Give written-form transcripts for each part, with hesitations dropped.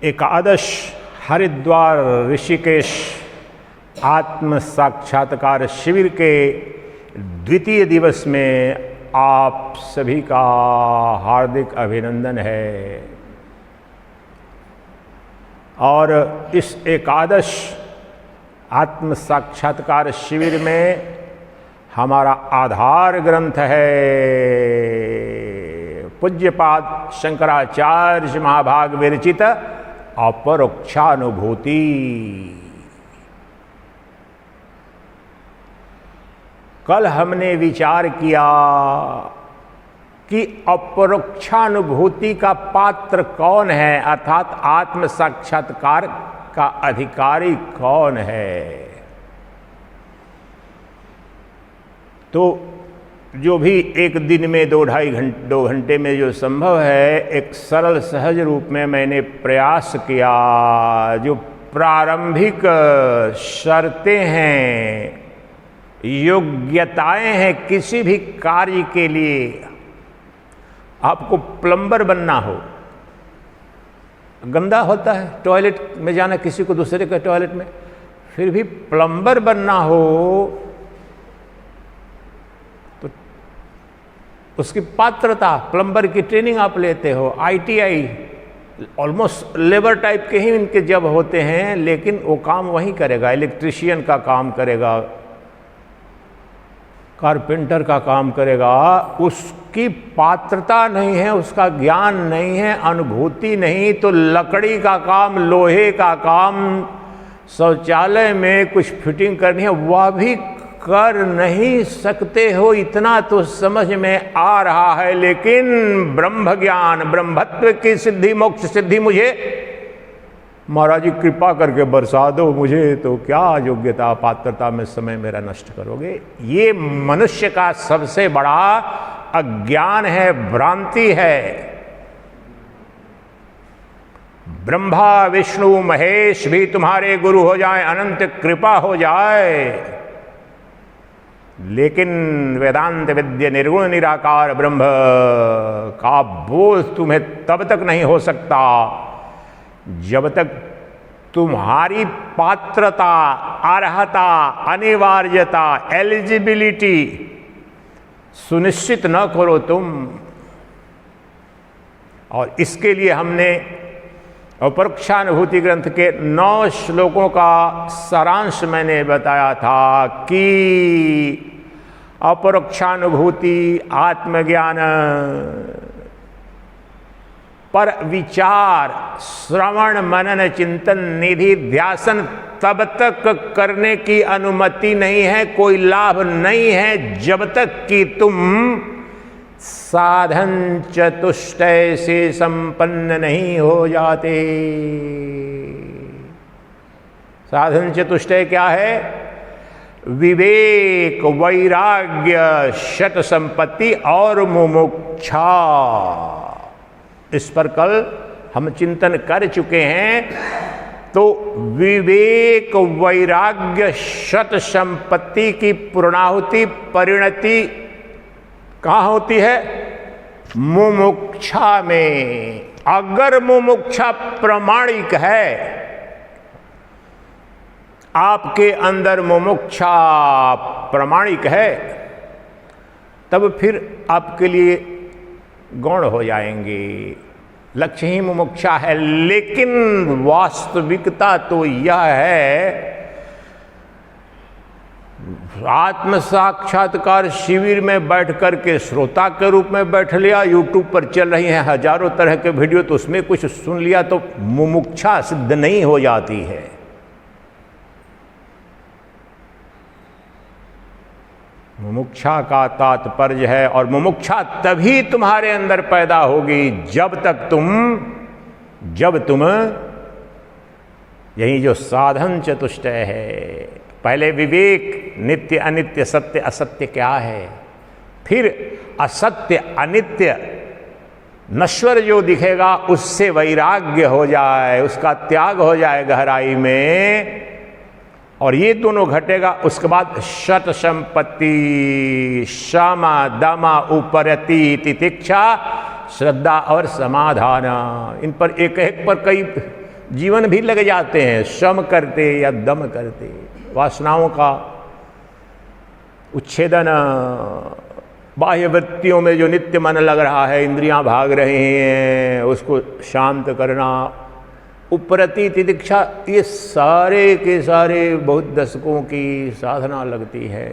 एकादश हरिद्वार ऋषिकेश आत्म साक्षात्कार शिविर के द्वितीय दिवस में आप सभी का हार्दिक अभिनंदन है। और इस एकादश आत्म साक्षात्कार शिविर में हमारा आधार ग्रंथ है पूज्यपाद शंकराचार्य महाभाग विरचित अपरोक्षानुभूति। कल हमने विचार किया कि अपरोक्षानुभूति का पात्र कौन है, अर्थात आत्म साक्षात्कार का अधिकारी कौन है। तो जो भी एक दिन में 2 घंटे में जो संभव है, एक सरल सहज रूप में मैंने प्रयास किया। जो प्रारंभिक शर्तें हैं, योग्यताएं हैं किसी भी कार्य के लिए, आपको प्लम्बर बनना हो, गंदा होता है टॉयलेट में जाना किसी को दूसरे के टॉयलेट में, फिर भी प्लम्बर बनना हो तो उसकी पात्रता, प्लम्बर की ट्रेनिंग आप लेते हो, ITI ऑलमोस्ट लेबर टाइप के ही इनके जब होते हैं, लेकिन वो काम वही करेगा, इलेक्ट्रिशियन का काम करेगा, कारपेंटर का काम करेगा। उसकी पात्रता नहीं है, उसका ज्ञान नहीं है, अनुभूति नहीं, तो लकड़ी का काम, लोहे का काम, शौचालय में कुछ फिटिंग करनी है, वह भी कर नहीं सकते हो। इतना तो समझ में आ रहा है, लेकिन ब्रह्म ज्ञान, ब्रह्मत्व की सिद्धि, मोक्ष सिद्धि मुझे महाराज जी कृपा करके बरसा दो, मुझे तो क्या योग्यता पात्रता में समय मेरा नष्ट करोगे। ये मनुष्य का सबसे बड़ा अज्ञान है, भ्रांति है। ब्रह्मा विष्णु महेश भी तुम्हारे गुरु हो जाए, अनंत कृपा हो जाए, लेकिन वेदांत विद्य निर्गुण निराकार ब्रह्म का बोध तुम्हें तब तक नहीं हो सकता जब तक तुम्हारी पात्रता, अर्हता, अनिवार्यता, एलिजिबिलिटी सुनिश्चित न करो तुम। और इसके लिए हमने अपरोक्षानुभूति ग्रंथ के 9 श्लोकों का सारांश मैंने बताया था कि अपरोक्षानुभूति, आत्मज्ञान पर विचार, श्रवण, मनन, चिंतन, निधि, ध्यासन तब तक करने की अनुमति नहीं है, कोई लाभ नहीं है, जब तक कि तुम साधन चतुष्टय से संपन्न नहीं हो जाते। साधन चतुष्टय क्या है? विवेक, वैराग्य, शत संपत्ति और मुमुक्षा। इस पर कल हम चिंतन कर चुके हैं। तो विवेक, वैराग्य, शत संपत्ति की पूर्णाहुति, परिणति कहाँ होती है? मुमुक्षा में। अगर मुमुक्षा प्रामाणिक है, आपके अंदर मुमुक्षा प्रामाणिक है, तब फिर आपके लिए गौण हो जाएंगे। लक्ष्य ही मुमुक्षा है, लेकिन वास्तविकता तो यह है, आत्म साक्षात्कार शिविर में बैठ कर के श्रोता के रूप में बैठ लिया, यूट्यूब पर चल रही हैं हजारों तरह के वीडियो, तो उसमें कुछ सुन लिया तो मुमुक्षा सिद्ध नहीं हो जाती है। मुमुक्षा का तात्पर्य है, और मुमुक्षा तभी तुम्हारे अंदर पैदा होगी जब तुम यही जो साधन चतुष्टय है, पहले विवेक, नित्य अनित्य, सत्य असत्य क्या है, फिर असत्य अनित्य नश्वर जो दिखेगा उससे वैराग्य हो जाए, उसका त्याग हो जाए गहराई में, और ये दोनों घटेगा। उसके बाद शत संपत्ति, क्षमा, दमा, उपरति, तितिक्षा, श्रद्धा और समाधान, इन पर एक एक पर कई जीवन भी लग जाते हैं श्रम करते या दम करते। वासनाओं का उच्छेदन, बाह्य वृत्तियों में जो नित्य मन लग रहा है, इंद्रियां भाग रही हैं, उसको शांत करना, उपरति तितिक्षा, ये सारे के सारे बहुत दशकों की साधना लगती है।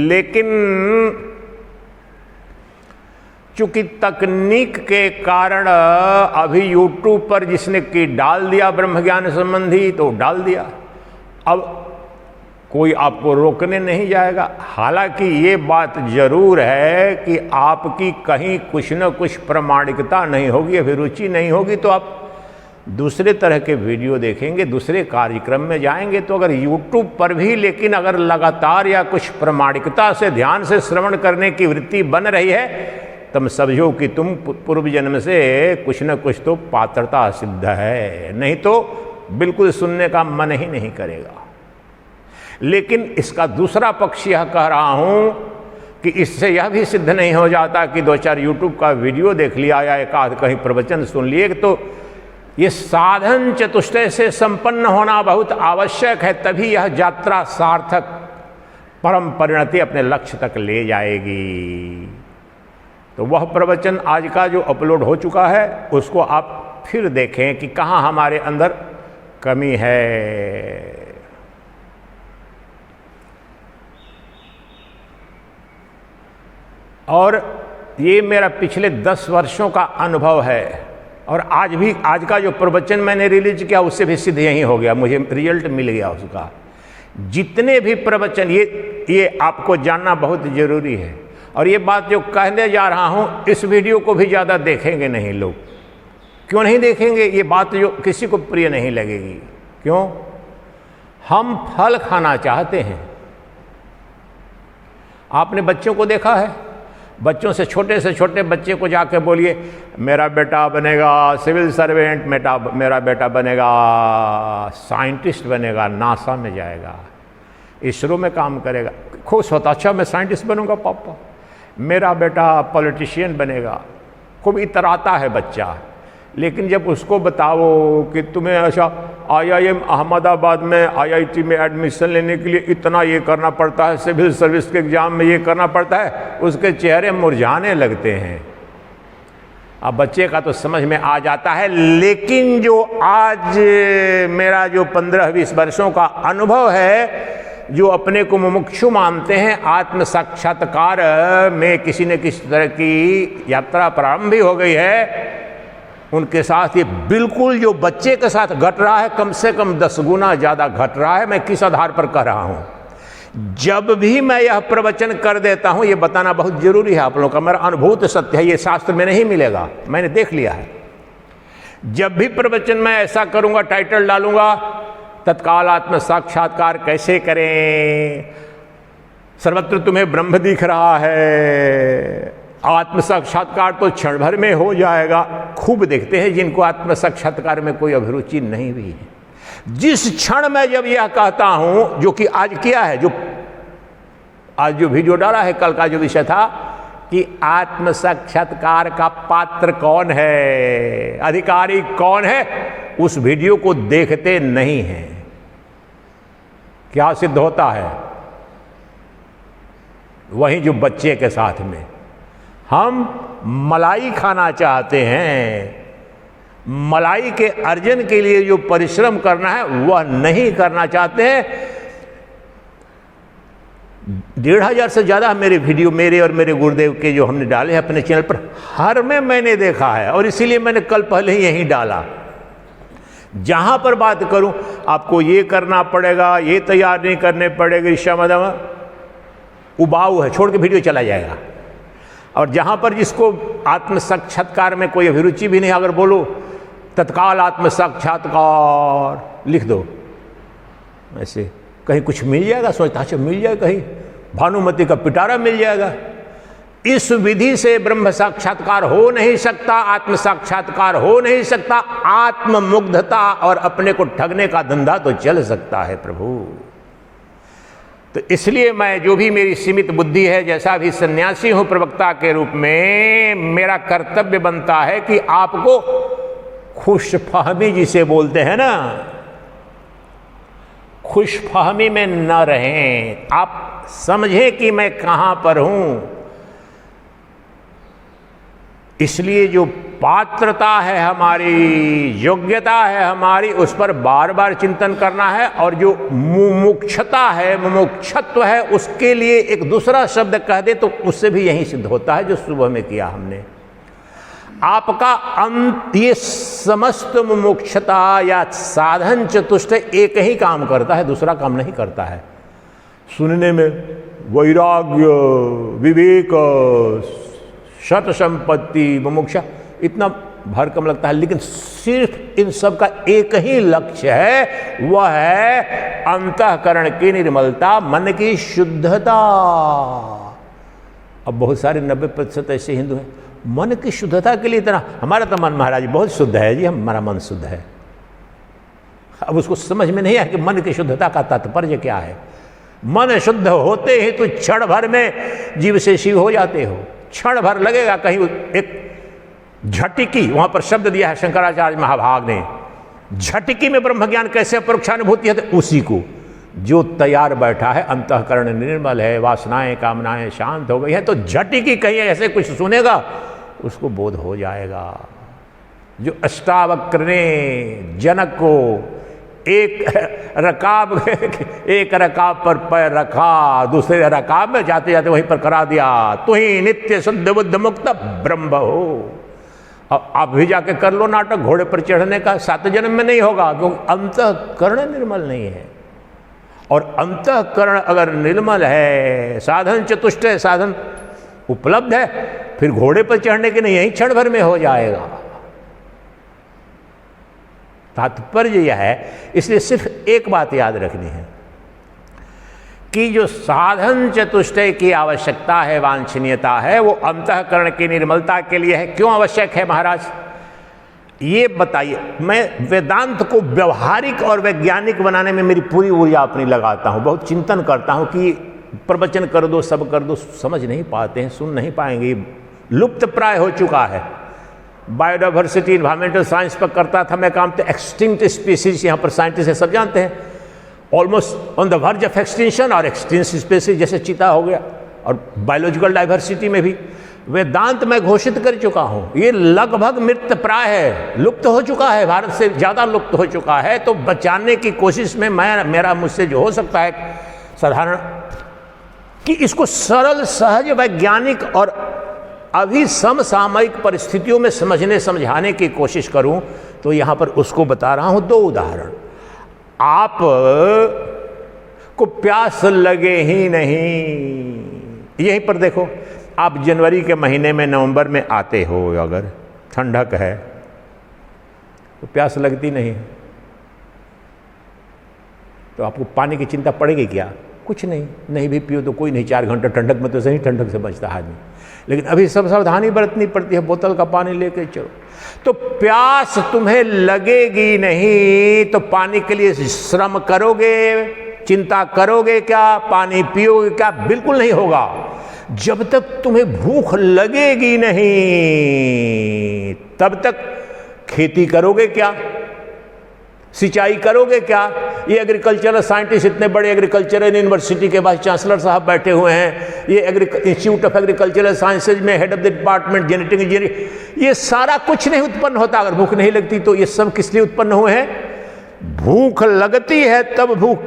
लेकिन चूंकि तकनीक के कारण अभी यूट्यूब पर जिसने की डाल दिया ब्रह्म ज्ञान संबंधी तो डाल दिया, अब कोई आपको रोकने नहीं जाएगा। हालांकि ये बात जरूर है कि आपकी कहीं कुछ न कुछ प्रामाणिकता नहीं होगी, अभिरुचि नहीं होगी, तो आप दूसरे तरह के वीडियो देखेंगे, दूसरे कार्यक्रम में जाएंगे। तो अगर YouTube पर भी लेकिन अगर लगातार या कुछ प्रामाणिकता से ध्यान से श्रवण करने की वृत्ति बन रही है, तुम समझो कि तुम पूर्व जन्म से कुछ न कुछ तो पात्रता सिद्ध है, नहीं तो बिल्कुल सुनने का मन ही नहीं करेगा। लेकिन इसका दूसरा पक्ष यह कह रहा हूं कि इससे यह भी सिद्ध नहीं हो जाता कि 2-4 YouTube का वीडियो देख लिया या एक आध कहीं प्रवचन सुन लिए, तो ये साधन चतुष्टय से संपन्न होना बहुत आवश्यक है, तभी यह यात्रा सार्थक परम परिणति अपने लक्ष्य तक ले जाएगी। तो वह प्रवचन आज का जो अपलोड हो चुका है उसको आप फिर देखें कि कहाँ हमारे अंदर कमी है। और ये मेरा पिछले 10 वर्षों का अनुभव है, और आज का जो प्रवचन मैंने रिलीज किया उससे भी सिद्ध यही हो गया, मुझे रिजल्ट मिल गया उसका। जितने भी प्रवचन, ये आपको जानना बहुत जरूरी है। और ये बात जो कहने जा रहा हूँ, इस वीडियो को भी ज़्यादा देखेंगे नहीं लोग। क्यों नहीं देखेंगे? ये बात जो किसी को प्रिय नहीं लगेगी। क्यों? हम फल खाना चाहते हैं। आपने बच्चों को देखा है, बच्चों से छोटे बच्चे को जाके बोलिए मेरा बेटा बनेगा सिविल सर्वेंट, मेरा बेटा बनेगा साइंटिस्ट बनेगा, नासा में जाएगा, इसरो में काम करेगा, खुश होता, अच्छा मैं साइंटिस्ट बनूंगा पापा, मेरा बेटा पॉलिटिशियन बनेगा, खूब इतराता है बच्चा। लेकिन जब उसको बताओ कि तुम्हें अच्छा IIM अहमदाबाद में IIT में एडमिशन लेने के लिए इतना ये करना पड़ता है, सिविल सर्विस के एग्ज़ाम में ये करना पड़ता है, उसके चेहरे मुरझाने लगते हैं। अब बच्चे का तो समझ में आ जाता है। लेकिन जो आज मेरा जो 15-20 वर्षों का अनुभव है, जो अपने को मुमुक्षु मानते हैं, आत्म साक्षात्कार में किसी न किसी तरह की यात्रा प्रारंभ भी हो गई है, उनके साथ ये बिल्कुल जो बच्चे के साथ घट रहा है, कम से कम 10 गुना ज़्यादा घट रहा है। मैं किस आधार पर कह रहा हूँ? जब भी मैं यह प्रवचन कर देता हूँ, ये बताना बहुत जरूरी है आप लोगों का, मेरा अनुभूत सत्य है, ये शास्त्र में नहीं मिलेगा, मैंने देख लिया है। जब भी प्रवचन मैं ऐसा करूँगा, टाइटल डालूंगा तत्काल आत्म साक्षात्कार कैसे करें, सर्वत्र तुम्हें ब्रह्म दिख रहा है, आत्म साक्षात्कार तो क्षण भर में हो जाएगा। खूब देखते हैं जिनको आत्म साक्षात्कार में कोई अभिरुचि नहीं भी है। जिस क्षण मैं जब यह कहता हूं, जो कि आज किया है, जो आज जो वीडियो डाला है, कल का जो विषय था कि आत्म साक्षात्कार का पात्र कौन है, अधिकारी कौन है, उस वीडियो को देखते नहीं हैं, क्या सिद्ध होता है? वहीं जो बच्चे के साथ में हम मलाई खाना चाहते हैं, मलाई के अर्जन के लिए जो परिश्रम करना है वह नहीं करना चाहते हैं। 1500 से ज़्यादा मेरे वीडियो, मेरे और मेरे गुरुदेव के जो हमने डाले हैं अपने चैनल पर, हर में मैंने देखा है, और इसीलिए मैंने कल पहले ही यहीं डाला। जहां पर बात करूं आपको ये करना पड़ेगा, ये तैयार नहीं करने पड़ेगा, ईशा मदम उबाऊ है, छोड़ के वीडियो चला जाएगा। और जहां पर जिसको आत्म साक्षात्कार में कोई अभिरुचि भी नहीं, अगर बोलो तत्काल आत्म साक्षात्कार लिख दो, ऐसे कहीं कुछ मिल जाएगा, सोचता अच्छा मिल जाए, कहीं भानुमति का पिटारा मिल जाएगा। इस विधि से ब्रह्म साक्षात्कार हो नहीं सकता, आत्म साक्षात्कार हो नहीं सकता। आत्ममुग्धता और अपने को ठगने का धंधा तो चल सकता है प्रभु। तो इसलिए मैं, जो भी मेरी सीमित बुद्धि है, जैसा भी सन्यासी हूं प्रवक्ता के रूप में, मेरा कर्तव्य बनता है कि आपको खुशफहमी जिसे बोलते हैं ना, खुशफहमी में न रहें। आप समझें कि मैं कहां पर हूं। इसलिए जो पात्रता है हमारी, योग्यता है हमारी, उस पर बार बार चिंतन करना है। और जो मुमुक्षता है, मुमुक्षत्व है, उसके लिए एक दूसरा शब्द कह दे तो उससे भी यही सिद्ध होता है जो सुबह में किया हमने। आपका अंत, ये समस्त मुमुक्षता या साधन चतुष्ट एक ही काम करता है, दूसरा काम नहीं करता है। सुनने में वैराग्य, विवेक, शत संपत्ति, मुमुक्षा इतना भरकम लगता है, लेकिन सिर्फ इन सब का एक ही लक्ष्य है, वह है अंतःकरण की निर्मलता, मन की शुद्धता। अब बहुत सारे 90% ऐसे हिंदू हैं, मन की शुद्धता के लिए इतना, हमारा तो मन महाराज बहुत शुद्ध है जी, हमारा मन शुद्ध है। अब उसको समझ में नहीं आया कि मन की शुद्धता का तात्पर्य क्या है। मन शुद्ध होते ही तो क्षण भर में जीव से शिव हो जाते हो। क्षण भर लगेगा, कहीं एक झटिकी, वहां पर शब्द दिया है शंकराचार्य महाभाग ने, झटिकी में ब्रह्म ज्ञान कैसे परोक्षानुभूति है, तो उसी को जो तैयार बैठा है, अंतःकरण निर्मल है, वासनाएं कामनाएं शांत हो गई है, तो झटिकी कहीं ऐसे कुछ सुनेगा उसको बोध हो जाएगा। जो अष्टावक्र ने जनक को एक रकाब पर पैर रखा, दूसरे रकाब में जाते जाते वहीं पर करा दिया, तू ही नित्य शुद्ध बुद्ध मुक्त ब्रह्म हो। अब आप भी जाके कर लो नाटक घोड़े पर चढ़ने का, 7 जन्म में नहीं होगा, क्योंकि अंतःकरण निर्मल नहीं है। और अंतःकरण अगर निर्मल है, साधन चतुष्ट है, साधन उपलब्ध है, फिर घोड़े पर चढ़ने के नहीं, यही क्षण भर में हो जाएगा। तात्पर्य यह है, इसलिए सिर्फ एक बात याद रखनी है कि जो साधन चतुष्टय की आवश्यकता है, वांछनीयता है, वो अंतःकरण की निर्मलता के लिए है। क्यों आवश्यक है महाराज, ये बताइए। मैं वेदांत को व्यवहारिक और वैज्ञानिक बनाने में मेरी पूरी ऊर्जा अपनी लगाता हूँ, बहुत चिंतन करता हूँ कि प्रवचन कर दो, सब कर दो, समझ नहीं पाते हैं, सुन नहीं पाएंगे, लुप्त प्राय हो चुका है। बायोडाइवर्सिटी, इन्वायरमेंटल साइंस पर करता था मैं काम, तो एक्सटिंक्ट स्पीसीज यहाँ पर साइंटिस्ट सब जानते हैं, almost on the verge of extinction, और एक्सटिंक्ट स्पीसीज जैसे चीता हो गया, और बायोलॉजिकल डाइवर्सिटी में भी वेदांत में घोषित कर चुका हूं, ये लगभग मृत प्राय है, लुप्त हो चुका है, भारत से ज्यादा लुप्त हो चुका है। तो बचाने की कोशिश में मेरा मुझसे जो हो सकता है साधारण, कि इसको सरल, सहज, वैज्ञानिक और अभी समसामयिक परिस्थितियों में समझने समझाने की कोशिश करूं, तो यहां पर उसको बता रहा हूं। 2 उदाहरण। आप को प्यास लगे ही नहीं, यहीं पर देखो, आप जनवरी के महीने में, नवंबर में आते हो, अगर ठंडक है तो प्यास लगती नहीं है, तो आपको पानी की चिंता पड़ेगी क्या? कुछ नहीं, नहीं भी पियो तो कोई नहीं, 4 घंटे ठंडक में तो सही ठंडक से बचता है आदमी। लेकिन अभी सब सावधानी बरतनी पड़ती है, बोतल का पानी लेके चलो। तो प्यास तुम्हें लगेगी नहीं तो पानी के लिए श्रम करोगे, चिंता करोगे क्या, पानी पियोगे क्या? बिल्कुल नहीं होगा। जब तक तुम्हें भूख लगेगी नहीं तब तक खेती करोगे क्या, सिंचाई करोगे क्या? ये एग्रीकल्चरल साइंटिस्ट, इतने बड़े एग्रीकल्चरल यूनिवर्सिटी के वाइस चांसलर साहब बैठे हुए हैं, ये इंस्टीट्यूट ऑफ एग्रीकल्चरल साइंसेज में head of the department genetic engineering, ये सारा कुछ नहीं उत्पन्न होता अगर भूख नहीं लगती। तो ये सब किस लिए उत्पन्न हुए हैं? भूख लगती है तब भूख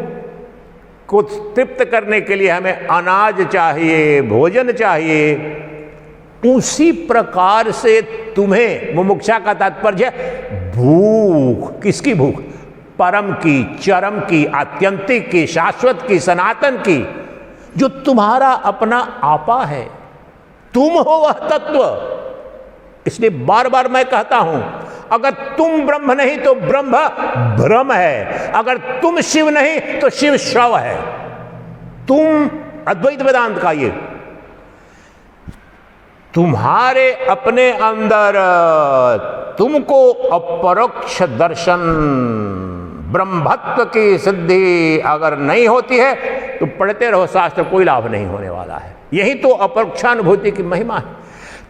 को तृप्त करने के लिए हमें अनाज चाहिए, भोजन चाहिए। उसी प्रकार से तुम्हें, मुमुक्षा का तात्पर्य भूख, किसकी भूख? परम की, चरम की, आत्यंतिक की, शाश्वत की, सनातन की, जो तुम्हारा अपना आपा है, तुम हो वह तत्व। इसलिए बार बार मैं कहता हूं, अगर तुम ब्रह्म नहीं तो ब्रह्म भ्रम है, अगर तुम शिव नहीं तो शिव शव है। तुम, अद्वैत वेदांत का ये, तुम्हारे अपने अंदर तुमको अपरोक्ष दर्शन, ब्रह्मत्व की सिद्धि अगर नहीं होती है तो पढ़ते रहो शास्त्र, कोई लाभ नहीं होने वाला है। यही तो अपरोक्षानुभूति की महिमा है।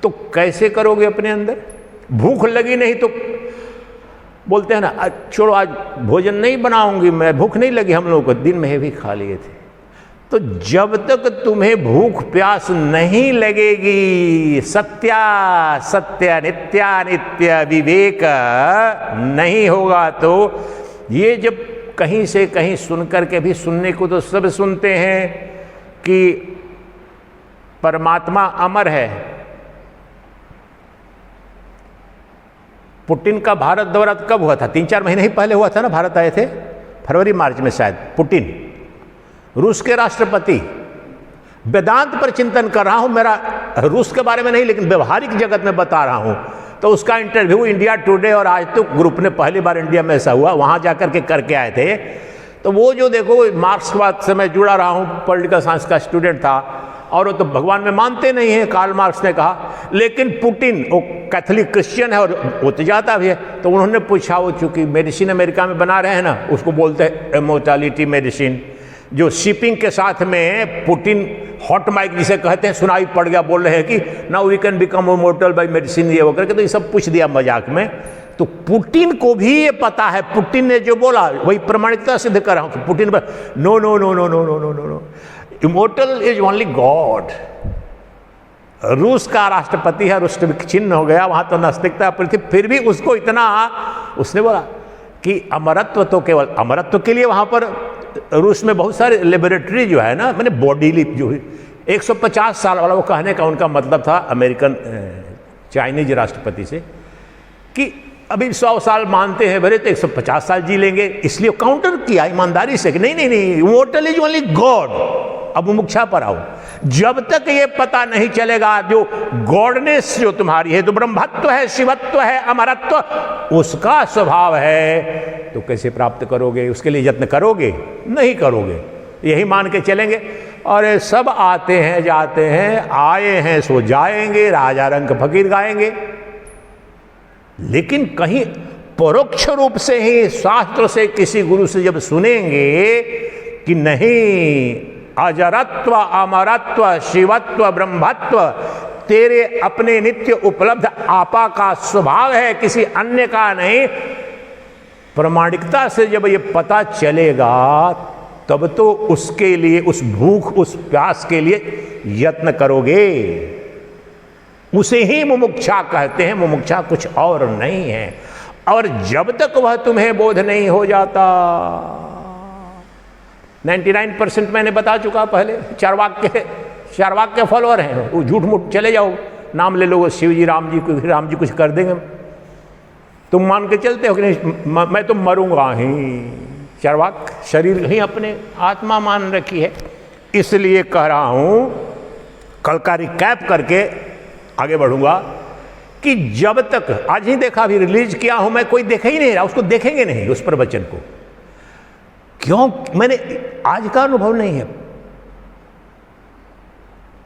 तो कैसे करोगे अपने अंदर? भूख लगी नहीं तो बोलते हैं ना, छोड़ो आज भोजन नहीं बनाऊंगी मैं, भूख नहीं लगी हम लोगों को, दिन में भी खा लिए थे। तो जब तक तुम्हें भूख प्यास नहीं लगेगी, सत्या सत्य नित्या नित्य विवेक नहीं होगा, तो ये जब कहीं से कहीं सुनकर के भी, सुनने को तो सब सुनते हैं कि परमात्मा अमर है। पुतिन का भारत दौरा कब हुआ था? 3-4 महीने ही पहले हुआ था ना, भारत आए थे फरवरी मार्च में शायद। पुतिन रूस के राष्ट्रपति। वेदांत पर चिंतन कर रहा हूं, मेरा रूस के बारे में नहीं लेकिन व्यवहारिक जगत में बता रहा हूं। तो उसका इंटरव्यू इंडिया टुडे और आज तक ग्रुप ने, पहली बार इंडिया में ऐसा हुआ, वहां जाकर के करके आए थे। तो वो जो देखो, मार्क्सवाद से मैं जुड़ा रहा हूं, पॉलिटिकल साइंस का स्टूडेंट था, और वो तो भगवान में मानते नहीं है, कार्ल मार्क्स ने कहा। लेकिन पुतिन वो कैथोलिक क्रिश्चियन है और वो तो जाता भी है। तो उन्होंने पूछा, वो चूंकि मेडिसिन अमेरिका में बना रहे हैं ना, उसको बोलते हैं इमोर्टैलिटी मेडिसिन, जो शिपिंग के साथ में पुतिन हॉट माइक जिसे कहते हैं सुनाई पड़ गया, बोल रहे हैं कि now we can become immortal by medicine, ये वो करके। तो ये सब पूछ दिया मजाक में। तो पुतिन को भी ये पता है, पुतिन ने जो बोला वही प्रमाणिकता सिद्ध कर रहा हूं कि Putin no no no no no no no no no, immortal is only god. रूस का राष्ट्रपति है, रुष्ट चिन्ह हो गया, वहां तो नास्तिकता थी, फिर भी उसको इतना, उसने बोला कि अमरत्व तो केवल अमरत्व के लिए वहां पर रूस में बहुत सारे लेबोरेटरी जो है ना, मैंने बॉडी लिप जो है 150 साल वाला, वो कहने का उनका मतलब था अमेरिकन चाइनीज राष्ट्रपति से कि अभी 100 साल मानते हैं भरे तो 150 साल जी लेंगे, इसलिए काउंटर किया ईमानदारी से कि नहीं नहीं नहीं, इमोर्टल इज ओनली गॉड। अब मुमुक्षा पर आओ, जब तक ये पता नहीं चलेगा जो गॉडनेस जो तुम्हारी है, तो ब्रह्मत्व है, शिवत्व है, अमरत्व उसका स्वभाव है, तो कैसे प्राप्त करोगे? उसके लिए यत्न करोगे? नहीं करोगे, यही मान के चलेंगे। और सब आते हैं जाते हैं, आए हैं सो जाएंगे, राजा रंग फकीर गाएंगे। लेकिन कहीं परोक्ष रूप से ही शास्त्र से किसी गुरु से जब सुनेंगे कि नहीं, अजरत्व, अमरत्व, शिवत्व, ब्रह्मत्व तेरे अपने नित्य उपलब्ध आपा का स्वभाव है, किसी अन्य का नहीं, प्रामाणिकता से जब ये पता चलेगा, तब तो उसके लिए, उस भूख उस प्यास के लिए यत्न करोगे। उसे ही मुमुक्षा कहते हैं, मुमुक्षा कुछ और नहीं है। और जब तक वह तुम्हें बोध नहीं हो जाता, 99% मैंने बता चुका पहले, चारवाक के फॉलोअर हैं, वो झूठ मूठ चले जाओ, नाम ले लो शिव जी, राम जी कुछ कर देंगे, तुम मान के चलते हो कि नहीं मैं तो मरूंगा ही। चारवाक शरीर ही अपने आत्मा मान रखी है। इसलिए कह रहा हूं, कल का रिकैप करके आगे बढ़ूंगा कि जब तक, आज ही देखा, अभी रिलीज किया हूं मैं, कोई देखा ही नहीं रहा, उसको देखेंगे नहीं उस प्रवचन को। क्यों? मैंने आज का अनुभव नहीं है,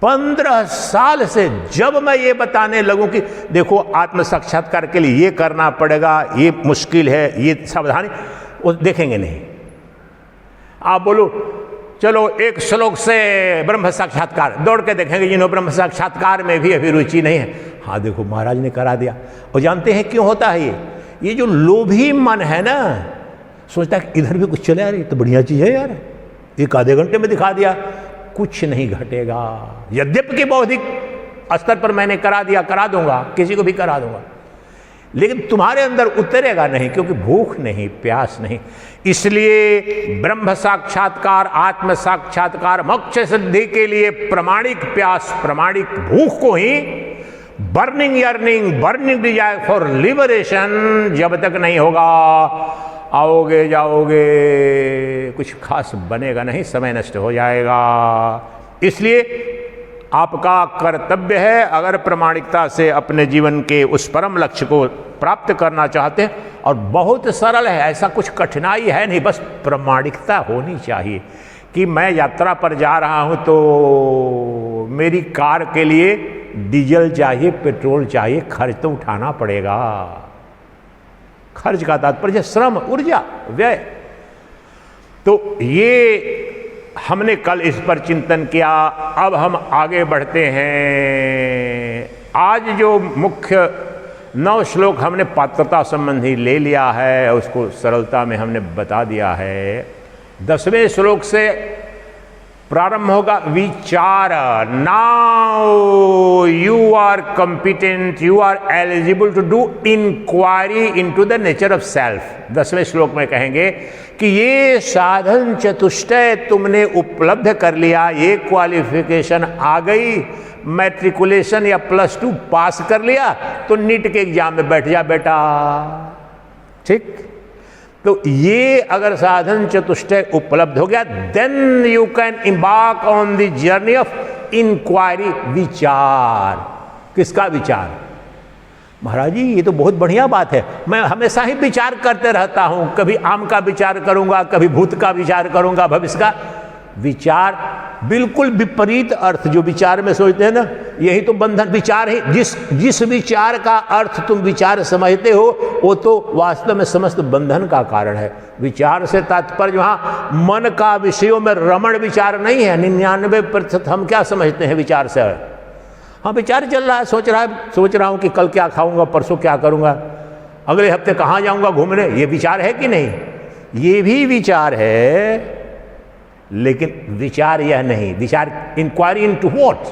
15 साल से जब मैं ये बताने लगूं कि देखो आत्म साक्षात्कार के लिए ये करना पड़ेगा, ये मुश्किल है, ये सावधानी, वो देखेंगे नहीं। आप बोलो चलो एक श्लोक से ब्रह्म साक्षात्कार, दौड़ के देखेंगे जिन्होंने ब्रह्म साक्षात्कार में भी अभी रुचि नहीं है। हाँ देखो महाराज ने करा दिया। और जानते हैं क्यों होता है ये जो लोभी मन है ना, सोचता है कि इधर भी कुछ चले आ रही तो बढ़िया चीज है यार, एक आधे घंटे में दिखा दिया, कुछ नहीं घटेगा। यद्यपि बौद्धिक स्तर पर मैंने करा दिया, करा दूंगा, किसी को भी करा दूंगा, लेकिन तुम्हारे अंदर उतरेगा नहीं, क्योंकि भूख नहीं, प्यास नहीं। इसलिए ब्रह्म साक्षात्कार, आत्म साक्षात्कार, मोक्ष सिद्धि के लिए प्रमाणिक प्यास, प्रमाणिक भूख को ही, burning yearning, burning desire for liberation जब तक नहीं होगा, आओगे जाओगे, कुछ खास बनेगा नहीं, समय नष्ट हो जाएगा। इसलिए आपका कर्तव्य है, अगर प्रामाणिकता से अपने जीवन के उस परम लक्ष्य को प्राप्त करना चाहते हैं, और बहुत सरल है, ऐसा कुछ कठिनाई है नहीं, बस प्रामाणिकता होनी चाहिए कि मैं यात्रा पर जा रहा हूं तो मेरी कार के लिए डीजल चाहिए, पेट्रोल चाहिए, खर्च तो उठाना पड़ेगा। खर्च का तात्पर्य श्रम, ऊर्जा, व्यय। तो ये हमने कल इस पर चिंतन किया। अब हम आगे बढ़ते हैं। आज जो मुख्य 9 श्लोक हमने पात्रता संबंधी ले लिया है, उसको सरलता में हमने बता दिया है। 10वें श्लोक से प्रारंभ होगा विचार। Now you are competent, you are eligible to do inquiry into the nature of self. 10वें श्लोक में कहेंगे कि ये साधन चतुष्टय तुमने उपलब्ध कर लिया, ये क्वालिफिकेशन आ गई, मैट्रिकुलेशन या +2 पास कर लिया तो नीट के एग्जाम में बैठ जा बेटा। ठीक, तो ये अगर साधन चतुष्टय उपलब्ध हो गया, then you can embark on the journey of inquiry. विचार, किसका विचार? महाराज जी ये तो बहुत बढ़िया बात है, मैं हमेशा ही विचार करते रहता हूं, कभी आम का विचार करूंगा, कभी भूत का विचार करूंगा, भविष्य का विचार। बिल्कुल विपरीत अर्थ जो विचार में सोचते हैं ना, यही तो बंधन। विचार ही जिस विचार का अर्थ तुम विचार समझते हो वो तो वास्तव में समस्त बंधन का कारण है। विचार से तात्पर्य वहां मन का विषयों में रमण विचार नहीं है। 99% हम क्या समझते हैं विचार से? हाँ, विचार चल रहा है, सोच रहा हूं कि कल क्या खाऊंगा, परसों क्या करूंगा, अगले हफ्ते कहाँ जाऊंगा घूमने। ये विचार है कि नहीं? ये भी विचार है, लेकिन विचार यह नहीं। विचार इंक्वायरी इनटू व्हाट?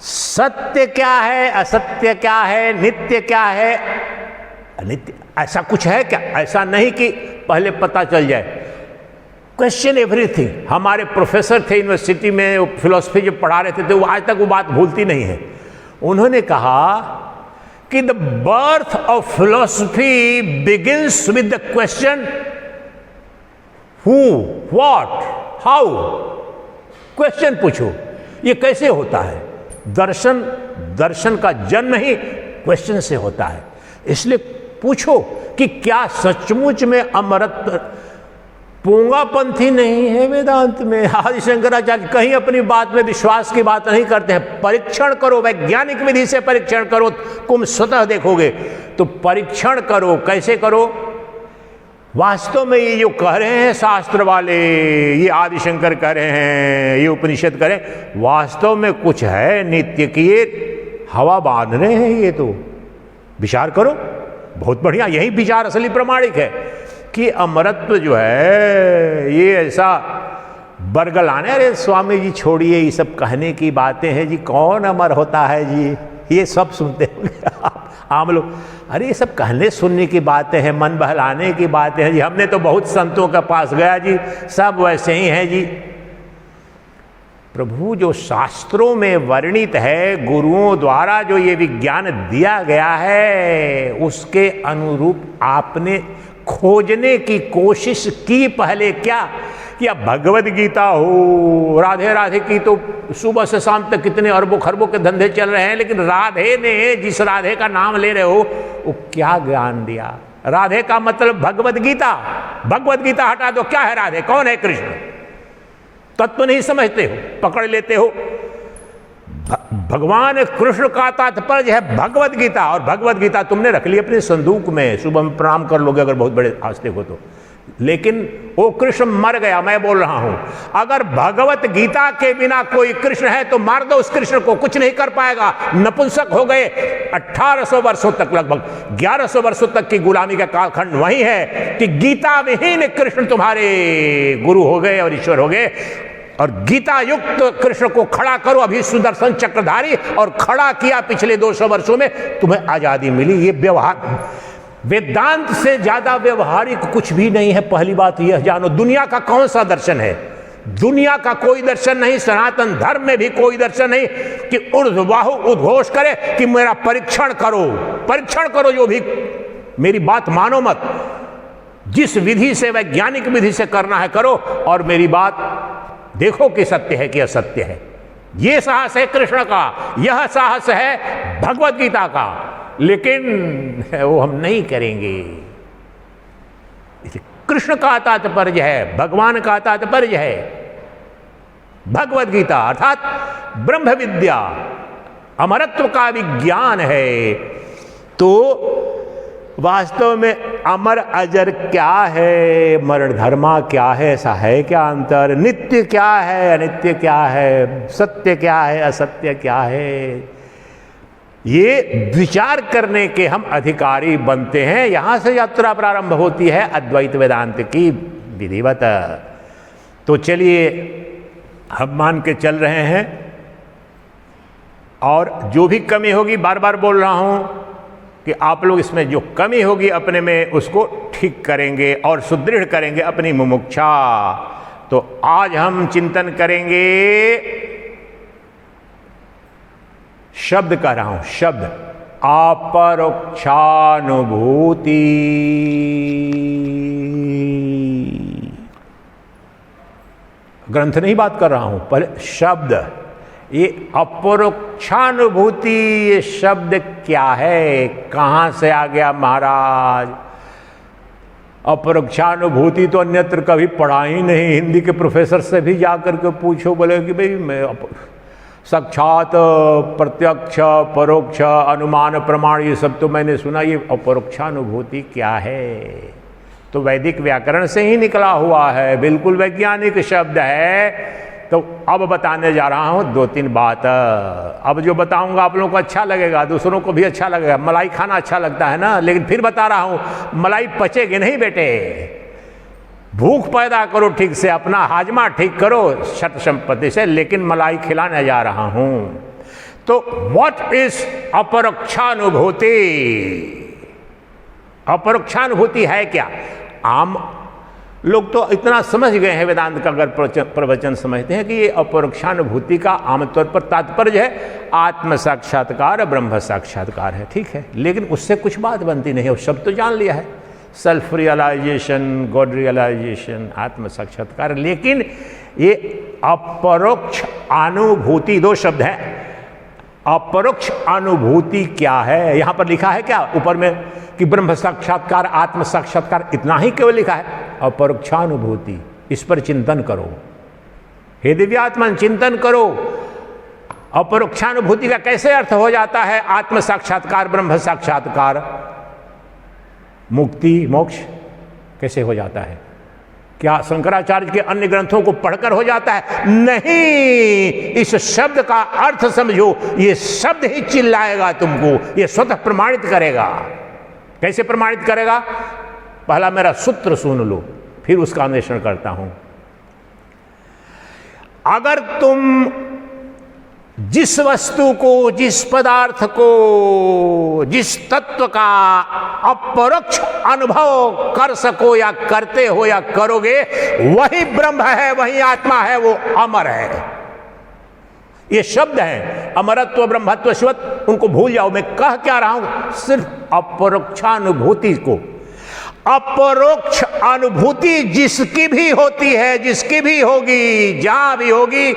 सत्य क्या है, असत्य क्या है, नित्य क्या है, अनित्य, ऐसा कुछ है क्या? ऐसा नहीं कि पहले पता चल जाए। Question everything. हमारे प्रोफेसर थे यूनिवर्सिटी में, फिलॉसफी जो पढ़ा रहे थे, वो आज तक वो बात भूलती नहीं है। उन्होंने कहा कि the birth of philosophy begins with the question who, what, how. Question पूछो, ये कैसे होता है? दर्शन का जन्म ही क्वेश्चन से होता है। इसलिए पूछो कि क्या सचमुच में अमरत्व पूंगापंथी नहीं है वेदांत में? आदि शंकराचार्य कहीं अपनी बात में विश्वास की बात नहीं करते हैं। परीक्षण करो, वैज्ञानिक विधि से परीक्षण करो, तुम स्वतः देखोगे। तो परीक्षण करो, कैसे करो? वास्तव में ये जो कह रहे हैं शास्त्र वाले, ये आदि शंकर कह रहे हैं, ये उपनिषद कह रहे हैं, वास्तव में कुछ है नित्य की? ये हवा बांध रहे हैं ये तो। विचार करो, बहुत बढ़िया। यही विचार असली प्रमाणिक है कि अमरत्व जो है ये ऐसा बरगलाने। अरे स्वामी जी छोड़िए, ये सब कहने की बातें हैं जी, कौन अमर होता है जी, ये सब सुनते होंगे आम लोग। अरे ये सब कहने सुनने की बातें हैं, मन बहलाने की बातें हैं जी। हमने तो बहुत संतों के पास गया जी, सब वैसे ही हैं जी। प्रभु जो शास्त्रों में वर्णित है, गुरुओं द्वारा जो ये विज्ञान दिया गया है, उसके अनुरूप आपने खोजने की कोशिश की पहले क्या? कि अब भगवद गीता हो, राधे राधे की तो सुबह से शाम तक कितने अरबों खरबों के धंधे चल रहे हैं, लेकिन राधे ने, जिस राधे का नाम ले रहे हो, वो क्या ज्ञान दिया? राधे का मतलब भगवद गीता। भगवद गीता हटा दो, क्या है राधे, कौन है कृष्ण? तत्व नहीं समझते हो, पकड़ लेते हो। भगवान कृष्ण का तात्पर्य है भगवद गीता, और भगवद गीता तुमने रख ली अपने संदूक में, सुबह में प्रणाम कर लोगे अगर बहुत बड़े आस्तिक हो तो। लेकिन वो कृष्ण मर गया, मैं बोल रहा हूं। अगर भगवत गीता के बिना कोई कृष्ण है तो मार दो उस कृष्ण को, कुछ नहीं कर पाएगा। नपुंसक हो गए। 1800 वर्षों तक, लगभग 1100 वर्षों तक की गुलामी का कालखंड वही है कि गीता विहीन कृष्ण तुम्हारे गुरु हो गए और ईश्वर हो गए। और गीता युक्त कृष्ण को खड़ा करो, अभी सुदर्शन चक्रधारी, और खड़ा किया पिछले 200 वर्षों में, तुम्हें आजादी मिली। ये व्यवहार, वेदांत से ज्यादा व्यवहारिक कुछ भी नहीं है। पहली बात यह जानो, दुनिया का कौन सा दर्शन है? दुनिया का कोई दर्शन नहीं, सनातन धर्म में भी कोई दर्शन नहीं कि ऊर्ध्वबाहु उद्घोष करे कि मेरा परीक्षण करो, परीक्षण करो, जो भी मेरी बात मानो मत, जिस विधि से, वैज्ञानिक विधि से करना है करो, और मेरी बात देखो कि सत्य है कि असत्य है। यह साहस है कृष्ण का, यह साहस है भगवद गीता का, लेकिन वो हम नहीं करेंगे। कृष्ण का तात्पर्य है, भगवान का तात्पर्य है भगवद गीता, अर्थात ब्रह्म विद्या, अमरत्व का विज्ञान है। तो वास्तव में अमर अजर क्या है, मरण धर्मा क्या है, ऐसा है क्या अंतर? नित्य क्या है, अनित्य क्या है, सत्य क्या है, असत्य क्या है? ये विचार करने के हम अधिकारी बनते हैं। यहां से यात्रा प्रारंभ होती है अद्वैत वेदांत की विधिवत। तो चलिए हम मान के चल रहे हैं, और जो भी कमी होगी, बार बार बोल रहा हूं कि आप लोग इसमें जो कमी होगी अपने में उसको ठीक करेंगे और सुदृढ़ करेंगे अपनी मुमुक्षा। तो आज हम चिंतन करेंगे, शब्द कह रहा हूं, शब्द अपरोक्षानुभूति। ग्रंथ नहीं बात कर रहा हूं, पर शब्द, ये अपरोक्षानुभूति, ये शब्द क्या है, कहां से आ गया महाराज? अपरोक्षानुभूति तो अन्यत्र कभी पढ़ा ही नहीं। हिंदी के प्रोफेसर से भी जाकर के पूछो, बोले कि भाई मैं साक्षात, प्रत्यक्ष, परोक्ष, अनुमान, प्रमाण, ये सब तो मैंने सुना, ये अपरोक्षानुभूति क्या है? तो वैदिक व्याकरण से ही निकला हुआ है, बिल्कुल वैज्ञानिक शब्द है। तो अब बताने जा रहा हूं 2-3 बात। अब जो बताऊंगा आप लोगों को अच्छा लगेगा, दूसरों को भी अच्छा लगेगा। मलाई खाना अच्छा लगता है ना, लेकिन फिर बता रहा हूं, मलाई पचेगी नहीं बेटे। भूख पैदा करो ठीक से, अपना हाजमा ठीक करो शत संपत्ति से, लेकिन मलाई खिलाने जा रहा हूं। तो व्हाट इज अपरोक्षानुभूति? अपरोक्षानुभूति है क्या? आम लोग तो इतना समझ गए हैं, वेदांत का अगर प्रवचन समझते हैं कि ये अपरोक्षानुभूति का आमतौर पर तात्पर्य है आत्म साक्षात्कार, ब्रह्म साक्षात्कार है, ठीक है। लेकिन उससे कुछ बात बनती नहीं है, वो सब तो जान लिया है, सेल्फ रियलाइजेशन, गॉड रियलाइजेशन, आत्म साक्षात्कार। लेकिन ये अपरोक्ष अनुभूति, 2 शब्द हैं। अपरोक्ष अनुभूति क्या है? यहां पर लिखा है क्या ऊपर में कि ब्रह्म साक्षात्कार, आत्म साक्षात्कार, इतना ही केवल लिखा है? अपरोक्षानुभूति, इस पर चिंतन करो हे दिव्यात्मन, चिंतन करो। अपरोक्षानुभूति का कैसे अर्थ हो जाता है? आत्म साक्षात्कार, ब्रह्म साक्षात्कार, मुक्ति, मोक्ष कैसे हो जाता है? क्या शंकराचार्य के अन्य ग्रंथों को पढ़कर हो जाता है? नहीं, इस शब्द का अर्थ समझो। ये शब्द ही चिल्लाएगा तुमको, ये स्वतः प्रमाणित करेगा। कैसे प्रमाणित करेगा? पहला मेरा सूत्र सुन लो, फिर उसका अन्वेषण करता हूं। अगर तुम जिस वस्तु को, जिस पदार्थ को, जिस तत्व का अपरोक्ष अनुभव कर सको या करते हो या करोगे, वही ब्रह्म है, वही आत्मा है, वो अमर है। ये शब्द हैं, अमरत्व, ब्रह्मत्व, शिवत्व, उनको भूल जाओ। मैं कह क्या रहा हूं? सिर्फ अपरोक्षानुभूति को। अपरोक्ष अनुभूति जिसकी भी होती है, जिसकी भी होगी, जहां भी होगी,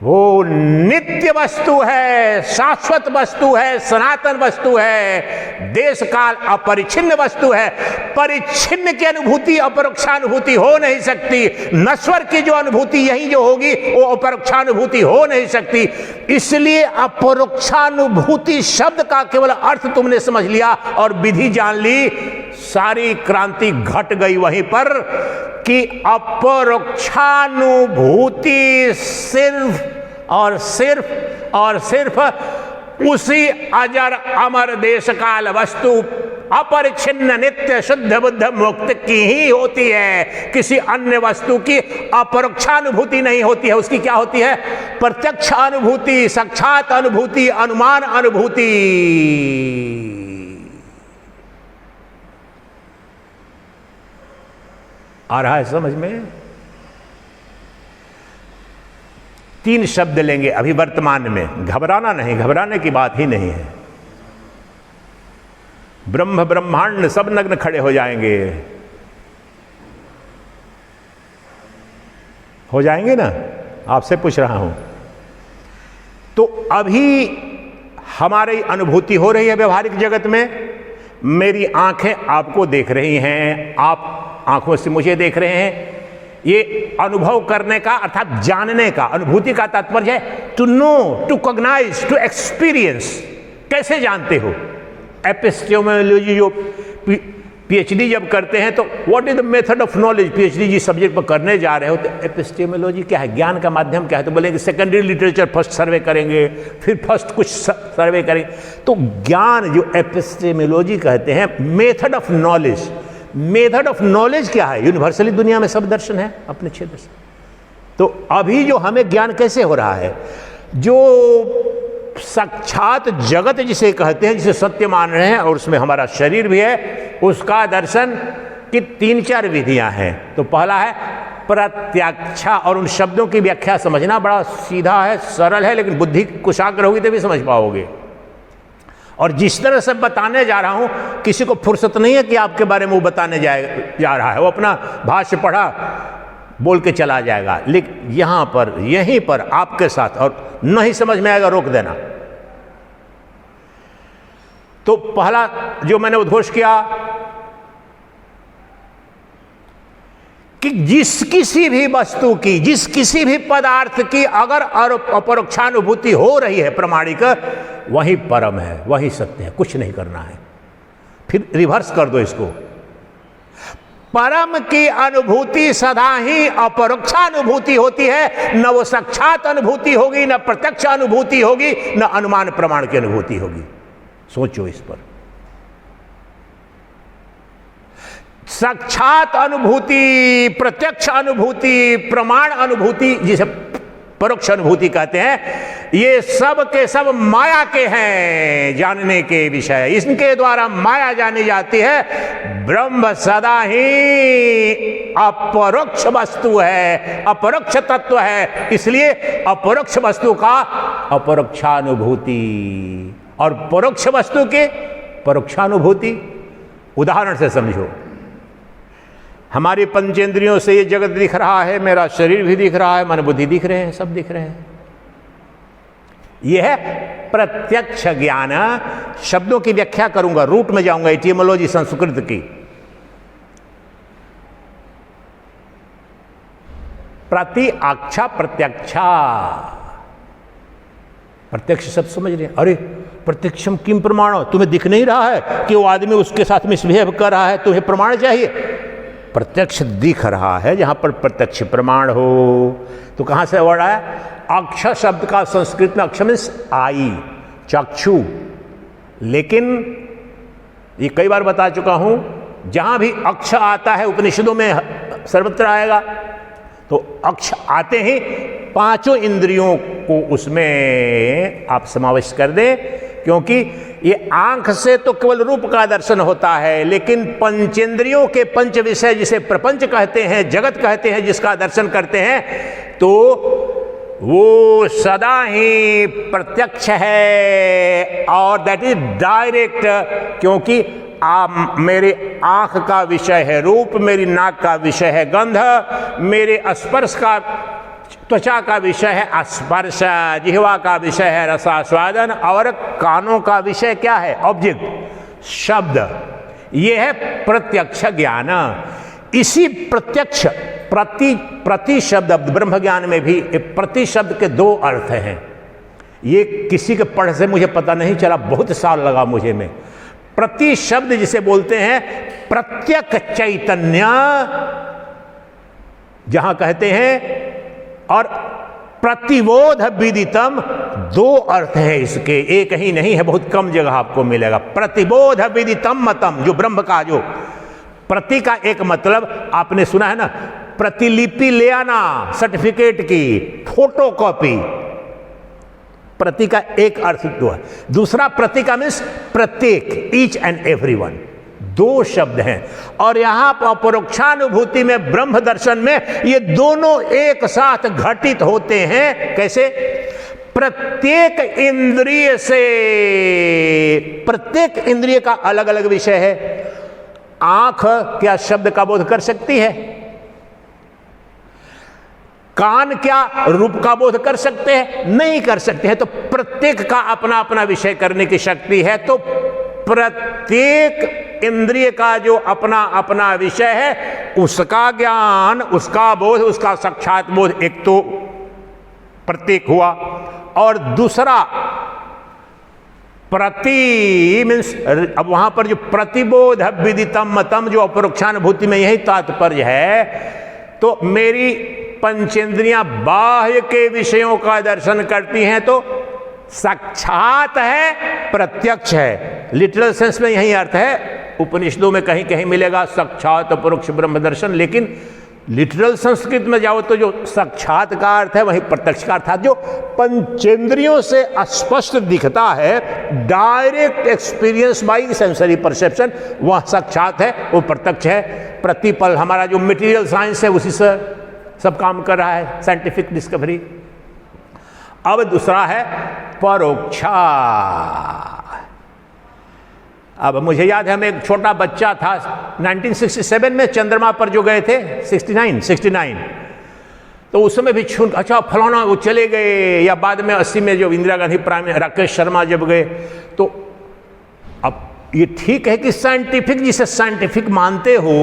वो नित्य वस्तु है, शाश्वत वस्तु है, सनातन वस्तु है, देश काल अपरिच्छिन्न वस्तु है। परिच्छिन्न की अनुभूति अपरोक्षानुभूति हो नहीं सकती। नश्वर की जो अनुभूति यही जो होगी वो अपरोक्षानुभूति हो नहीं सकती। इसलिए अपरोक्षानुभूति शब्द का केवल अर्थ तुमने समझ लिया और विधि जान ली, सारी क्रांति घट गई वहीं पर कि अपरोक्षानुभूति सिर्फ और सिर्फ और सिर्फ उसी अजर अमर देश काल वस्तु अपरिच्छिन्न नित्य शुद्ध बुद्ध मुक्त की ही होती है। किसी अन्य वस्तु की अपरोक्षानुभूति नहीं होती है। उसकी क्या होती है? प्रत्यक्ष अनुभूति, साक्षात अनुभूति, अनुमान अनुभूति। आ रहा है समझ में? 3 शब्द लेंगे अभी वर्तमान में, घबराना नहीं, घबराने की बात ही नहीं है। ब्रह्म ब्रह्मांड सब नग्न खड़े हो जाएंगे, हो जाएंगे ना? आपसे पूछ रहा हूं। तो अभी हमारी अनुभूति हो रही है व्यवहारिक जगत में। मेरी आंखें आपको देख रही हैं, आप आंखों से मुझे देख रहे हैं। ये अनुभव करने का अर्थात जानने का, अनुभूति का तात्पर्य है to know, to cognize, to experience. कैसे जानते हो? एपिस्टेमोलॉजी जो पीएचडी जब करते हैं तो what is the method of knowledge, PhD जिस सब्जेक्ट पर करने जा रहे हो तो एपिस्टेमोलॉजी क्या है, ज्ञान का माध्यम क्या है, तो बोलेंगे सेकेंडरी लिटरेचर फर्स्ट सर्वे करेंगे, फिर फर्स्ट कुछ सर्वे करेंगे। तो ज्ञान जो एपिस्टेमोलॉजी कहते हैं, method of knowledge, method of knowledge क्या है, यूनिवर्सली दुनिया में सब दर्शन है अपने क्षेत्र से। तो अभी जो हमें ज्ञान कैसे हो रहा है, जो साक्षात जगत जिसे कहते हैं, जिसे सत्य मान रहे हैं और उसमें हमारा शरीर भी है, उसका दर्शन की 3-4 विधियां हैं। तो पहला है प्रत्यक्षा, और उन शब्दों की व्याख्या समझना बड़ा सीधा है, सरल है, लेकिन बुद्धि कुशाग्र होगी तभी समझ पाओगे। और जिस तरह से बताने जा रहा हूं, किसी को फुर्सत नहीं है कि आपके बारे में वो बताने जा रहा है, वो अपना भाष्य पढ़ा बोल के चला जाएगा, लेकिन यहां पर यहीं पर आपके साथ, और नहीं समझ में आएगा रोक देना। तो पहला जो मैंने उद्घोष किया कि जिस किसी भी वस्तु की, जिस किसी भी पदार्थ की अगर अपरोक्षानुभूति हो रही है प्रमाणिक, वही परम है, वही सत्य है, कुछ नहीं करना है। फिर रिवर्स कर दो इसको, परम की अनुभूति सदा ही अपरोक्षानुभूति होती है, न वो साक्षात अनुभूति होगी, न प्रत्यक्ष अनुभूति होगी, न अनुमान प्रमाण की अनुभूति होगी। सोचो इस पर। साक्षात अनुभूति, प्रत्यक्ष अनुभूति, प्रमाण अनुभूति, जिसे परोक्ष अनुभूति कहते हैं, ये सब के सब माया के हैं, जानने के विषय, इनके द्वारा माया जानी जाती है। ब्रह्म सदा ही अपरोक्ष वस्तु है, अपरोक्ष तत्व है, इसलिए अपरोक्ष वस्तु का अपरोक्षानुभूति और परोक्ष वस्तु के परोक्षानुभूति। उदाहरण से समझो, हमारी पंचेंद्रियों से ये जगत दिख रहा है, मेरा शरीर भी दिख रहा है, मन बुद्धि दिख रहे हैं, सब दिख रहे हैं। यह है प्रत्यक्ष ज्ञान। शब्दों की व्याख्या करूंगा, रूट में जाऊंगा, एटिमोलॉजी संस्कृत की। प्रत्यक्षा, प्रत्यक्षा, प्रत्यक्ष शब्द समझ रहे हैं? अरे प्रत्यक्षम किम प्रमाण, तुम्हें दिख नहीं रहा है कि वो आदमी उसके साथ मिसबिहेव कर रहा है, तुम्हें प्रमाण चाहिए? प्रत्यक्ष दिख रहा है, जहां पर प्रत्यक्ष प्रमाण हो। तो कहां से वर्ड आया? अक्ष शब्द का संस्कृत में अक्ष मीन्स आई, चक्षु। लेकिन ये कई बार बता चुका हूं, जहां भी अक्ष आता है उपनिषदों में सर्वत्र आएगा, तो अक्ष आते ही पांचों इंद्रियों को उसमें आप समावेश कर दें, क्योंकि ये आंख से तो केवल रूप का दर्शन होता है, लेकिन पंचेंद्रियों के पंच विषय, जिसे प्रपंच कहते हैं, जगत कहते हैं, जिसका दर्शन करते हैं, तो वो सदा ही प्रत्यक्ष है और दैट इज डायरेक्ट। क्योंकि मेरे आंख का विषय है रूप, मेरी नाक का विषय है गंध, मेरे स्पर्श का, त्वचा का विषय है स्पर्श, जिह्वा का विषय है रसास्वादन, और कानों का विषय क्या है? ऑब्जेक्ट, शब्द। यह है प्रत्यक्ष ज्ञान। इसी प्रत्यक्ष प्रति शब्द, ब्रह्म ज्ञान में भी प्रति शब्द के 2 अर्थ हैं। ये किसी के पढ़ से मुझे पता नहीं चला, बहुत साल लगा मुझे में। प्रति शब्द जिसे बोलते हैं प्रत्यक चैतन्य, जहां कहते हैं, और प्रतिबोध विदितम, 2 अर्थ है इसके, एक ही नहीं है, बहुत कम जगह आपको मिलेगा। प्रतिबोध विदितम मतम, जो ब्रह्म का, जो प्रति का एक मतलब आपने सुना है ना, प्रतिलिपि ले आना सर्टिफिकेट की, फोटो कॉपी। प्रति का एक अर्थ तो है। दूसरा प्रति का मीन्स प्रत्येक, ईच एंड एवरीवन, 2 शब्द हैं। और यहां पर अपरोक्षानुभूति में, ब्रह्म दर्शन में, ये दोनों एक साथ घटित होते हैं। कैसे? प्रत्येक इंद्रिय से, प्रत्येक इंद्रिय का अलग अलग विषय है। आंख क्या शब्द का बोध कर सकती है? कान क्या रूप का बोध कर सकते हैं? नहीं कर सकते हैं। तो प्रत्येक का अपना अपना विषय करने की शक्ति है। तो प्रत्येक इंद्रिय का जो अपना अपना विषय है, उसका ज्ञान, उसका बोध, उसका साक्षात बोध, एक तो प्रत्येक हुआ, और दूसरा प्रति मीन्स, अब वहां पर जो प्रतिबोध विदितम मतम, जो अपरोक्षानुभूति में यही तात्पर्य है। तो मेरी पंचेंद्रियां बाह्य के विषयों का दर्शन करती हैं तो साक्षात है, प्रत्यक्ष है। लिटरल सेंस में यही अर्थ है। उपनिषदों में कहीं कहीं मिलेगा साक्षात अपरोक्ष ब्रह्म दर्शन, लेकिन लिटरल संस्कृत में जाओ तो जो साक्षात का अर्थ है वही प्रत्यक्ष का अर्थात जो पंचेंद्रियों से स्पष्ट दिखता है, direct experience by sensory perception, वह साक्षात है, वो प्रत्यक्ष है। प्रतिपल हमारा जो मटेरियल साइंस है उसी से सब काम कर रहा है, साइंटिफिक डिस्कवरी। अब दूसरा है परोक्षा। अब मुझे याद है, मैं एक छोटा बच्चा था 1967 में चंद्रमा पर जो गए थे, 69, तो उस समय भी छूट, अच्छा फलाना वो चले गए, या बाद में 80 में जो इंदिरा गांधी प्राइम, राकेश शर्मा जब गए। तो अब ये ठीक है कि साइंटिफिक, जिसे साइंटिफिक मानते हो,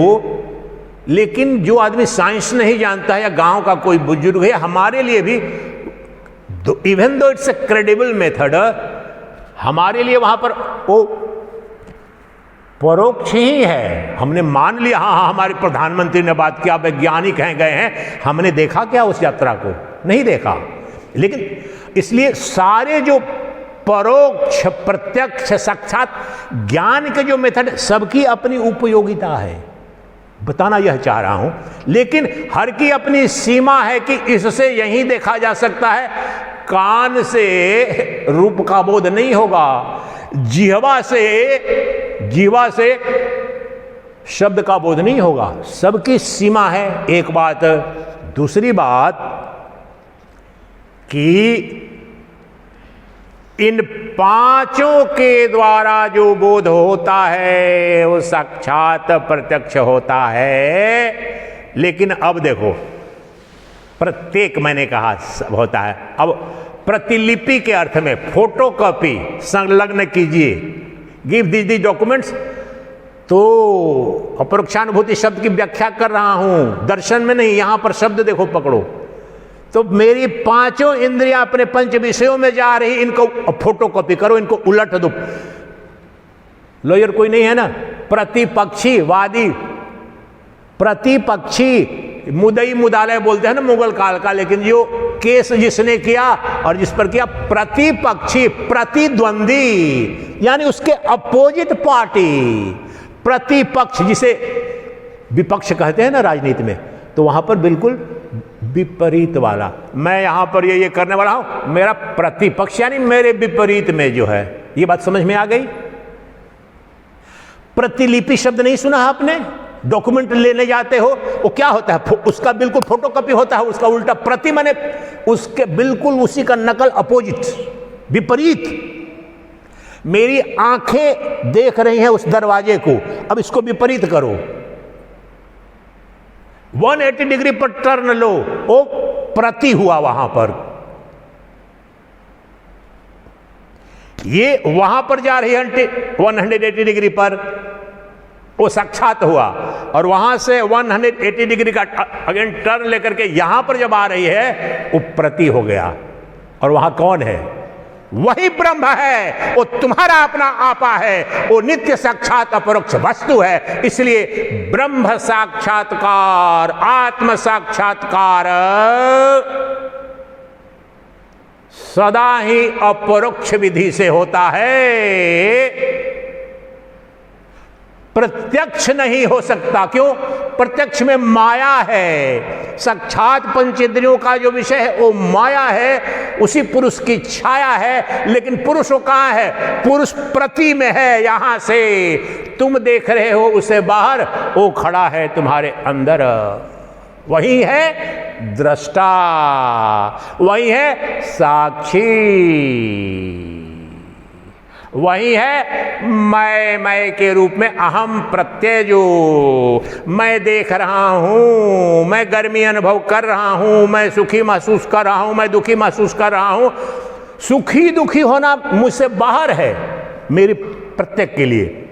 लेकिन जो आदमी साइंस नहीं जानता है या गांव का कोई बुजुर्ग है, हमारे लिए भी even though it's a credible method, हमारे लिए वहां पर वो परोक्ष ही है। हमने मान लिया, हाँ हमारे प्रधानमंत्री ने बात किया, वैज्ञानिक हैं, गए हैं, हमने देखा क्या उस यात्रा को? नहीं देखा। लेकिन इसलिए सारे जो परोक्ष, प्रत्यक्ष, साक्षात ज्ञान के जो मेथड, सबकी अपनी उपयोगिता है, बताना यह चाह रहा हूं। लेकिन हर की अपनी सीमा है कि इससे यही देखा जा सकता है, कान से रूप का बोध नहीं होगा, जीवा से शब्द का बोध नहीं होगा, सबकी सीमा है। एक बात। दूसरी बात कि इन पांचों के द्वारा जो बोध होता है वो साक्षात प्रत्यक्ष होता है। लेकिन अब देखो, प्रत्येक मैंने कहा सब होता है। अब प्रतिलिपि के अर्थ में फोटोकॉपी संलग्न कीजिए, गिव दी डॉक्यूमेंट्स। तो अपरोक्षानुभूति शब्द की व्याख्या कर रहा हूं, दर्शन में नहीं, यहां पर शब्द देखो, पकड़ो। तो मेरी पांचों इंद्रियां अपने पंच विषयों में जा रही, इनको फोटोकॉपी करो, इनको उलट दो। लॉयर कोई नहीं है ना, प्रतिपक्षी वादी, प्रतिपक्षी, मुदई मुदालय बोलते हैं ना मुगल काल का, लेकिन जो केस जिसने किया और जिस पर किया, प्रतिपक्षी, प्रतिद्वंदी, यानी उसके अपोजिट पार्टी, प्रतिपक्ष, जिसे विपक्ष कहते हैं ना राजनीति में, तो वहां पर बिल्कुल विपरीत वाला। मैं यहां पर ये करने वाला हूं, मेरा प्रतिपक्ष यानी मेरे विपरीत में जो है। ये बात समझ में आ गई? प्रतिलिपि शब्द नहीं सुना आपने? डॉक्यूमेंट लेने जाते हो, वो क्या होता है? उसका बिल्कुल फोटोकॉपी होता है, उसका उल्टा। प्रति माने उसके बिल्कुल उसी का नकल, अपोजिट, विपरीत। मेरी आंखें देख रही हैं उस दरवाजे को, अब इसको विपरीत करो, 180 डिग्री पर टर्न लो, वो प्रति हुआ वहां पर। ये वहां पर जा रही है 180 डिग्री पर, वो साक्षात हुआ। और वहां से 180 डिग्री का अगेन टर्न लेकर के यहां पर जब आ रही है, वो प्रति हो गया। और वहां कौन है? वही ब्रह्म है, वो तुम्हारा अपना आपा है, वो नित्य साक्षात अपरोक्ष वस्तु है। इसलिए ब्रह्म साक्षात्कार, आत्म साक्षात्कार सदा ही अपरोक्ष विधि से होता है, प्रत्यक्ष नहीं हो सकता। क्यों? प्रत्यक्ष में माया है। साक्षात पंचेंद्रियों का जो विषय है वो माया है, उसी पुरुष की छाया है। लेकिन पुरुष वो कहां है? पुरुष प्रति में है। यहां से तुम देख रहे हो उसे बाहर, वो खड़ा है तुम्हारे अंदर। वही है दृष्टा, वही है साक्षी, वही है मैं के रूप में अहम प्रत्यय। जो मैं देख रहा हूं, मैं गर्मी अनुभव कर रहा हूं, मैं सुखी महसूस कर रहा हूं, मैं दुखी महसूस कर रहा हूं। सुखी दुखी होना मुझसे बाहर है मेरी प्रत्येक के लिए,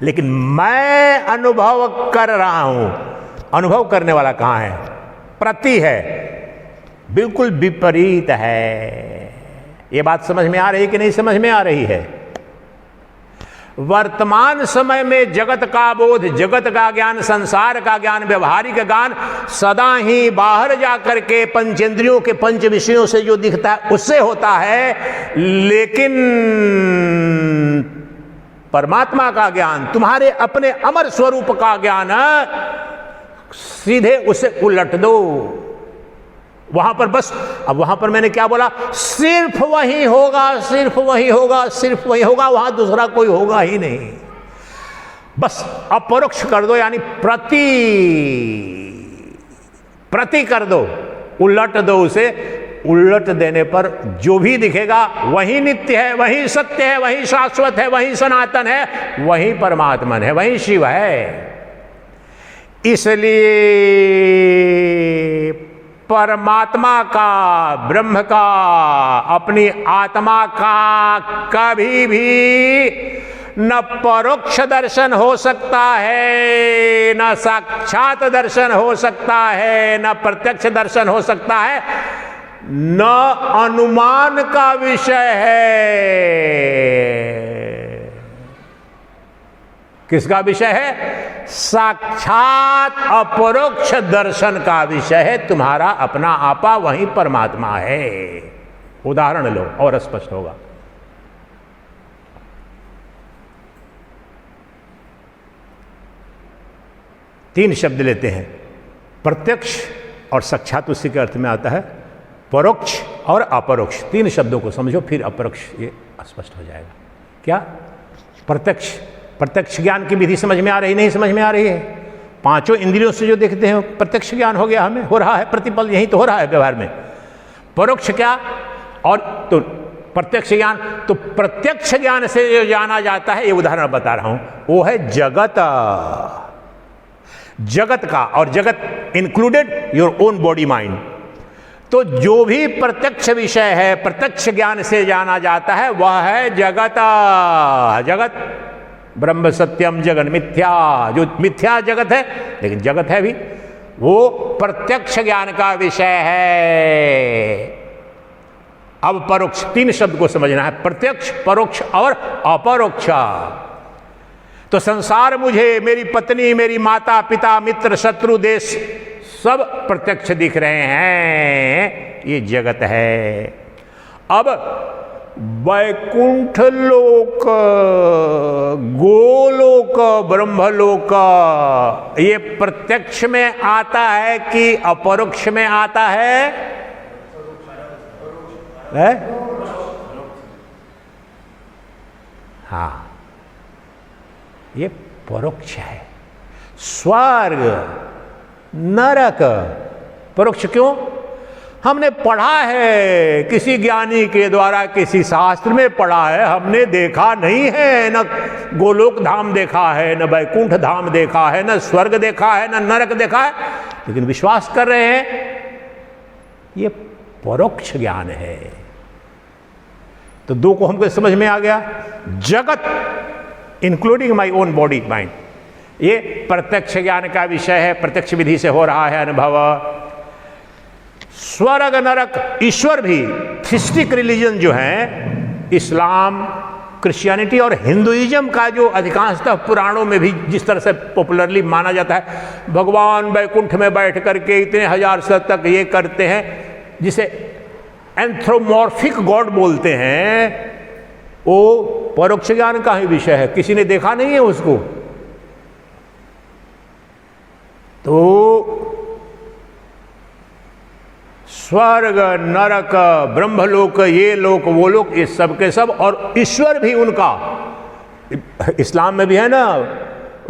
लेकिन मैं अनुभव कर रहा हूं। अनुभव करने वाला कहां है? प्रति है, बिल्कुल विपरीत है। ये बात समझ में आ रही कि नहीं समझ में आ रही है? वर्तमान समय में जगत का बोध, जगत का ज्ञान, संसार का ज्ञान, व्यवहारिक ज्ञान सदा ही बाहर जाकर के पंचेंद्रियों के पंच विषयों से जो दिखता है उससे होता है, लेकिन परमात्मा का ज्ञान, तुम्हारे अपने अमर स्वरूप का ज्ञान, सीधे उसे उलट दो। वहां पर बस, अब वहां पर मैंने क्या बोला, सिर्फ वही होगा, सिर्फ वही होगा, सिर्फ वही होगा, वहां दूसरा कोई होगा ही नहीं। बस अपरोक्ष कर दो, यानी प्रति कर दो, उलट दो उसे। उलट देने पर जो भी दिखेगा वही नित्य है, वही सत्य है, वही शाश्वत है, वही सनातन है, वही परमात्मन है, वही शिव है। इसलिए परमात्मा का, ब्रह्म का, अपनी आत्मा का कभी भी न परोक्ष दर्शन हो सकता है, न साक्षात दर्शन हो सकता है, न प्रत्यक्ष दर्शन हो सकता है, न अनुमान का विषय है। किसका विषय है? साक्षात अपरोक्ष दर्शन का विषय है। तुम्हारा अपना आपा वही परमात्मा है। उदाहरण लो और स्पष्ट होगा। तीन शब्द लेते हैं, प्रत्यक्ष और साक्षात उसी के अर्थ में आता है, परोक्ष और अपरोक्ष। तीन शब्दों को समझो, फिर अपरोक्ष ये स्पष्ट हो जाएगा। क्या? प्रत्यक्ष, प्रत्यक्ष ज्ञान की विधि समझ में आ रही, नहीं समझ में आ रही है? पांचों इंद्रियों से जो देखते हैं प्रत्यक्ष ज्ञान हो गया, हमें हो रहा है प्रतिपल, यही तो हो रहा है व्यवहार में। परोक्ष क्या? और तो प्रत्यक्ष ज्ञान, तो प्रत्यक्ष ज्ञान से जो जाना जाता है, ये उदाहरण बता रहा हूं, वो है जगत। जगत का, और जगत included your own body mind. तो जो भी प्रत्यक्ष विषय है, प्रत्यक्ष ज्ञान से जाना जाता है, वह है जगत। जगत ब्रह्म सत्यम जगन मिथ्या, जो मिथ्या जगत है लेकिन जगत है भी, वो प्रत्यक्ष ज्ञान का विषय है। अब परोक्ष, तीन शब्द को समझना है, प्रत्यक्ष, परोक्ष और अपरोक्ष। तो संसार मुझे, मेरी पत्नी, मेरी माता पिता, मित्र, शत्रु, देश, सब प्रत्यक्ष दिख रहे हैं, ये जगत है। अब वैकुंठ लोक, गोलोक, ब्रह्मलोक, ये प्रत्यक्ष में आता है कि अपरोक्ष में आता है? हाँ, ये परोक्ष है। स्वर्ग, नरक परोक्ष क्यों? हमने पढ़ा है, किसी ज्ञानी के द्वारा किसी शास्त्र में पढ़ा है, हमने देखा नहीं है। न गोलोक धाम देखा है, न वैकुंठ धाम देखा है, न स्वर्ग देखा है, न नरक देखा है, लेकिन विश्वास कर रहे हैं। ये परोक्ष ज्ञान है। तो दो को हमको समझ में आ गया। जगत including my own body mind, ये प्रत्यक्ष ज्ञान का विषय है, प्रत्यक्ष विधि से हो रहा है अनुभव। स्वर्ग नरक, ईश्वर भी, थिस्टिक रिलीजन जो है, इस्लाम, क्रिश्चियनिटी और हिंदुइज्म का जो अधिकांशतः पुराणों में भी जिस तरह से पॉपुलरली माना जाता है, भगवान वैकुंठ में बैठ करके इतने हजार साल तक ये करते हैं, जिसे एंथ्रोमॉर्फिक गॉड बोलते हैं, वो परोक्ष ज्ञान का ही विषय है। किसी ने देखा नहीं है उसको। तो स्वर्ग, नरक, ब्रह्मलोक, ये लोक, वो लोक, ये सब के सब, और ईश्वर भी उनका, इस्लाम में भी है ना,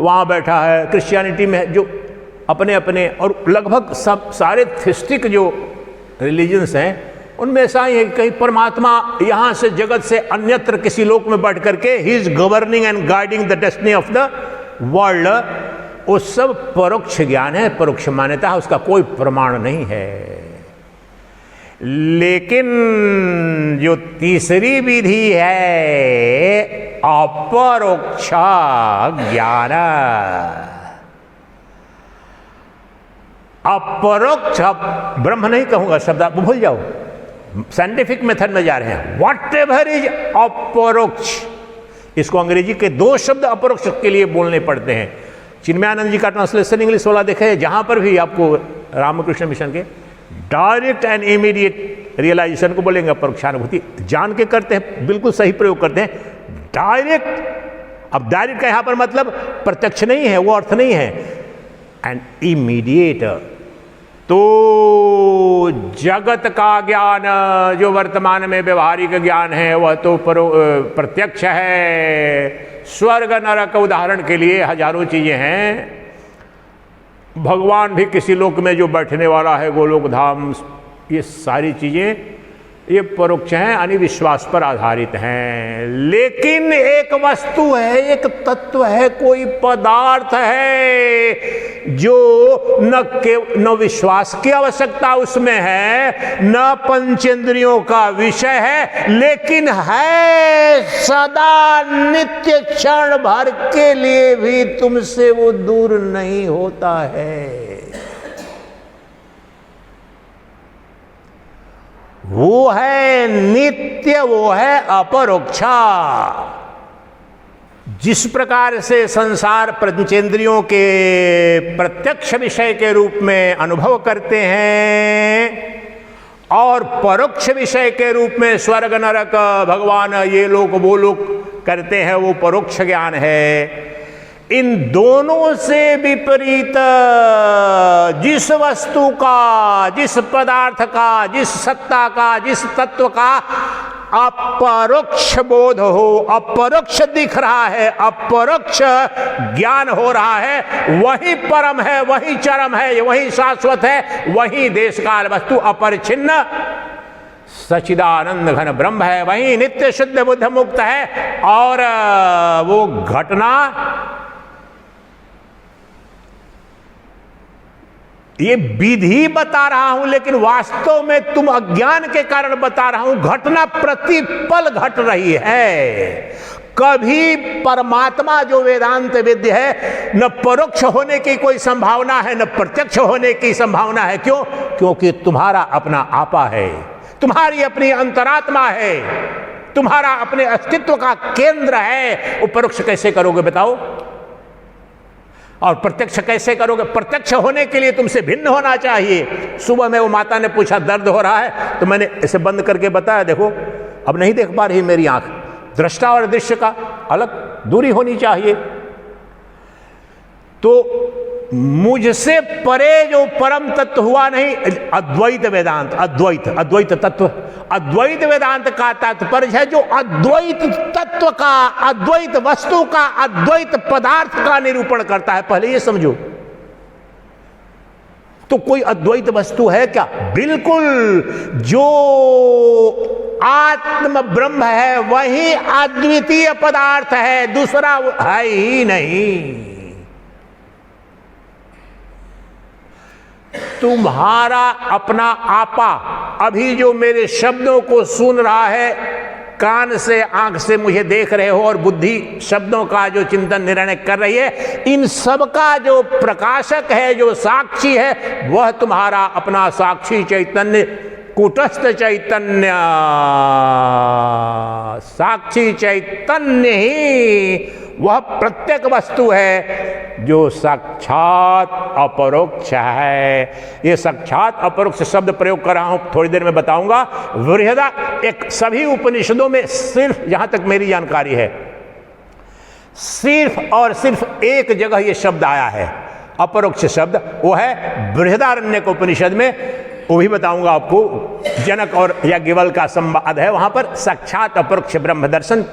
वहाँ बैठा है, क्रिश्चियनिटी में जो अपने अपने, और लगभग सब सारे थिस्टिक जो रिलीजन्स हैं उनमें ऐसा ही है, कहीं परमात्मा यहाँ से जगत से अन्यत्र किसी लोक में बैठ करके he is governing and guiding the destiny of the world. वो सब परोक्ष ज्ञान है, परोक्ष मान्यता है, उसका कोई प्रमाण नहीं है। लेकिन जो तीसरी विधि है अपरोक्ष ज्ञान, अपरोक्ष, ब्रह्म नहीं कहूंगा शब्द, आप भूल जाओ, साइंटिफिक मेथड में जा रहे हैं। व्हाट एवर इज अपरोक्ष, इसको अंग्रेजी के 2 शब्द अपरोक्ष के लिए बोलने पड़ते हैं। चिन्मयानंद जी का ट्रांसलेशन इंग्लिश वाला देखे, जहां पर भी आपको रामकृष्ण मिशन के डायरेक्ट एंड इमीडिएट रियलाइजेशन को बोलेंगे अपरोक्षानुभूति, जान के करते हैं, बिल्कुल सही प्रयोग करते हैं, डायरेक्ट। अब डायरेक्ट का यहां पर मतलब प्रत्यक्ष नहीं है, वो अर्थ नहीं है, एंड इमीडिएट। तो जगत का ज्ञान जो वर्तमान में व्यवहारिक ज्ञान है वह तो प्रत्यक्ष है। स्वर्ग नरक उदाहरण के लिए हजारों चीजें हैं। भगवान भी किसी लोक में जो बैठने वाला है, गोलोक धाम, ये सारी चीजें ये परोक्ष हैं, यानी विश्वास पर आधारित हैं। लेकिन एक वस्तु है, एक तत्व है, कोई पदार्थ है जो न विश्वास की आवश्यकता उसमें है, न पंचेंद्रियों का विषय है, लेकिन है सदा नित्य, क्षण भर के लिए भी तुमसे वो दूर नहीं होता है। वो है नित्य, वो है अपरोक्षा। जिस प्रकार से संसार पंचेंद्रियों के प्रत्यक्ष विषय के रूप में अनुभव करते हैं और परोक्ष विषय के रूप में स्वर्ग नरक भगवान ये लोग वो लोग करते हैं, वो परोक्ष ज्ञान है। इन दोनों से विपरीत जिस वस्तु का, जिस पदार्थ का, जिस सत्ता का, जिस तत्व का अपरोक्ष बोध हो, अपरोक्ष दिख रहा है, अपरोक्ष ज्ञान हो रहा है, वही परम है, वही चरम है, वही शाश्वत है, वही देश काल वस्तु अपरिच्छिन्न सच्चिदानंद घन ब्रह्म है, वही नित्य शुद्ध बुद्ध मुक्त है। और वो घटना, ये विधि बता रहा हूं, लेकिन वास्तव में तुम अज्ञान के कारण बता रहा हूं, घटना प्रतिपल घट रही है। कभी परमात्मा जो वेदांत विद्य है, न परोक्ष होने की कोई संभावना है, न प्रत्यक्ष होने की संभावना है। क्यों? क्योंकि तुम्हारा अपना आपा है, तुम्हारी अपनी अंतरात्मा है, तुम्हारा अपने अस्तित्व का केंद्र है। वो परोक्ष कैसे करोगे बताओ? और प्रत्यक्ष कैसे करोगे? प्रत्यक्ष होने के लिए तुमसे भिन्न होना चाहिए। सुबह में वो माता ने पूछा दर्द हो रहा है, तो मैंने इसे बंद करके बताया, देखो अब नहीं देख पा रही मेरी आंख, दृष्टा और दृश्य का अलग दूरी होनी चाहिए। तो मुझसे परे जो परम तत्व हुआ नहीं, अद्वैत वेदांत, अद्वैत तत्व, अद्वैत वेदांत का तात्पर्य है जो अद्वैत तत्व का, अद्वैत वस्तु का, अद्वैत पदार्थ का निरूपण करता है। पहले ये समझो। तो कोई अद्वैत वस्तु है क्या? बिल्कुल, जो आत्म ब्रह्म है वही अद्वितीय पदार्थ है, दूसरा है ही नहीं। तुम्हारा अपना आपा अभी जो मेरे शब्दों को सुन रहा है, कान से, आंख से मुझे देख रहे हो, और बुद्धि शब्दों का जो चिंतन निर्णय कर रही है, इन सब का जो प्रकाशक है, जो साक्षी है, वह तुम्हारा अपना साक्षी चैतन्य, कूटस्थ चैतन्य, साक्षी चैतन्य ही वह प्रत्येक वस्तु है जो साक्षात अपरोक्ष है। ये साक्षात अपरोक्ष शब्द प्रयोग कर रहा हूं, थोड़ी देर में बताऊंगा। बृहदा एक सभी उपनिषदों में सिर्फ, जहां तक मेरी जानकारी है, सिर्फ और सिर्फ एक जगह ये शब्द आया है अपरोक्ष शब्द, वो है बृहदारण्यक उपनिषद में। वो भी बताऊंगा आपको, जनक और याज्ञवल्क्य का संवाद है वहां पर, साक्षात अपरोक्ष ब्रह्म दर्शन,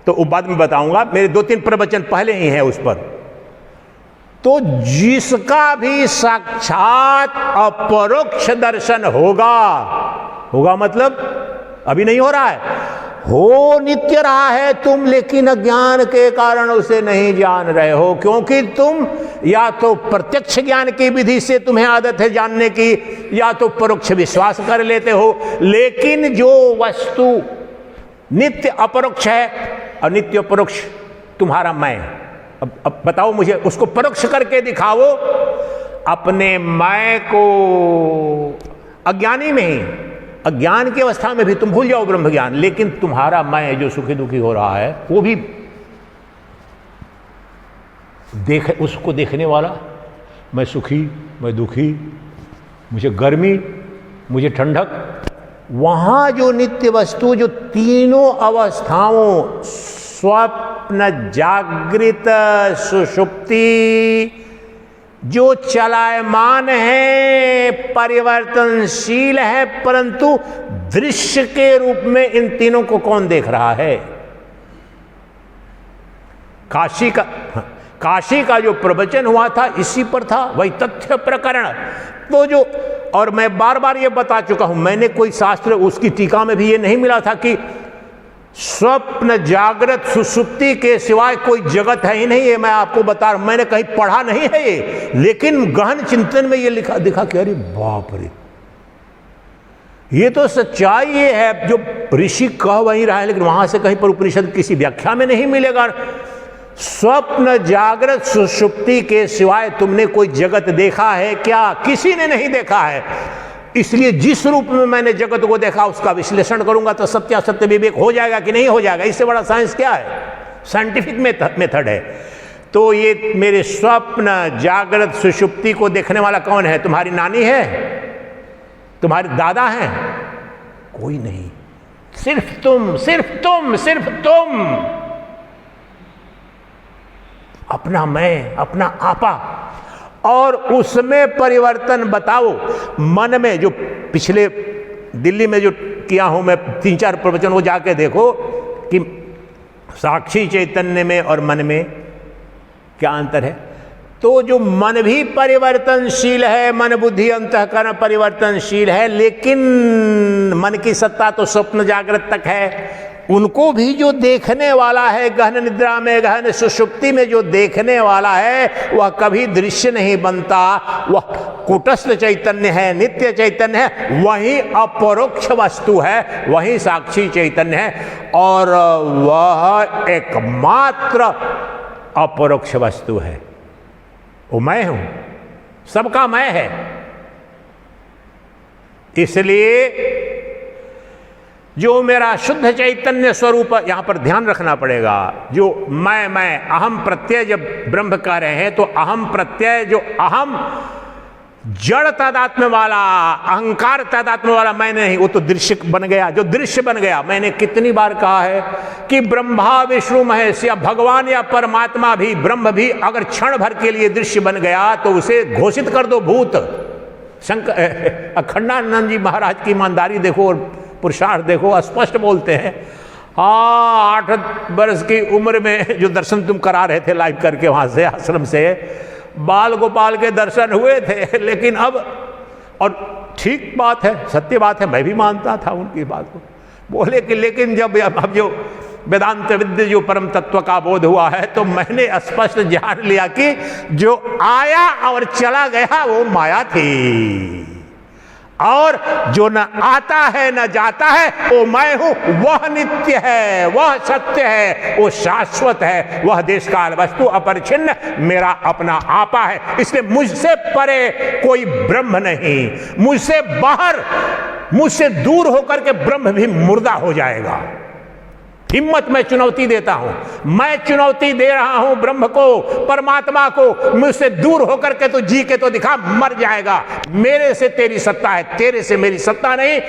तो वो बाद में बताऊंगा। मेरे 2-3 प्रवचन पहले ही हैं उस पर। तो जिसका भी साक्षात अपरोक्ष दर्शन होगा मतलब अभी नहीं हो रहा है, हो नित्य रहा है तुम, लेकिन अज्ञान के कारण उसे नहीं जान रहे हो, क्योंकि तुम या तो प्रत्यक्ष ज्ञान की विधि से तुम्हें आदत है जानने की, या तो परोक्ष विश्वास कर लेते हो। लेकिन जो वस्तु नित्य अपरोक्ष है, और नित्य परोक्ष तुम्हारा मैं, अब बताओ मुझे, उसको परोक्ष करके दिखाओ। अपने मैं को अज्ञानी में ही, अज्ञान की अवस्था में भी तुम भूल जाओ ब्रह्म ज्ञान, लेकिन तुम्हारा मैं जो सुखी दुखी हो रहा है वो भी उसको देखने वाला, मैं सुखी, मैं दुखी, मुझे गर्मी, मुझे ठंडक, वहां जो नित्य वस्तु जो तीनों अवस्थाओं स्वप्न, जागृत, सुषुप्ति जो चलायमान है, परिवर्तनशील है, परंतु दृश्य के रूप में इन तीनों को कौन देख रहा है? काशी का जो प्रवचन हुआ था इसी पर था, वही तथ्य प्रकरण। तो जो, और मैं बार बार ये बता चुका हूं, मैंने कोई शास्त्र उसकी टीका में भी ये नहीं मिला था कि स्वप्न, जागृत, सुषुप्ति के सिवाय कोई जगत है ही नहीं। ये मैं आपको बता रहा हूं, मैंने कहीं पढ़ा नहीं है ये, लेकिन गहन चिंतन में ये लिखा दिखा कि अरे बाप रे, ये तो सच्चाई ये है जो ऋषि कह वही रहा है, लेकिन वहां से कहीं पर उपनिषद किसी व्याख्या में नहीं मिलेगा। स्वप्न, जागृत, सुषुप्ति के सिवाय तुमने कोई जगत देखा है क्या? किसी ने नहीं देखा है। इसलिए जिस रूप में मैंने जगत को देखा उसका विश्लेषण करूंगा तो सत्यासत्य विवेक हो जाएगा कि नहीं हो जाएगा। इससे बड़ा साइंस क्या है? साइंटिफिक मेथड है। तो ये मेरे स्वप्न, जागृत, सुषुप्ति को देखने वाला कौन है? तुम्हारी नानी है? तुम्हारे दादा हैं? कोई नहीं, सिर्फ तुम, सिर्फ तुम, सिर्फ तुम। अपना मैं, अपना आपा, और उसमें परिवर्तन बताओ। मन में जो पिछले दिल्ली में जो किया हूं मैं 3-4 प्रवचन, वो जाके देखो कि साक्षी चैतन्य में और मन में क्या अंतर है। तो जो मन भी परिवर्तनशील है, मन बुद्धि अंतःकरण परिवर्तनशील है, लेकिन मन की सत्ता तो स्वप्न जागृत तक है। उनको भी जो देखने वाला है गहन निद्रा में, गहन सुषुप्ति में जो देखने वाला है, वह कभी दृश्य नहीं बनता। वह कूटस्थ चैतन्य है, नित्य चैतन्य है, वही अपरोक्ष वस्तु है, वही साक्षी चैतन्य है, और वह एकमात्र अपरोक्ष वस्तु है। वो मैं हूं, सबका मैं है। इसलिए जो मेरा शुद्ध चैतन्य स्वरूप, यहां पर ध्यान रखना पड़ेगा, जो मैं अहम प्रत्यय जब ब्रह्म कह रहे हैं तो अहम प्रत्यय, जो अहम जड़ तादात्म्य वाला, अहंकार तादात्म्य वाला मैं नहीं, वो तो दृश्य बन गया। जो दृश्य बन गया, मैंने कितनी बार कहा है कि ब्रह्मा विष्णु महेश या भगवान या परमात्मा भी, ब्रह्म भी अगर क्षण भर के लिए दृश्य बन गया तो उसे घोषित कर दो भूत। शंकर अखंडानंद जी महाराज की ईमानदारी देखो और पुरुषार्थ देखो, स्पष्ट बोलते हैं। 8 वर्ष की उम्र में जो दर्शन तुम करा रहे थे लाइव करके वहां से आश्रम से, बाल गोपाल के दर्शन हुए थे, लेकिन अब, और ठीक बात है, सत्य बात है, मैं भी मानता था उनकी बात को, बोले कि लेकिन जब अब जो वेदांत विद्या जो परम तत्व का बोध हुआ है, तो मैंने स्पष्ट जान लिया कि जो आया और चला गया वो माया थी, और जो न आता है न जाता है वो मैं हूं, वह नित्य है, वह सत्य है, वो शाश्वत है, वह देश काल वस्तु अपरिच्छिन्न मेरा अपना आपा है। इसलिए मुझसे परे कोई ब्रह्म नहीं, मुझसे बाहर, मुझसे दूर होकर के ब्रह्म भी मुर्दा हो जाएगा। हिम्मत मैं चुनौती देता हूं, मैं चुनौती दे रहा हूं ब्रह्म को, परमात्मा को, मुझसे दूर होकर के तो जी के तो दिखा, मर जाएगा। मेरे से तेरी सत्ता है, तेरे से मेरी सत्ता नहीं।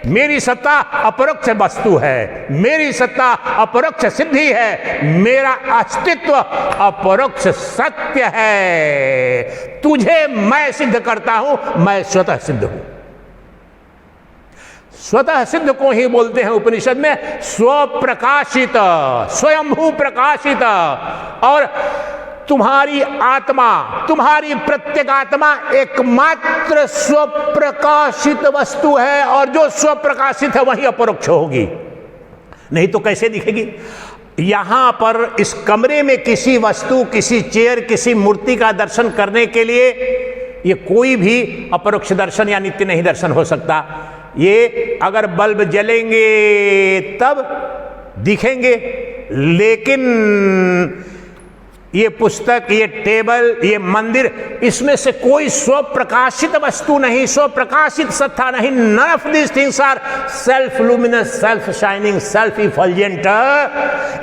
मेरी सत्ता अपरोक्ष वस्तु है, मेरी सत्ता अपरोक्ष सिद्धि है, मेरा अस्तित्व अपरोक्ष सत्य है। तुझे मैं सिद्ध करता हूं, मैं स्वतः सिद्ध हूं। स्वतः सिद्ध को ही बोलते हैं उपनिषद में स्वप्रकाशित, स्वयंभू प्रकाशित। और तुम्हारी आत्मा, तुम्हारी प्रत्येक आत्मा एकमात्र स्वप्रकाशित वस्तु है, और जो स्वप्रकाशित है वही अपरोक्ष होगी, नहीं तो कैसे दिखेगी? यहां पर इस कमरे में किसी वस्तु, किसी चेयर, किसी मूर्ति का दर्शन करने के लिए ये कोई भी अपरोक्ष दर्शन या नित्य नहीं दर्शन हो सकता। ये अगर बल्ब जलेंगे तब दिखेंगे, लेकिन ये पुस्तक, ये टेबल, ये मंदिर, इसमें से कोई स्वप्रकाशित वस्तु नहीं, स्वप्रकाशित सत्ता नहीं। None of these things are self luminous, self shining, self effulgent.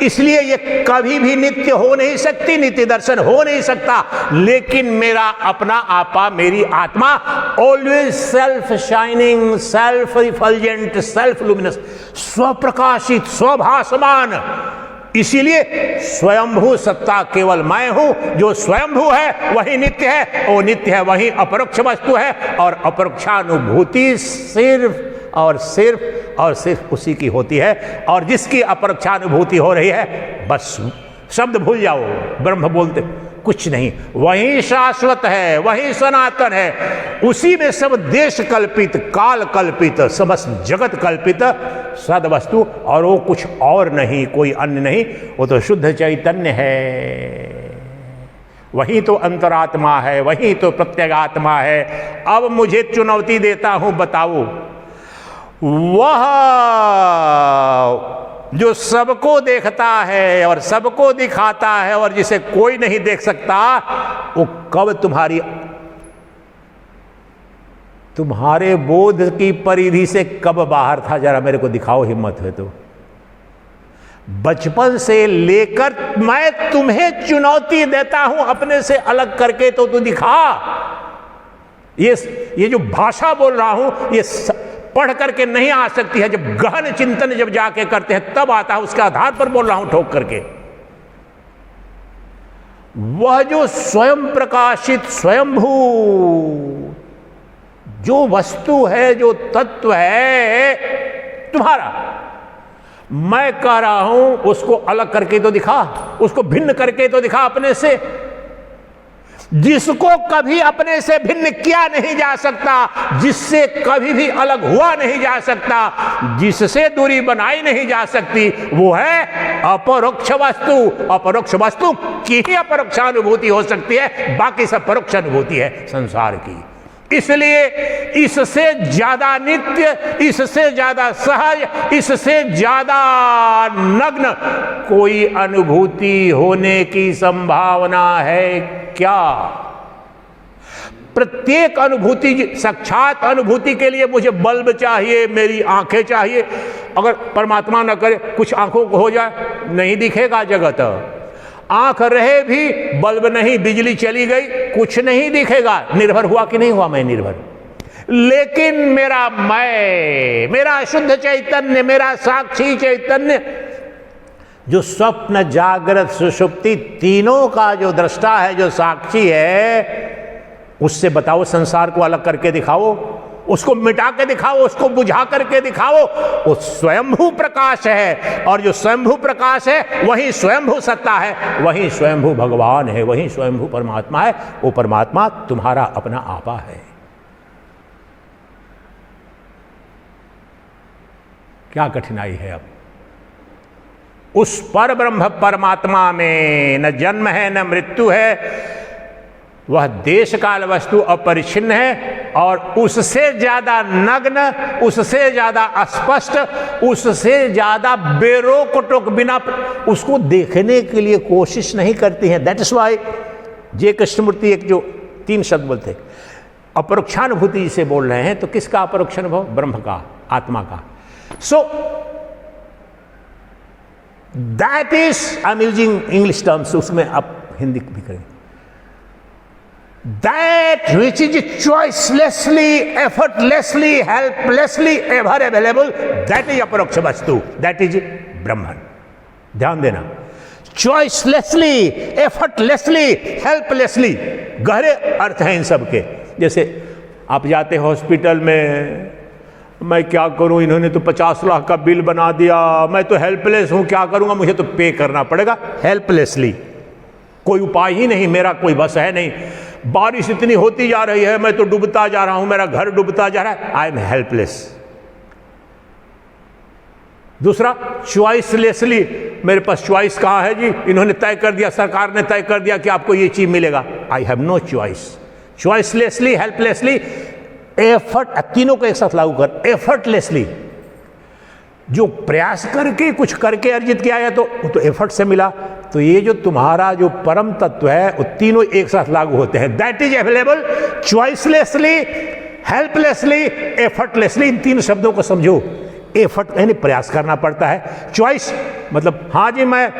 इसलिए ये कभी भी नित्य हो नहीं सकती, नित्य दर्शन हो नहीं सकता। लेकिन मेरा अपना आपा, मेरी आत्मा always self shining, self effulgent, self luminous, स्वप्रकाशित, स्वभासमान। इसीलिए स्वयंभू सत्ता केवल मैं हूं। जो स्वयंभू है वही नित्य है, वो नित्य है वही अपरोक्ष वस्तु है, और अपरोक्षानुभूति सिर्फ और सिर्फ और सिर्फ उसी की होती है। और जिसकी अपरोक्षानुभूति हो रही है, बस शब्द भूल जाओ, ब्रह्म बोलते कुछ नहीं, वही शाश्वत है, वही सनातन है। उसी में सब देश कल्पित, काल कल्पित, समस्त जगत कल्पित सद वस्तु, और वो कुछ और नहीं, कोई अन्य नहीं, वो तो शुद्ध चैतन्य है। वही तो अंतरात्मा है, वही तो प्रत्यगात्मा है। अब मुझे चुनौती देता हूं, बताओ, वह जो सबको देखता है और सबको दिखाता है और जिसे कोई नहीं देख सकता, वो कब तुम्हारे बोध की परिधि से कब बाहर था? जरा मेरे को दिखाओ, हिम्मत है तो। बचपन से लेकर मैं तुम्हें चुनौती देता हूं अपने से अलग करके, तो तू दिखा। ये जो भाषा बोल रहा हूं, ये पढ़ करके नहीं आ सकती है। जब गहन चिंतन जब जाके करते हैं तब आता है, उसके आधार पर बोल रहा हूं ठोक करके। वह जो स्वयं प्रकाशित, स्वयंभू जो वस्तु है, जो तत्व है तुम्हारा, मैं कह रहा हूं उसको अलग करके तो दिखा, उसको भिन्न करके तो दिखा अपने से। जिसको कभी अपने से भिन्न किया नहीं जा सकता, जिससे कभी भी अलग हुआ नहीं जा सकता, जिससे दूरी बनाई नहीं जा सकती, वो है अपरोक्ष वस्तु। अपरोक्ष वस्तु की ही अपरोक्षानुभूति हो सकती है, बाकी सब परोक्ष अनुभूति है संसार की। इसलिए इससे ज्यादा नित्य, इससे ज्यादा सहज, इससे ज्यादा नग्न कोई अनुभूति होने की संभावना है क्या? प्रत्येक अनुभूति, साक्षात अनुभूति के लिए मुझे बल्ब चाहिए, मेरी आंखें चाहिए। अगर परमात्मा न करे, कुछ आंखों को हो जाए, नहीं दिखेगा जगत। आंख रहे भी बल्ब नहीं, बिजली चली गई, कुछ नहीं दिखेगा। निर्भर हुआ कि नहीं हुआ? मैं निर्भर। लेकिन मेरा मैं, मेरा शुद्ध चैतन्य, मेरा साक्षी चैतन्य, जो स्वप्न, जागृत, सुषुप्ति तीनों का जो दृष्टा है, जो साक्षी है, उससे बताओ, संसार को अलग करके दिखाओ, उसको मिटा के दिखाओ, उसको बुझा करके दिखाओ। वो स्वयंभू प्रकाश है, और जो स्वयंभू प्रकाश है वही स्वयंभू सत्ता है, वही स्वयंभू भगवान है, वही स्वयंभू परमात्मा है। वो परमात्मा तुम्हारा अपना आपा है। क्या कठिनाई है? अब उस पर ब्रह्म परमात्मा में न जन्म है न मृत्यु है, वह देश काल वस्तु अपरिच्छिन्न है, और उससे ज्यादा नग्न, उससे ज्यादा अस्पष्ट, उससे ज्यादा बेरोक टोक, बिना उसको देखने के लिए कोशिश नहीं करती हैं। दैट इज वाई जे कृष्णमूर्ति एक जो 3 शब्द बोलते, अपरोक्षानुभूति जिसे बोल रहे हैं, तो किसका अपरोक्षानुभव? ब्रह्म का, आत्मा का। So that is, I am using English terms, उसमें आप हिंदी भी करेंगे। That which is choicelessly, effortlessly, helplessly ever available, that is अपरोक्ष वस्तु, that is ब्रह्मन। ध्यान देना, choicelessly, effortlessly, helplessly, गहरे अर्थ हैं इन सब के। जैसे आप जाते हॉस्पिटल में, मैं क्या करूं, इन्होंने तो 50 लाख का बिल बना दिया, मैं तो हेल्पलेस हूं, क्या करूंगा, मुझे तो पे करना पड़ेगा। हेल्पलेसली, कोई उपाय ही नहीं, मेरा कोई बस है नहीं। बारिश इतनी होती जा रही है, मैं तो डूबता जा रहा हूं, मेरा घर डूबता जा रहा है, आई एम हेल्पलेस। दूसरा, चॉइसलेसली, मेरे पास चॉइस कहां है जी, इन्होंने तय कर दिया, सरकार ने तय कर दिया कि आपको ये चीज मिलेगा, I have no choice. Choicelessly, helplessly, effort, तीनों को एक साथ लागू कर। एफर्टलेसली, जो प्रयास करके कुछ करके अर्जित किया है तो एफर्ट से मिला। तो ये जो तुम्हारा जो परम तत्व है वो तीनों एक साथ लागू होते हैं। That is available choicelessly, helplessly, effortlessly. इन तीन शब्दों को समझो। एफर्ट यानी प्रयास करना पड़ता है, चॉइस मतलब हाँ जी मैं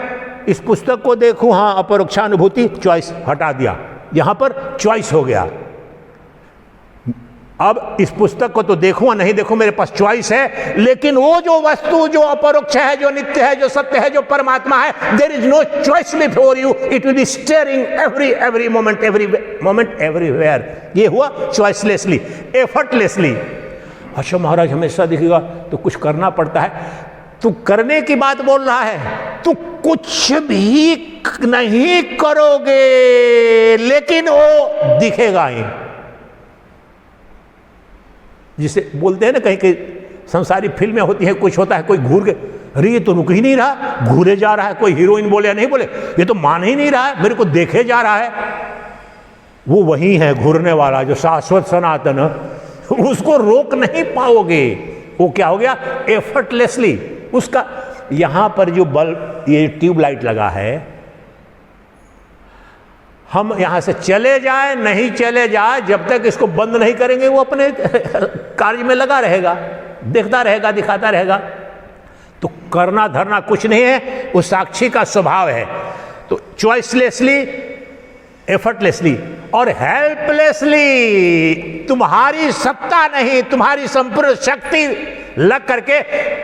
इस पुस्तक को देखूं, हाँ अपरोक्षानुभूति, चॉइस हटा दिया, यहां पर चॉइस हो गया। अब इस पुस्तक को तो देखूं या नहीं देखूं मेरे पास चॉइस है, लेकिन वो जो वस्तु जो अपरोक्ष है, जो नित्य है, जो सत्य है, जो परमात्मा है, there is no choice before you, it will be staring every moment everywhere. ये हुआ चॉइसलेसली, एफर्टलेसली। अच्छा महाराज हमेशा दिखेगा तो कुछ करना पड़ता है। तू करने की बात बोल रहा है, तू कुछ भी नहीं करोगे लेकिन वो दिखेगा ही। जिसे बोलते हैं ना कहीं कहीं संसारिक फिल्में होती है, कुछ होता है, कोई घूर के, अरे ये तो रुक ही नहीं रहा, घूरे जा रहा है। कोई हीरोइन बोले या नहीं बोले, ये तो मान ही नहीं रहा है, मेरे को देखे जा रहा है। वो वही है घूरने वाला जो शाश्वत सनातन, उसको रोक नहीं पाओगे। वो क्या हो गया? एफर्टलेसली। उसका यहां पर जो बल्ब, ये ट्यूबलाइट लगा है, हम यहां से चले जाए नहीं चले जाए, जब तक इसको बंद नहीं करेंगे वो अपने कार्य में लगा रहेगा, देखता रहेगा, दिखाता रहेगा। तो करना धरना कुछ नहीं है, वो साक्षी का स्वभाव है। तो चॉइसलेसली, एफर्टलेसली और हेल्पलेसली, तुम्हारी सत्ता नहीं, तुम्हारी संपूर्ण शक्ति लग करके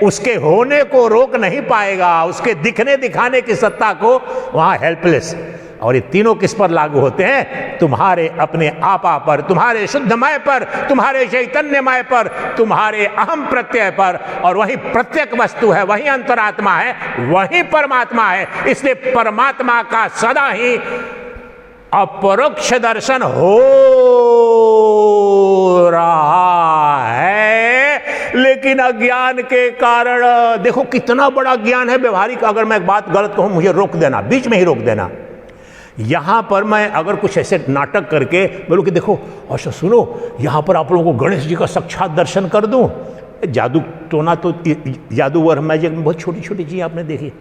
उसके होने को रोक नहीं पाएगा, उसके दिखने दिखाने की सत्ता को, वहां हेल्पलेस। और ये तीनों किस पर लागू होते हैं? तुम्हारे अपने आपा पर, तुम्हारे शुद्धमय पर, तुम्हारे चैतन्यमय पर, तुम्हारे अहम प्रत्यय पर। और वही प्रत्येक वस्तु है, वही अंतरात्मा है, वही परमात्मा है। इसलिए परमात्मा का सदा ही अपरोक्ष दर्शन हो रहा है, लेकिन अज्ञान के कारण, देखो कितना बड़ा ज्ञान है व्यवहारिक। अगर मैं एक बात गलत कहूं मुझे रोक देना, बीच में ही रोक देना। यहां पर मैं अगर कुछ ऐसे नाटक करके बोलूं कि देखो अच्छा सुनो, यहां पर आप लोगों को गणेश जी का साक्षात दर्शन कर दूं, जादू टोना तो जादूवर मैजिक में बहुत छोटी छोटी चीज़ें आपने देखी,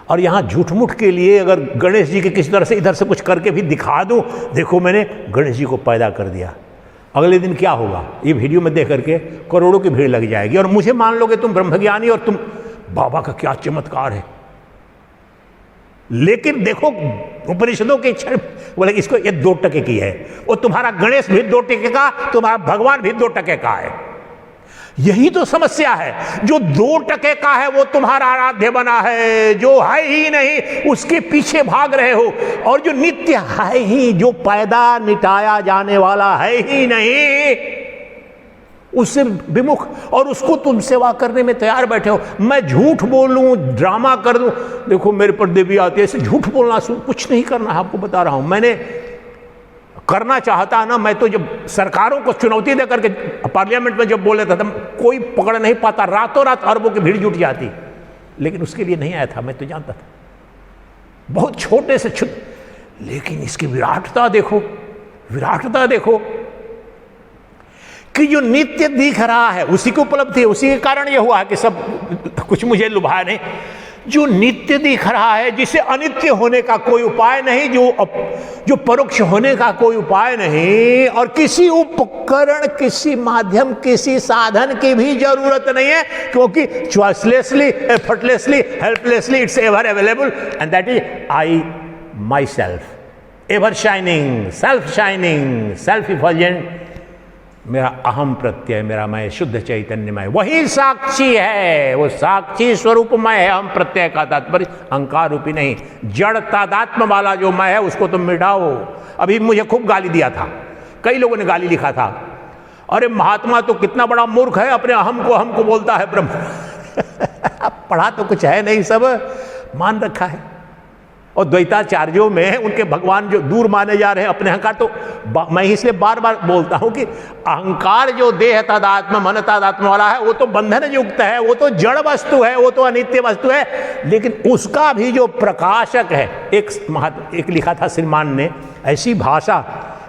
और यहाँ झूठ मूठ के लिए अगर गणेश जी के किसी तरह से इधर से कुछ करके भी दिखा दूं, देखो मैंने गणेश जी को पैदा कर दिया, अगले दिन क्या होगा? ये वीडियो में देख करके करोड़ों की भीड़ लग जाएगी और मुझे मान लोगे तुम ब्रह्मज्ञानी और तुम बाबा का क्या चमत्कार है। लेकिन देखो उपनिषदों के क्षण बोले इसको ये 2 टके की है, और तुम्हारा गणेश भी 2 टके का, तुम्हारा भगवान भी 2 टके का है। यही तो समस्या है, जो 2 टके का है वो तुम्हारा आराध्य बना है, जो है ही नहीं उसके पीछे भाग रहे हो, और जो नित्य है ही, जो पैदा निटाया जाने वाला है ही नहीं, उससे विमुख, और उसको तुम सेवा करने में तैयार बैठे हो। मैं झूठ बोलूं, ड्रामा कर दूं, देखो मेरे पर देवी आती है, ऐसे झूठ बोलना कुछ नहीं करना है, आपको बता रहा हूं। मैंने करना चाहता ना, मैं तो जब सरकारों को चुनौती दे करके पार्लियामेंट में जब बोले था तब कोई पकड़ नहीं पाता, रातों रात अरबों की भीड़ जुट जाती, लेकिन उसके लिए नहीं आया था, मैं तो जानता था, बहुत छोटे से लेकिन इसकी विराटता देखो, विराटता देखो कि जो नित्य दिख रहा है उसी की उपलब्धि है। उसी के कारण यह हुआ कि सब कुछ मुझे लुभाया नहीं। जो नित्य दिख रहा है, जिसे अनित्य होने का कोई उपाय नहीं, जो परोक्ष होने का कोई उपाय नहीं, और किसी उपकरण, किसी माध्यम, किसी साधन की भी जरूरत नहीं है, क्योंकि choicelessly, effortlessly, helplessly it's ever available, and that is I my self, ever shining, self effulgent, मेरा अहम प्रत्यय, मेरा मैं शुद्ध चैतन्यमय, वही साक्षी है, वो साक्षी स्वरूपमय है। अहम प्रत्यय का तात्पर्य अहंकार रूपी नहीं, जड़ तादात्म वाला जो मैं है उसको तुम मिटाओ। अभी मुझे खूब गाली दिया था, कई लोगों ने गाली लिखा था, अरे महात्मा तो कितना बड़ा मूर्ख है, अपने अहम को बोलता है ब्रह्म। पढ़ा तो कुछ है नहीं, सब मान रखा है। और द्वैताचार्यों में उनके भगवान जो दूर माने जा रहे हैं अपने अहंकार, तो मैं इसलिए बार बार बोलता हूं कि अहंकार जो देह तादात्म, मन तादात्म वाला है, वो तो बंधन युक्त है, वो तो जड़ वस्तु है, वो तो अनित्य वस्तु है। लेकिन उसका भी जो प्रकाशक है, एक लिखा था श्रीमान ने, ऐसी भाषा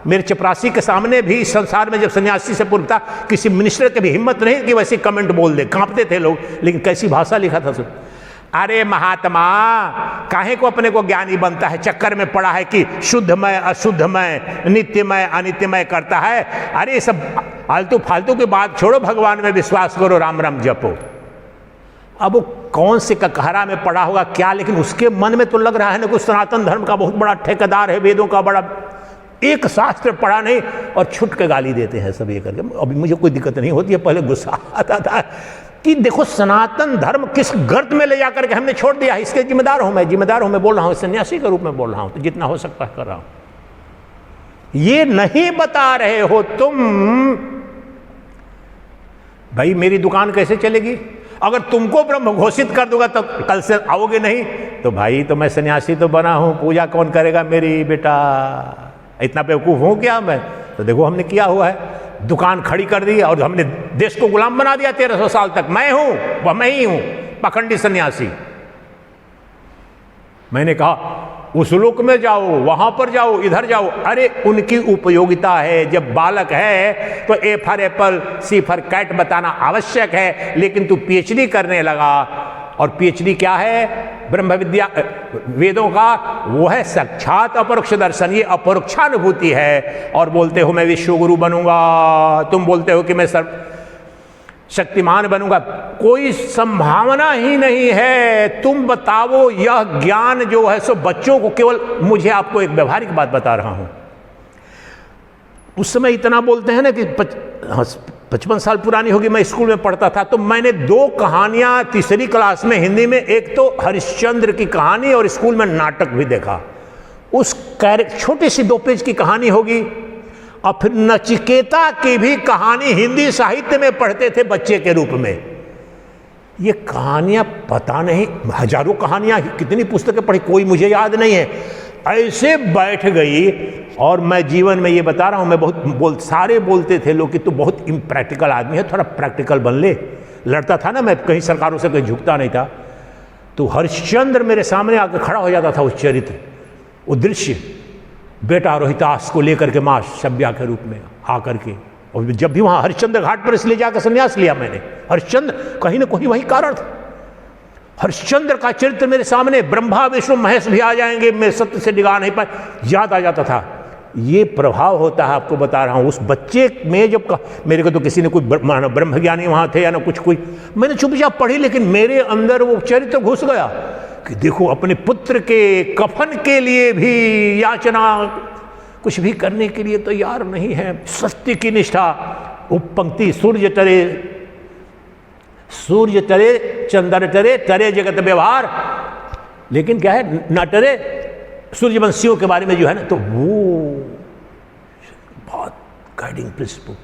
मेरे चपरासी के सामने भी संसार में जब सन्यासी से पूर्व था, किसी मिनिस्टर की भी हिम्मत नहीं कि वैसे कमेंट बोल दे, कांपते थे लोग, लेकिन कैसी भाषा लिखा था। अरे महात्मा, काहे को अपने को ज्ञानी बनता है? चक्कर में पड़ा है कि शुद्धमय अशुद्धमय, नित्यमय अनित्यमय करता है। अरे ये सब आलतू फालतू की बात छोड़ो, भगवान में विश्वास करो, राम राम जपो। अब वो कौन से ककहरा में पड़ा होगा क्या, लेकिन उसके मन में तो लग रहा है ना कुछ सनातन धर्म का बहुत बड़ा ठेकेदार है, वेदों का बड़ा, एक शास्त्र पढ़ा नहीं और छुट के गाली देते हैं सब ये करके। अभी मुझे कोई दिक्कत नहीं होती है, पहले गुस्सा आता था कि देखो सनातन धर्म किस गर्त में ले जाकर के हमने छोड़ दिया है, इसके जिम्मेदार हूं मैं बोल रहा हूं, सन्यासी के रूप में बोल रहा हूं, तो जितना हो सकता है कर रहा हूं। ये नहीं बता रहे हो तुम भाई मेरी दुकान कैसे चलेगी? अगर तुमको ब्रह्म घोषित कर दूंगा तो कल से आओगे नहीं, तो भाई तो मैं सन्यासी तो बना हूं, पूजा कौन करेगा मेरी? बेटा इतना बेवकूफ हूं क्या मैं? तो देखो हमने किया हुआ है, दुकान खड़ी कर दी और हमने देश को गुलाम बना दिया 1300 साल तक। मैं हूं, वह मैं ही हूं, पाखंडी सन्यासी। मैंने कहा उस लोक में जाओ, वहां पर जाओ, इधर जाओ। अरे उनकी उपयोगिता है, जब बालक है तो A for apple, C for cat बताना आवश्यक है, लेकिन तू पीएचडी करने लगा, और पीएचडी क्या है? ब्रह्म विद्या, वेदों का वो है साक्षात अपरोक्ष दर्शन, ये अपरोक्षानुभूति है। और बोलते हो मैं विश्वगुरु बनूंगा, तुम बोलते हो कि मैं सर्व शक्तिमान बनूंगा, कोई संभावना ही नहीं है। तुम बताओ, यह ज्ञान जो है सो बच्चों को केवल, मुझे आपको एक व्यवहारिक बात बता रहा हूं, उस समय इतना बोलते हैं ना कि 55 साल पुरानी होगी, मैं स्कूल में पढ़ता था, तो मैंने 2 कहानियां तीसरी क्लास में हिंदी में, एक तो हरिश्चंद्र की कहानी और स्कूल में नाटक भी देखा। उस छोटी सी 2 पेज की कहानी होगी, और फिर नचिकेता की भी कहानी हिंदी साहित्य में पढ़ते थे बच्चे के रूप में। ये कहानियां पता नहीं, हजारों कहानियां, कितनी पुस्तकें पढ़ी, कोई मुझे याद नहीं है, ऐसे बैठ गई। और मैं जीवन में ये बता रहा हूं, मैं सारे बोलते थे लोग कि तू बहुत इम्प्रैक्टिकल आदमी है, थोड़ा प्रैक्टिकल बन ले। लड़ता था ना मैं, कहीं सरकारों से कहीं झुकता नहीं था। तो हरिश्चंद्र मेरे सामने आकर खड़ा हो जाता था, उस चरित्र, वो दृश्य, बेटा रोहितास को लेकर के मां सभ्या के रूप में आकर के। और जब भी वहां हरिश्चंद्र घाट पर इसलिए जाकर संन्यास लिया मैंने, हरिश्चंद्र कहीं ना कहीं वही कारण था। हरिश्चंद्र का चरित्र मेरे सामने, ब्रह्मा विष्णु महेश भी आ जाएंगे, मैं सत्य से डिगा नहीं पाए, याद आ जाता था। ये प्रभाव होता है, आपको बता रहा हूं। उस बच्चे में जब मेरे को तो किसी ने कोई ब्रह्मज्ञानी वहां थे या ना कुछ, कोई मैंने चुपचाप पढ़ी, लेकिन मेरे अंदर वो चरित्र घुस गया कि देखो अपने पुत्र के कफन के लिए भी याचना, कुछ भी करने के लिए तैयार नहीं है। सत्य की निष्ठा, उपपंक्ति, सूर्य टरे चंद्र टरे, टरे जगत व्यवहार, लेकिन क्या है, न टरे सूर्यवंशियों के बारे में जो है ना, तो वो बहुत गाइडिंग प्रिंसिपल।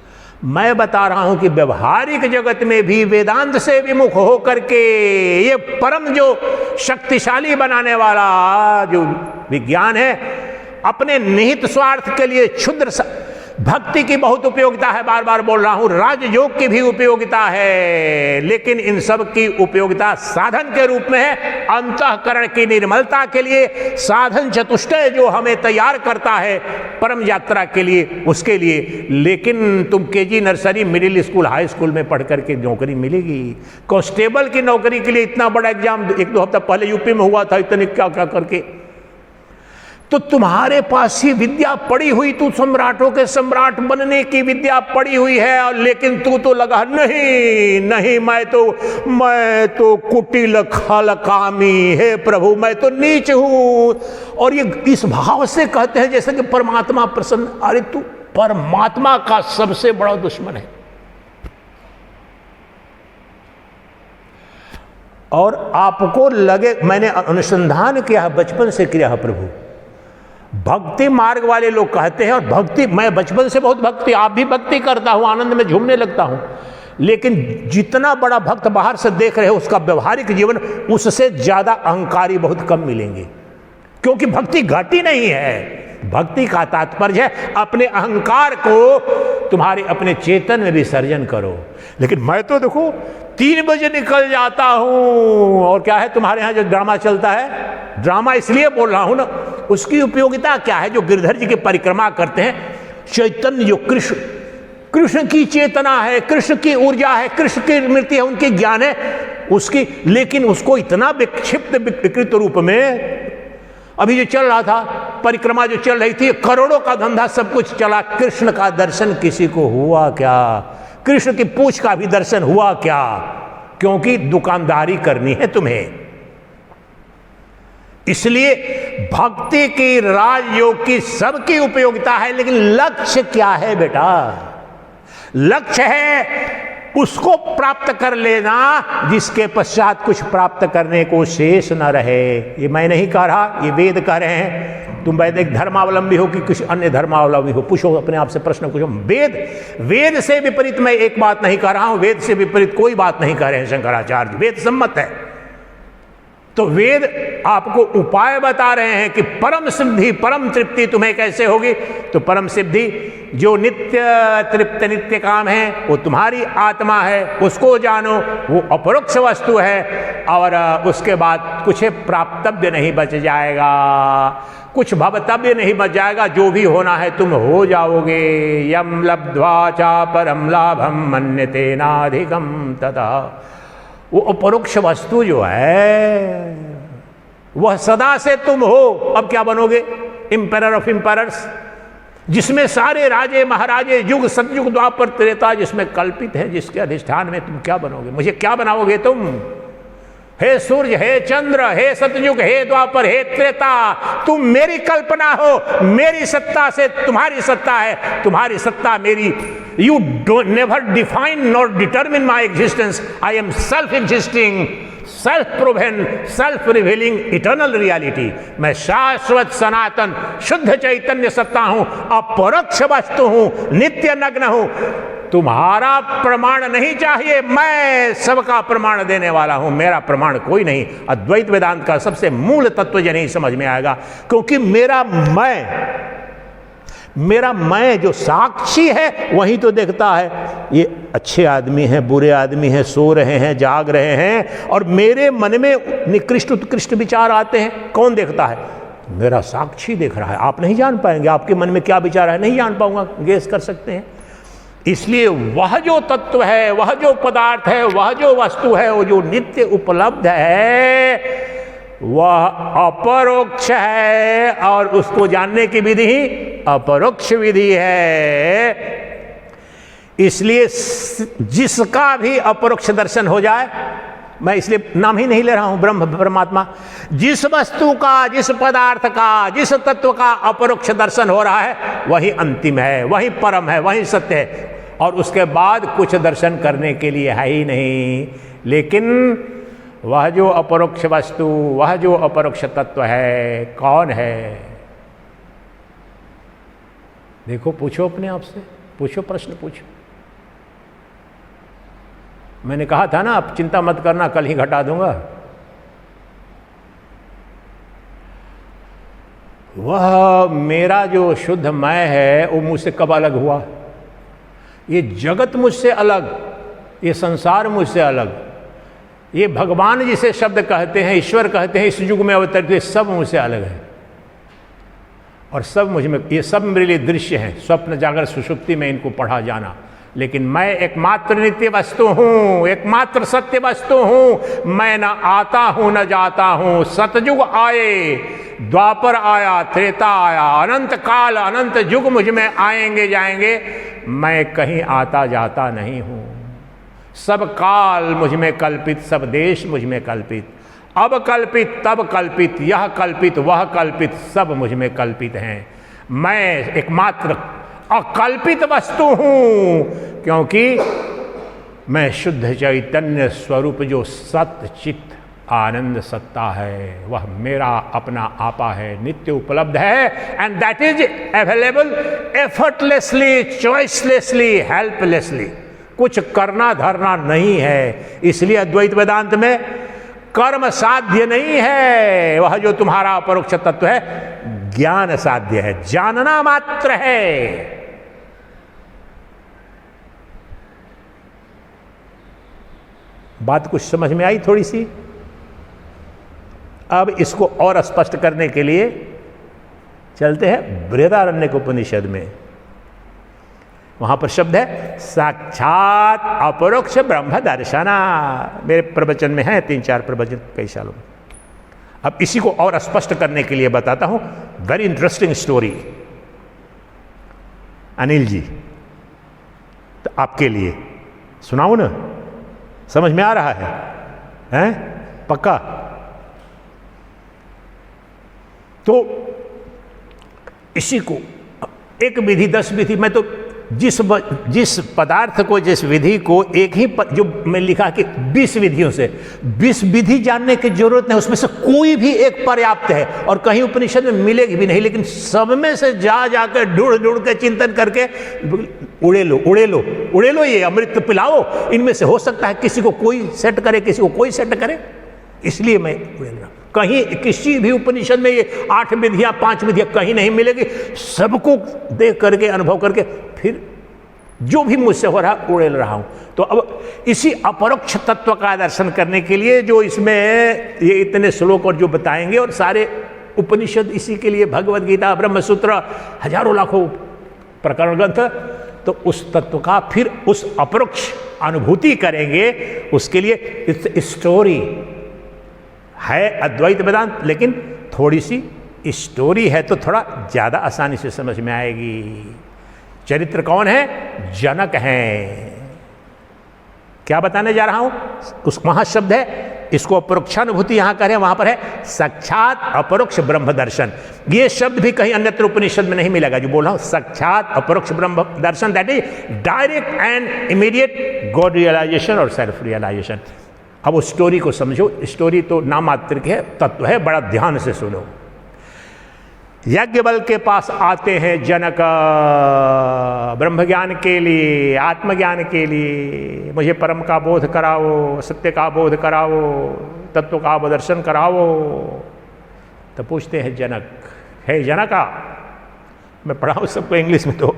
मैं बता रहा हूं कि व्यवहारिक जगत में भी वेदांत से विमुख होकर के ये परम जो शक्तिशाली बनाने वाला जो विज्ञान है, अपने निहित स्वार्थ के लिए क्षुद्र भक्ति की बहुत उपयोगिता है, बार बार बोल रहा हूं, राजयोग की भी उपयोगिता है, लेकिन इन सब की उपयोगिता साधन के रूप में है, अंतःकरण की निर्मलता के लिए, साधन चतुष्टय जो हमें तैयार करता है परम यात्रा के लिए, उसके लिए। लेकिन तुम KG, nursery, middle school, high school में पढ़ करके नौकरी मिलेगी? कांस्टेबल की नौकरी के लिए इतना बड़ा एग्जाम 1-2 हफ्ता पहले यूपी में हुआ था, इतने क्या क्या करके, तो तुम्हारे पास ही विद्या पड़ी हुई, तू सम्राटों के सम्राट बनने की विद्या पड़ी हुई है, और लेकिन तू तो लगा नहीं नहीं, मैं तो कुटिल खलकामी, हे प्रभु मैं तो नीच हूं। और ये इस भाव से कहते हैं जैसे कि परमात्मा प्रसन्न। अरे तू परमात्मा का सबसे बड़ा दुश्मन है। और आपको लगे, मैंने अनुसंधान किया है, बचपन से किया है प्रभु, भक्ति मार्ग वाले लोग कहते हैं, और भक्ति, मैं बचपन से बहुत भक्ति, आप भी भक्ति करता हूं, आनंद में झूमने लगता हूं, लेकिन जितना बड़ा भक्त बाहर से देख रहे हो उसका व्यवहारिक जीवन, उससे ज्यादा अहंकारी बहुत कम मिलेंगे, क्योंकि भक्ति घटी नहीं है। भक्ति का तात्पर्य है अपने अहंकार को तुम्हारे अपने चेतन में विसर्जन करो। लेकिन मैं तो देखो 3 बजे निकल जाता हूं, और क्या है तुम्हारे यहां जो ड्रामा चलता है, ड्रामा इसलिए बोल रहा हूं ना, उसकी उपयोगिता क्या है? जो गिरधर जी की परिक्रमा करते हैं, चैतन्य जो कृष्ण की चेतना है, कृष्ण की ऊर्जा है, कृष्ण की मृत्यु है, उनकी ज्ञान है, उसकी, लेकिन उसको इतना विक्षिप्त विकृत रूप में, अभी जो चल रहा था परिक्रमा जो चल रही थी, करोड़ों का धंधा सब कुछ चला, कृष्ण का दर्शन किसी को हुआ क्या? कृष्ण की पूंछ का भी दर्शन हुआ क्या? क्योंकि दुकानदारी करनी है तुम्हें। इसलिए भक्ति की, राजयोग की सबकी उपयोगिता है, लेकिन लक्ष्य क्या है बेटा? लक्ष्य है उसको प्राप्त कर लेना जिसके पश्चात कुछ प्राप्त करने को शेष न रहे। ये मैं नहीं कह रहा, ये वेद कह रहे हैं। तुम वैदिक धर्मावलंबी हो कि कुछ अन्य धर्मावलंबी हो, पूछो अपने आप से प्रश्न पूछो। वेद से विपरीत मैं एक बात नहीं कह रहा हूं, वेद से विपरीत कोई बात नहीं कह रहे हैं शंकराचार्य, वेद सम्मत है। तो वेद आपको उपाय बता रहे हैं कि परम सिद्धि, परम तृप्ति तुम्हें कैसे होगी। तो परम सिद्धि जो नित्य तृप्त, नित्य काम है, वो तुम्हारी आत्मा है, उसको जानो, वो अपरोक्ष वस्तु है। और उसके बाद कुछ प्राप्तव्य नहीं बच जाएगा, कुछ भवतव्य नहीं बच जाएगा। जो भी होना है तुम हो जाओगे। यम लब्ध्वा चा परम लाभम मन्यते नाधिकम तथा। वो अपरोक्ष वस्तु जो है वह सदा से तुम हो। अब क्या बनोगे? इंपेरर ऑफ इंपेरर्स, जिसमें सारे राजे महाराजे, युग सतयुग द्वापर त्रेता जिसमें कल्पित है, जिसके अधिष्ठान में तुम क्या बनोगे? मुझे क्या बनाओगे तुम? हे सूर्य, हे चंद्र, हे सतयुग, हे द्वापर, हे त्रेता, तुम मेरी कल्पना हो। मेरी सत्ता से तुम्हारी सत्ता है, तुम्हारी सत्ता मेरी। You don't never define nor determine my existence. I am self existing, self proven, self revealing eternal reality. मैं शाश्वत सनातन शुद्ध चैतन्य सत्ता हूं, अपरोक्ष वस्तु हूं, नित्य नग्न हूं। तुम्हारा प्रमाण नहीं चाहिए, मैं सबका प्रमाण देने वाला हूं, मेरा प्रमाण कोई नहीं। अद्वैत वेदांत का सबसे मूल तत्व जो नहीं समझ में आएगा, क्योंकि मेरा मैं जो साक्षी है वही तो देखता है ये अच्छे आदमी हैं, बुरे आदमी हैं, सो रहे हैं, जाग रहे हैं, और मेरे मन में निकृष्ट उत्कृष्ट विचार आते हैं। कौन देखता है? मेरा साक्षी देख रहा है। आप नहीं जान पाएंगे आपके मन में क्या विचार है, नहीं जान पाऊंगा, गेस कर सकते हैं। इसलिए वह जो तत्व है, वह जो पदार्थ है, वह जो वस्तु है, वो जो नित्य उपलब्ध है, वह अपरोक्ष है, और उसको जानने की विधि अपरोक्ष विधि है। इसलिए जिसका भी अपरोक्ष दर्शन हो जाए, मैं इसलिए नाम ही नहीं ले रहा हूं ब्रह्म परमात्मा, जिस वस्तु का, जिस पदार्थ का, जिस तत्व का अपरोक्ष दर्शन हो रहा है, वही अंतिम है, वही परम है, वही सत्य है। और उसके बाद कुछ दर्शन करने के लिए है ही नहीं। लेकिन वह जो अपरोक्ष वस्तु, वह जो अपरोक्ष तत्व है, कौन है? देखो, पूछो अपने आप से, पूछो, प्रश्न पूछो। मैंने कहा था ना, आप चिंता मत करना, कल ही घटा दूंगा। वह मेरा जो शुद्ध मैं है, वो मुझसे कब अलग हुआ? ये जगत मुझसे अलग, ये संसार मुझसे अलग, ये भगवान जिसे शब्द कहते हैं, ईश्वर कहते हैं, इस युग में अवतरित, ये सब मुझसे अलग है। और सब मुझ में, ये सब मेरे लिए दृश्य हैं, स्वप्न जागृत सुषुप्ति में इनको पढ़ा जाना। लेकिन मैं एकमात्र नित्य वस्तु हूं, एकमात्र सत्य वस्तु हूं। मैं न आता हूं न जाता हूं। सतयुग आए, द्वापर आया, त्रेता आया, अनंत काल, अनंत युग मुझ में आएंगे जाएंगे, मैं कहीं आता जाता नहीं हूं। सब काल मुझ में कल्पित, सब देश मुझ में कल्पित, अब कल्पित, तब कल्पित, यह कल्पित, वह कल्पित, सब मुझ में कल्पित हैं। मैं एकमात्र अकल्पित वस्तु हूं, क्योंकि मैं शुद्ध चैतन्य स्वरूप जो सत्य चित्त आनंद सत्ता है, वह मेरा अपना आपा है, नित्य उपलब्ध है। And that is available effortlessly, choicelessly, helplessly. कुछ करना धरना नहीं है। इसलिए अद्वैत वेदांत में कर्म साध्य नहीं है। वह जो तुम्हारा अपरोक्ष तत्व है, ज्ञान साध्य है, जानना मात्र है। बात कुछ समझ में आई थोड़ी सी? अब इसको और स्पष्ट करने के लिए चलते हैं बृहदारण्यक उपनिषद में। वहां पर शब्द है साक्षात अपरोक्ष ब्रह्म दर्शना। मेरे प्रवचन में है 3-4 प्रवचन कई सालों में। अब इसी को और स्पष्ट करने के लिए बताता हूं, very interesting story Anil ji, तो आपके लिए सुनाऊं ना? समझ में आ रहा है? हैं? पक्का? तो इसी को एक विधि 10 विधि, मैं तो जिस पदार्थ को, जिस विधि को एक ही जो मैं लिखा कि 20 विधियों से 20 विधि जानने की जरूरत नहीं, उसमें से कोई भी एक पर्याप्त है और कहीं उपनिषद में मिलेगी भी नहीं, लेकिन सब में से जाकर ढूंढ के चिंतन करके उड़े लो ये अमृत पिलाओ। इनमें से हो सकता है किसी को कोई सेट करे, किसी को कोई सेट करे, इसलिए मैं उड़ेल रहा हूं। कहीं किसी भी उपनिषद में ये 8 विधियां 5 विधियां कहीं नहीं मिलेगी। सबको देख करके अनुभव करके फिर जो भी मुझसे हो रहा उड़ेल रहा हूं। तो अब इसी अपरोक्ष तत्व का दर्शन करने के लिए जो इसमें ये इतने श्लोक और जो बताएंगे, और सारे उपनिषद इसी के लिए, भगवद गीता, ब्रह्मसूत्र, हजारों लाखों प्रकरण ग्रंथ, तो उस तत्व का फिर उस अपरोक्ष अनुभूति करेंगे। उसके लिए स्टोरी है अद्वैत वेदांत, लेकिन थोड़ी सी स्टोरी है तो थोड़ा ज़्यादा आसानी से समझ में आएगी। चरित्र कौन है? जनक हैं। क्या बताने जा रहा हूं? उस वहां शब्द है, इसको अपरोक्षानुभूति यहां कह रहे हैं, वहां पर है साक्षात अपरोक्ष ब्रह्म दर्शन। ये शब्द भी कहीं अन्यत्र उपनिषद में नहीं मिलेगा जो बोल रहा हूं, साक्षात अपरोक्ष ब्रह्म दर्शन, that is direct and immediate god realisation और सेल्फ रियलाइजेशन। अब उस स्टोरी को समझो। स्टोरी तो नाम मात्र की है, तत्व है, बड़ा ध्यान से सुनो। यज्ञबल के पास आते हैं जनक ब्रह्म ज्ञान के लिए, आत्मज्ञान के लिए, मुझे परम का बोध कराओ, सत्य का बोध कराओ, तत्व का दर्शन कराओ। तो पूछते हैं जनक, हे जनका, मैं पढ़ाऊँ सबको इंग्लिश में तो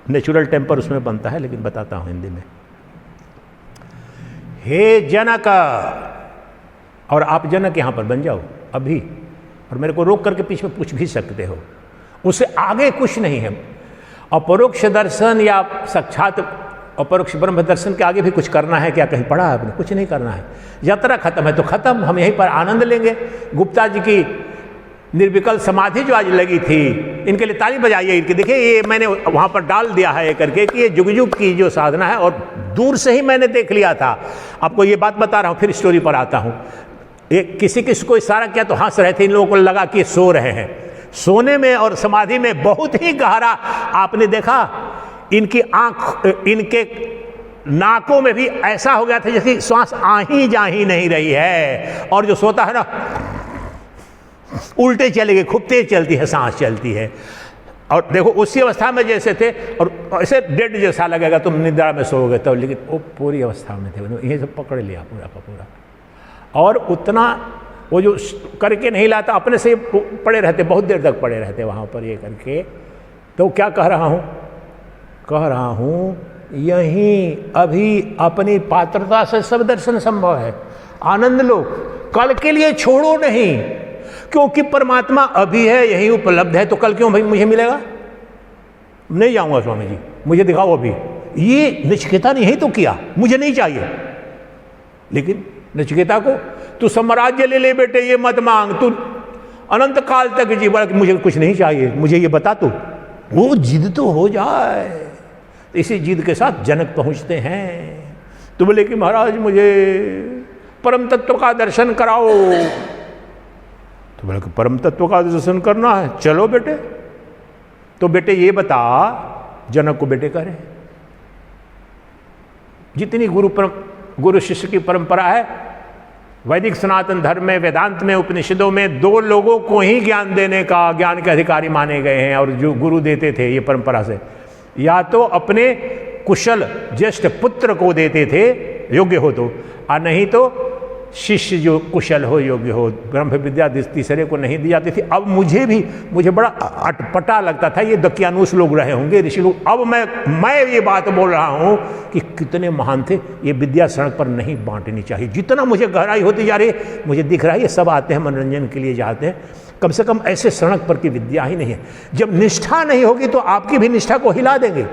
नेचुरल टेम्पर उसमें बनता है, लेकिन बताता हूँ हिंदी में। हे जनक, और आप जनक यहां पर बन जाओ अभी, और मेरे को रोक करके पीछे में पूछ भी सकते हो, उससे आगे कुछ नहीं है। अपरोक्ष दर्शन या साक्षात अपरोक्ष ब्रह्म दर्शन के आगे भी कुछ करना है क्या? कहीं पढ़ा है आपने? कुछ नहीं करना है। यात्रा खत्म है तो खत्म, हम यहीं पर आनंद लेंगे। गुप्ता जी की निर्विकल्प समाधि जो आज लगी थी, इनके लिए ताली बजाइए इनकी। देखिए ये मैंने वहाँ पर डाल दिया है करके कि ये जुग जुग की जो साधना है, और दूर से ही मैंने देख लिया था। आपको ये बात बता रहा हूँ, फिर स्टोरी पर आता हूँ। एक किसी को इशारा किया तो हंस रहे थे, इन लोगों को लगा कि सो रहे हैं। सोने में और समाधि में बहुत ही गहरा, आपने देखा इनकी आंख, इनके नाकों में भी ऐसा हो गया था जैसे श्वास आ ही जा ही नहीं रही है, और जो सोता है ना उल्टे चलेंगे, खूब तेज चलती है सांस, चलती है। और देखो उसी अवस्था में जैसे थे, और ऐसे डेड जैसा लगेगा तुम निद्रा में सोओगे तब, लेकिन वो पूरी अवस्था में थे, ये सब पकड़ लिया पूरा का पूरा। और उतना वो जो करके नहीं लाता, अपने से पड़े रहते, बहुत देर तक पड़े रहते वहाँ पर ये करके। तो क्या कह रहा हूँ? कह रहा हूँ यहीं अभी अपनी पात्रता से सब दर्शन संभव है। आनंद लो, कल के लिए छोड़ो नहीं, क्योंकि परमात्मा अभी है, यही उपलब्ध है। तो कल क्यों भाई मुझे मिलेगा? नहीं जाऊंगा स्वामी जी, मुझे दिखाओ अभी। ये नचिकेता ने यही तो किया, मुझे नहीं चाहिए। लेकिन नचिकेता को तू साम्राज्य ले ले बेटे, ये मत मांग, तू अनंत काल तक जी, बड़ा मुझे कुछ नहीं चाहिए, मुझे ये बता तू। वो जिद तो हो जाए। इसी जिद के साथ जनक पहुंचते हैं। तो बोले कि महाराज मुझे परम तत्व का दर्शन कराओ। तो बोले कि परम तत्व का दर्शन करना है, चलो बेटे। तो बेटे ये बता, जनक को बेटे कह रहे, जितनी गुरु शिष्य की परंपरा है, वैदिक सनातन धर्म में, वेदांत में, उपनिषदों में 2 लोगों को ही ज्ञान देने का, ज्ञान के अधिकारी माने गए हैं, और जो गुरु देते थे ये परंपरा से, या तो अपने कुशल ज्येष्ठ पुत्र को देते थे योग्य हो तो, और नहीं तो शिष्य जो कुशल हो, योग्य हो। ब्रह्म विद्या तीसरे को नहीं दी जाती थी। अब मुझे बड़ा अटपटा लगता था, ये दकियानूस लोग रहे होंगे, ऋषि लोग। अब मैं ये बात बोल रहा हूँ कि कितने महान थे। ये विद्या सड़क पर नहीं बांटनी चाहिए। जितना मुझे गहराई होती जा रही है, मुझे दिख रहा है ये सब आते हैं मनोरंजन के लिए जाते हैं, कम से कम ऐसे सड़क पर की विद्या ही नहीं है। जब निष्ठा नहीं होगी तो आपकी भी निष्ठा को हिला देंगे।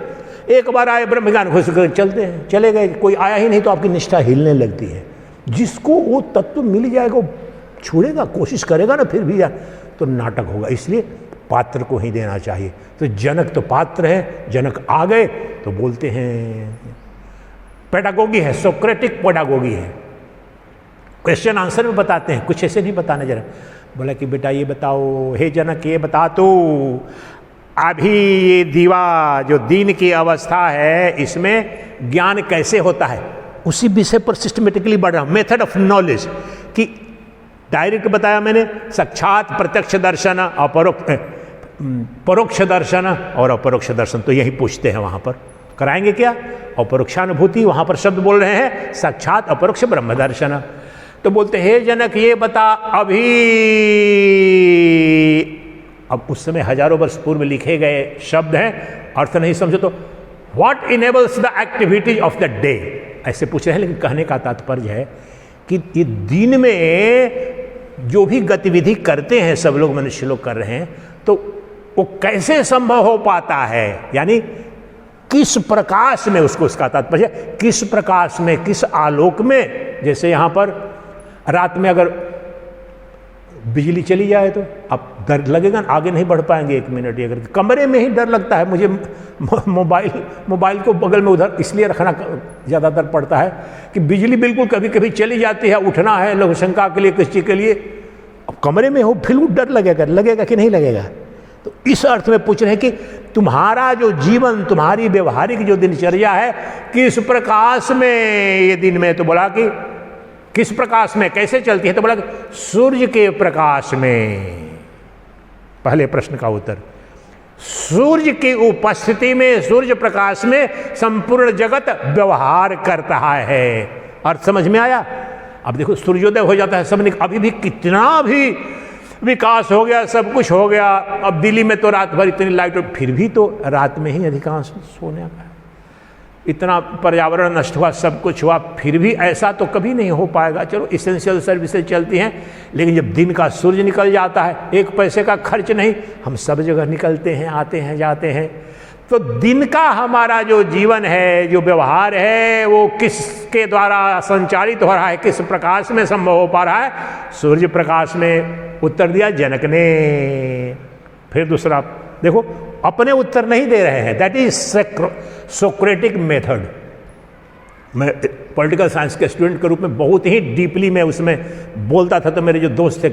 एक बार आए ब्रह्म ज्ञान घुस कर चलते हैं, चले गए, कोई आया ही नहीं तो आपकी निष्ठा हिलने लगती है। जिसको वो तत्व मिल जाएगा वो छोड़ेगा, कोशिश करेगा ना, फिर भी यार तो नाटक होगा। इसलिए पात्र को ही देना चाहिए। तो जनक तो पात्र है, जनक आ गए तो बोलते हैं पेडागोगी है, सोक्रेटिक पेडागोगी है, क्वेश्चन आंसर में बताते हैं, कुछ ऐसे नहीं बताने जरा। बोला कि बेटा ये बताओ, हे जनक ये बता तो अभी ये दीवा जो दीन की अवस्था है इसमें ज्ञान कैसे होता है, उसी विषय पर सिस्टमेटिकली बढ़ रहा, मेथड ऑफ नॉलेज कि डायरेक्ट बताया मैंने, साक्षात प्रत्यक्ष दर्शन, परोक्ष दर्शन और अपरोक्ष दर्शन। तो यही पूछते हैं वहां पर, कराएंगे क्या? अपरोक्षानुभूति, वहां पर शब्द बोल रहे हैं साक्षात अपरोक्ष ब्रह्म दर्शन। तो बोलते हे जनक ये बता अभी, अब उस समय हजारों वर्ष पूर्व लिखे गए शब्द हैं, अर्थ नहीं समझो तो what enables the activities of the day, ऐसे पूछ रहे हैं। लेकिन कहने का तात्पर्य है कि ये दिन में जो भी गतिविधि करते हैं सब लोग, मनुष्य लोग कर रहे हैं, तो वो कैसे संभव हो पाता है, यानी किस प्रकाश में, उसको उसका तात्पर्य किस प्रकाश में, किस आलोक में। जैसे यहां पर रात में अगर बिजली चली जाए तो अब डर लगेगा, आगे नहीं बढ़ पाएंगे 1 मिनट। अगर कमरे में ही डर लगता है, मुझे मोबाइल को बगल में उधर इसलिए रखना ज़्यादातर पड़ता है कि बिजली बिल्कुल कभी कभी चली जाती है, उठना है लघु शंका के लिए, किसी के लिए, अब कमरे में हो फिर डर लगेगा कि नहीं लगेगा। तो इस अर्थ में पूछ रहे हैं कि तुम्हारा जो जीवन, तुम्हारी व्यवहारिक जो दिनचर्या है, किस प्रकाश में ये दिन में, तो बोला कि किस प्रकाश में, कैसे चलती है, तो बोला सूर्य के प्रकाश में। पहले प्रश्न का उत्तर, सूर्य की उपस्थिति में, सूर्य प्रकाश में संपूर्ण जगत व्यवहार करता है। अर्थ समझ में आया? अब देखो सूर्योदय हो जाता है, सबने अभी भी कितना भी विकास हो गया, सब कुछ हो गया, अब दिल्ली में तो रात भर इतनी लाइट, फिर भी तो रात में ही अधिकांश सोने का, इतना पर्यावरण नष्ट हुआ, सब कुछ हुआ, फिर भी ऐसा तो कभी नहीं हो पाएगा। चलो इसेंशियल सर्विसेज चलती हैं, लेकिन जब दिन का सूर्य निकल जाता है, 1 पैसे का खर्च नहीं, हम सब जगह निकलते हैं, आते हैं, जाते हैं। तो दिन का हमारा जो जीवन है, जो व्यवहार है, वो किसके द्वारा संचालित हो रहा है, किस प्रकाश में संभव हो पा रहा है? सूर्य प्रकाश में। उत्तर दिया जनक ने। फिर दूसरा देखो, अपने उत्तर नहीं दे रहे हैं, दैट इज सोक्रेटिक मेथड। मैं पॉलिटिकल साइंस के स्टूडेंट के रूप में बहुत ही डीपली मैं उसमें बोलता था, तो मेरे जो दोस्त थे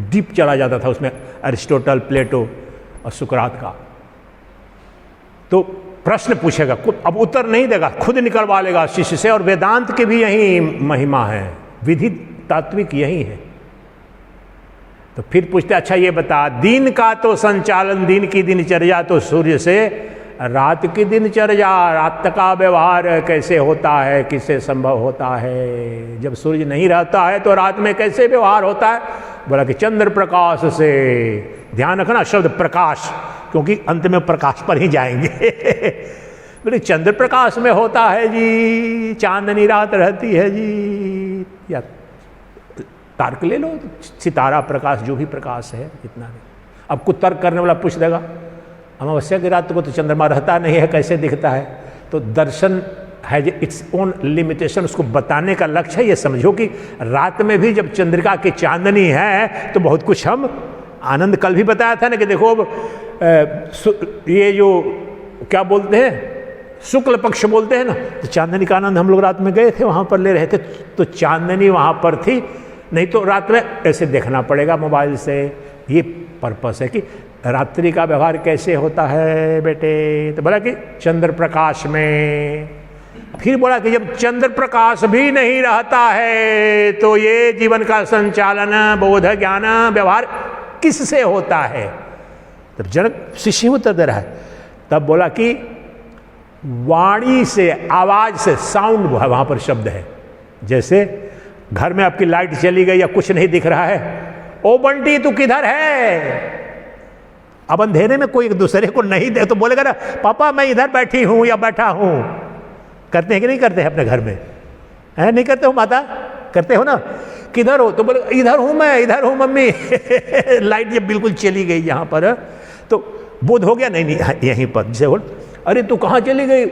डीप चला जाता था उसमें, अरिस्टोटल, प्लेटो और सुकरात का। तो प्रश्न पूछेगा, अब उत्तर नहीं देगा, खुद निकलवा लेगा शिष्य से। और वेदांत की भी यही महिमा है, विधि तात्विक यही है। तो फिर पूछते, अच्छा ये बता, दिन का तो संचालन, दिन की दिनचर्या तो सूर्य से, रात की दिनचर्या, रात का व्यवहार कैसे होता है, किससे संभव होता है? जब सूर्य नहीं रहता है तो रात में कैसे व्यवहार होता है? बोला कि चंद्र प्रकाश से। ध्यान रखना शब्द प्रकाश, क्योंकि अंत में प्रकाश पर ही जाएंगे। बोले चंद्र प्रकाश में होता है जी, चांदनी रात रहती है जी, या तारक ले लो, सितारा प्रकाश, जो भी प्रकाश है इतना नहीं। अब कुछ तर्क करने वाला पूछ देगा, अमावस्या की रात को तो चंद्रमा रहता नहीं है, कैसे दिखता है? तो दर्शन हैज इट्स ओन लिमिटेशन, उसको बताने का लक्ष्य है ये समझो कि रात में भी जब चंद्रिका की चांदनी है तो बहुत कुछ हम आनंद, कल भी बताया था ना कि देखो ये जो क्या बोलते हैं, शुक्ल पक्ष बोलते हैं ना, तो चांदनी का आनंद हम लोग रात में गए थे, वहाँ पर ले रहे थे, तो चांदनी वहाँ पर थी, नहीं तो रात में ऐसे देखना पड़ेगा मोबाइल से। ये पर्पस है कि रात्रि का व्यवहार कैसे होता है बेटे? तो बोला कि चंद्र प्रकाश में। फिर बोला कि जब चंद्र प्रकाश भी नहीं रहता है तो ये जीवन का संचालन, बोध, ज्ञान, व्यवहार किससे होता है? तब जनक शिष्य उत्तर दे रहा है। तब बोला कि वाणी से, आवाज से, साउंड, वहां पर शब्द है। जैसे घर में आपकी लाइट चली गई या कुछ नहीं दिख रहा है, ओ बंटी तू किधर है? अब अंधेरे में कोई एक दूसरे को नहीं दे तो बोलेगा ना, पापा मैं इधर बैठी हूं या बैठा हूं। करते हैं कि नहीं करते हैं अपने घर में? है नहीं करते हो माता? करते हो ना? किधर हो? तो बोले इधर हूं मैं, इधर हूं मम्मी। लाइट जब बिल्कुल चली गई यहाँ पर तो बोध हो गया, नहीं यहीं पर। जैसे बोल अरे तू कहाँ चली गई,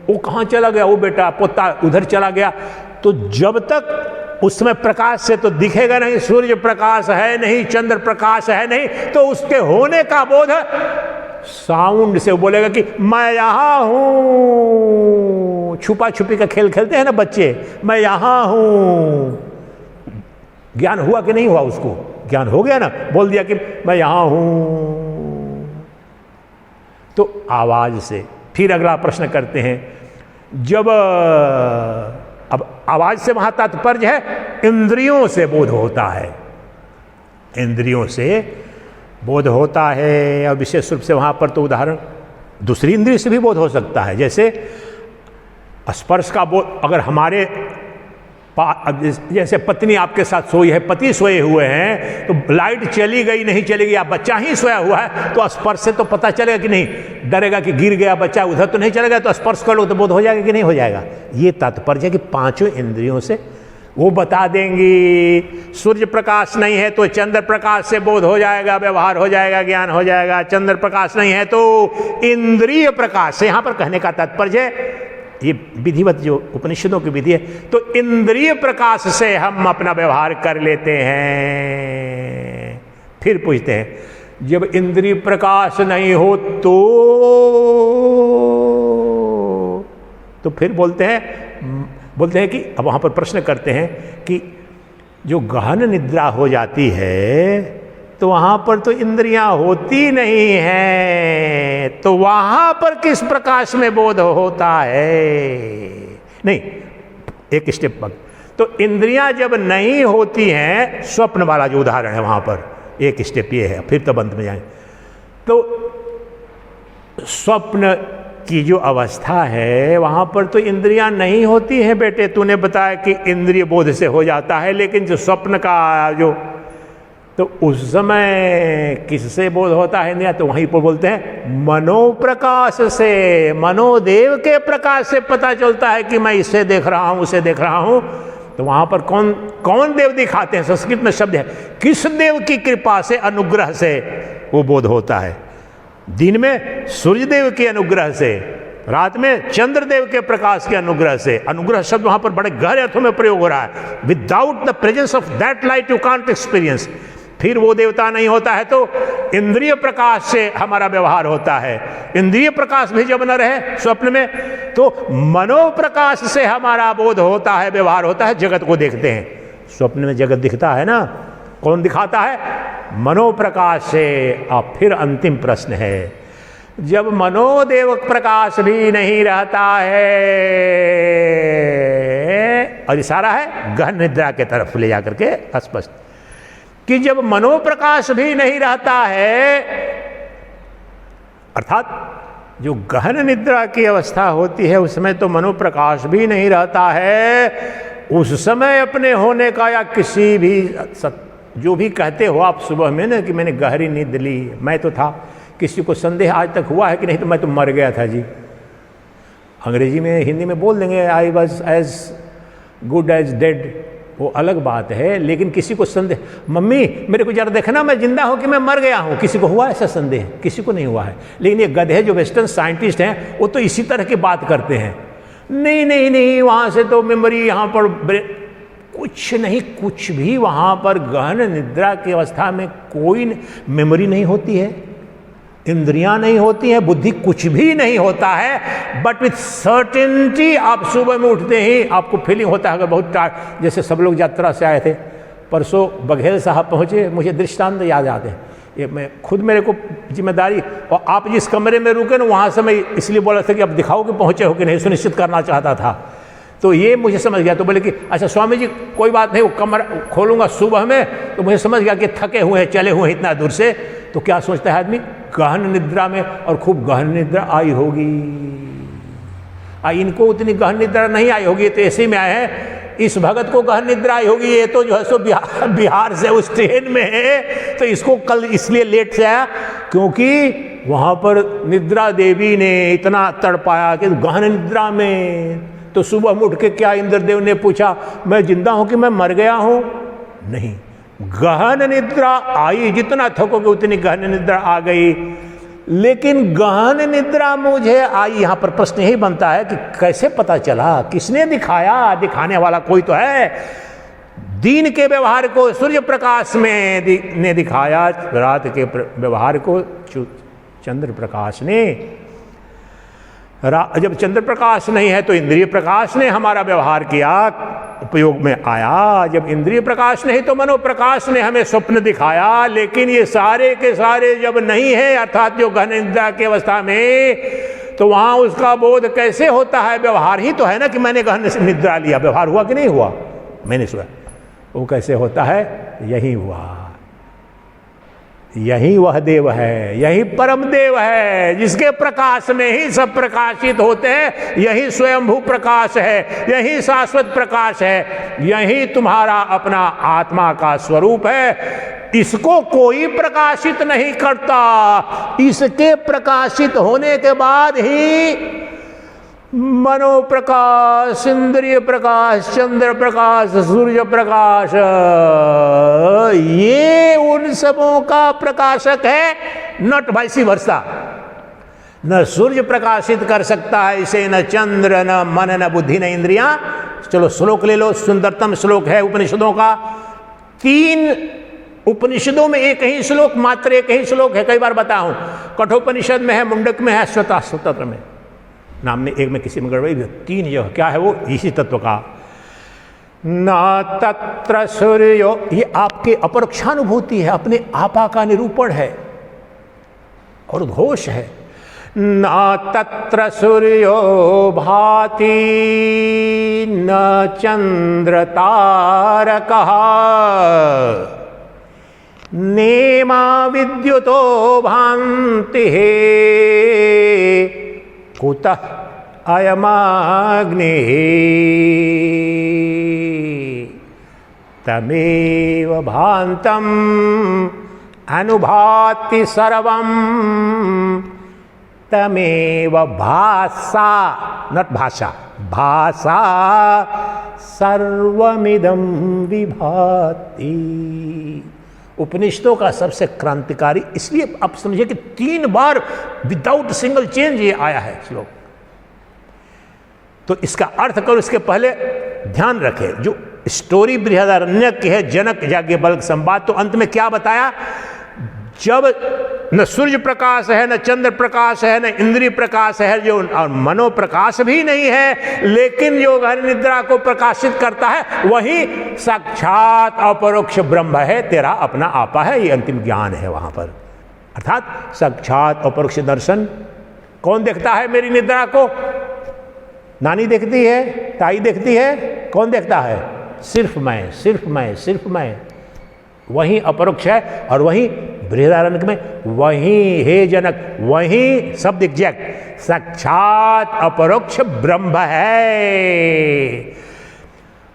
वो कहाँ चला गया, वो बेटा पोता उधर चला गया। तो जब तक उसमें प्रकाश से तो दिखेगा नहीं, सूर्य प्रकाश है नहीं, चंद्र प्रकाश है नहीं, तो उसके होने का बोध साउंड से बोलेगा कि मैं यहां हूं। छुपा छुपी का खेल खेलते हैं ना बच्चे, मैं यहां हूं। ज्ञान हुआ कि नहीं हुआ, उसको ज्ञान हो गया ना, बोल दिया कि मैं यहां हूं। तो आवाज से फिर अगला प्रश्न करते हैं, जब अब आवाज से वहां तात्पर्य है इंद्रियों से बोध होता है, इंद्रियों से बोध होता है। और विशेष रूप से वहां पर तो उदाहरण दूसरी इंद्रिय से भी बोध हो सकता है, जैसे स्पर्श का बोध अगर हमारे जैसे पत्नी आपके साथ सोई है, पति सोए हुए हैं, तो लाइट चली गई नहीं चली गई, बच्चा ही सोया हुआ है, तो स्पर्श से तो पता चलेगा कि नहीं, डरेगा कि गिर गया बच्चा, उधर तो नहीं चलेगा, तो स्पर्श कर लो तो बोध हो जाएगा कि नहीं हो जाएगा। ये तात्पर्य है कि पांचों इंद्रियों से वो बता देंगी। सूर्य प्रकाश नहीं है तो चंद्र प्रकाश से बोध हो जाएगा, व्यवहार हो जाएगा, ज्ञान हो जाएगा। चंद्र प्रकाश नहीं है तो इंद्रिय प्रकाश से, यहां पर कहने का तात्पर्य है ये विधिवत जो उपनिषदों की विधि है, तो इंद्रिय प्रकाश से हम अपना व्यवहार कर लेते हैं। फिर पूछते हैं जब इंद्रिय प्रकाश नहीं हो तो फिर बोलते हैं कि अब वहां पर प्रश्न करते हैं कि जो गहन निद्रा हो जाती है तो वहां पर तो इंद्रियां होती नहीं है, तो वहां पर किस प्रकाश में बोध होता है? नहीं, एक स्टेप पर, तो इंद्रियां जब नहीं होती हैं, स्वप्न वाला जो उदाहरण है वहां पर एक स्टेप ये है, फिर तो अंत में जाएंगे। तो स्वप्न की जो अवस्था है वहां पर तो इंद्रियां नहीं होती हैं बेटे, तूने बताया कि इंद्रिय बोध से हो जाता है, लेकिन जो स्वप्न का जो, तो उस समय किससे बोध होता है इंद्रिया? तो वहीं पर बोलते हैं मनोप्रकाश से, मनोदेव के प्रकाश से पता चलता है कि मैं इसे देख रहा हूं, उसे देख रहा हूं। तो वहां पर कौन देव दिखाते हैं? संस्कृत में शब्द है, किस देव की कृपा से, अनुग्रह से वो बोध होता है? दिन में सूर्यदेव के अनुग्रह से, रात में चंद्रदेव के प्रकाश के अनुग्रह से। अनुग्रह शब्द वहां पर बड़े गहरे अर्थों में प्रयोग हो रहा है। Without the presence of that light you can't experience. फिर वो देवता नहीं होता है तो इंद्रिय प्रकाश से हमारा व्यवहार होता है। इंद्रिय प्रकाश भी जब न रहे स्वप्न में, तो मनोप्रकाश से हमारा बोध होता है, व्यवहार होता है, जगत को देखते हैं। स्वप्न में जगत दिखता है ना, कौन दिखाता है? मनोप्रकाश से। अब फिर अंतिम प्रश्न है, जब मनोदेव प्रकाश भी नहीं रहता है, और इशारा है गहन निद्रा के तरफ ले जाकर के स्पष्ट, कि जब मनोप्रकाश भी नहीं रहता है, अर्थात जो गहन निद्रा की अवस्था होती है उसमें तो मनोप्रकाश भी नहीं रहता है, उस समय अपने होने का या किसी भी जो भी कहते हो आप सुबह में ना कि मैंने गहरी नींद ली, मैं तो था, किसी को संदेह आज तक हुआ है कि नहीं तो मैं तो मर गया था जी। अंग्रेजी में हिंदी में बोल देंगे I was as good as dead, वो अलग बात है। लेकिन किसी को संदेह, मम्मी मेरे को जरा देखना मैं जिंदा हूं कि मैं मर गया हूं, किसी को हुआ ऐसा संदेह? किसी को नहीं हुआ है। लेकिन ये गधे जो वेस्टर्न साइंटिस्ट हैं वो तो इसी तरह की बात करते हैं, नहीं नहीं नहीं वहां से तो मेमोरी, यहाँ पर कुछ नहीं, कुछ भी वहां पर गहन निद्रा की अवस्था में कोई मेमोरी नहीं होती है, इंद्रियां नहीं होती हैं, बुद्धि, कुछ भी नहीं होता है। बट विथ सर्टेनिटी आप सुबह में उठते ही आपको फीलिंग होता है, अगर बहुत टाइट, जैसे सब लोग यात्रा से आए थे, परसों बघेल साहब पहुंचे, मुझे दृष्टांत याद आते हैं, ये मैं खुद, मेरे को जिम्मेदारी, और आप जिस कमरे में रुके ना वहाँ से मैं इसलिए बोला था कि अब दिखाओ कि पहुँचे हो कि नहीं, सुनिश्चित करना चाहता था। तो ये मुझे समझ गया, तो बोले कि अच्छा स्वामी जी कोई बात नहीं, वो कमरा खोलूँगा सुबह में। तो मुझे समझ गया कि थके हुए हैं, चले हुए हैं इतना दूर से, तो क्या सोचता है आदमी, गहन निद्रा में, और खूब गहन निद्रा आई होगी। इनको उतनी गहन निद्रा नहीं आई होगी, तो ऐसे में आए हैं, इस भगत को गहन निद्रा आई होगी, ये तो जो है सो बिहार से उस ट्रेन में है, तो इसको कल इसलिए लेट से आया क्योंकि वहाँ पर निद्रा देवी ने इतना तड़पाया कि गहन निद्रा में। तो सुबह में उठ के क्या इंद्रदेव ने पूछा, मैं जिंदा हूँ कि मैं मर गया हूँ? नहीं, गहन निद्रा आई, जितना थकोगे उतनी गहन निद्रा आ गई। लेकिन गहन निद्रा मुझे आई। यहां पर प्रश्न यही बनता है कि कैसे पता चला, किसने दिखाया? दिखाने वाला कोई तो है। दिन के व्यवहार को सूर्य प्रकाश में ने दिखाया, रात के व्यवहार को चंद्र प्रकाश ने। जब चंद्र प्रकाश नहीं है तो इंद्रिय प्रकाश ने हमारा व्यवहार किया, उपयोग में आया। जब इंद्रिय प्रकाश नहीं तो मनोप्रकाश ने हमें स्वप्न दिखाया। लेकिन ये सारे के सारे जब नहीं है, अर्थात जो गहन निद्रा की अवस्था में, तो वहां उसका बोध कैसे होता है? व्यवहार ही तो है ना कि मैंने गहन निद्रा लिया, व्यवहार हुआ कि नहीं हुआ? मैंने सुना, वो कैसे होता है? यही हुआ। यही वह देव है, यही परम देव है जिसके प्रकाश में ही सब प्रकाशित होते हैं। यही स्वयंभू प्रकाश है, यही शाश्वत प्रकाश है, यही तुम्हारा अपना आत्मा का स्वरूप है। इसको कोई प्रकाशित नहीं करता। इसके प्रकाशित होने के बाद ही मनोप्रकाश, इंद्रिय प्रकाश, चंद्र प्रकाश, सूर्य प्रकाश, ये उन सबों का प्रकाशक है, नॉट वाइस वर्सा। न सूर्य प्रकाशित कर सकता है इसे, न चंद्र, न मन, न बुद्धि, न इंद्रियां। चलो श्लोक ले लो, सुंदरतम श्लोक है उपनिषदों का। 3 उपनिषदों में एक ही श्लोक, मात्र एक ही श्लोक है। कई बार बताया हूं, कठोपनिषद में है, मुंडक में है, स्वतंत्र में, नाम में एक में किसी में गड़बड़ी। 3 जो क्या है वो इसी तत्व का। न तत्र सूर्यो, ये आपके अपरोक्षानुभूति है, अपने आपा का निरूपण है और उद्घोष है। न तत्र सूर्यो भाति न चंद्र तारकः नेमा विद्युतो भान्ति कुतः अयमाग्निः तमेव भान्तम् अनुभाति सर्वं तमेव भासा, नॉट भाषा, भासा सर्वमिदं विभाति। उपनिषदों का सबसे क्रांतिकारी, इसलिए आप समझिए कि 3 बार विदाउट सिंगल चेंज ये आया है श्लोक। तो इसका अर्थ करो, इसके पहले ध्यान रखें, जो स्टोरी बृहदारण्यक की है, जनक याज्ञवल्क्य संवाद, तो अंत में क्या बताया? जब न सूर्य प्रकाश है, न चंद्र प्रकाश है, न इंद्रिय प्रकाश है, जो और मनोप्रकाश भी नहीं है, लेकिन जो गहन निद्रा को प्रकाशित करता है वही साक्षात अपरोक्ष ब्रह्म है, तेरा अपना आपा है। ये अंतिम ज्ञान है वहां पर, अर्थात साक्षात अपरोक्ष दर्शन। कौन देखता है मेरी निद्रा को? नानी देखती है, ताई देखती है, कौन देखता है? सिर्फ मैं, सिर्फ मैं, सिर्फ मैं। वही अपरोक्ष है और वही बृहदारण्यक में वही, हे जनक, वही शब्द एग्जैक्ट साक्षात अपरोक्ष ब्रह्म है।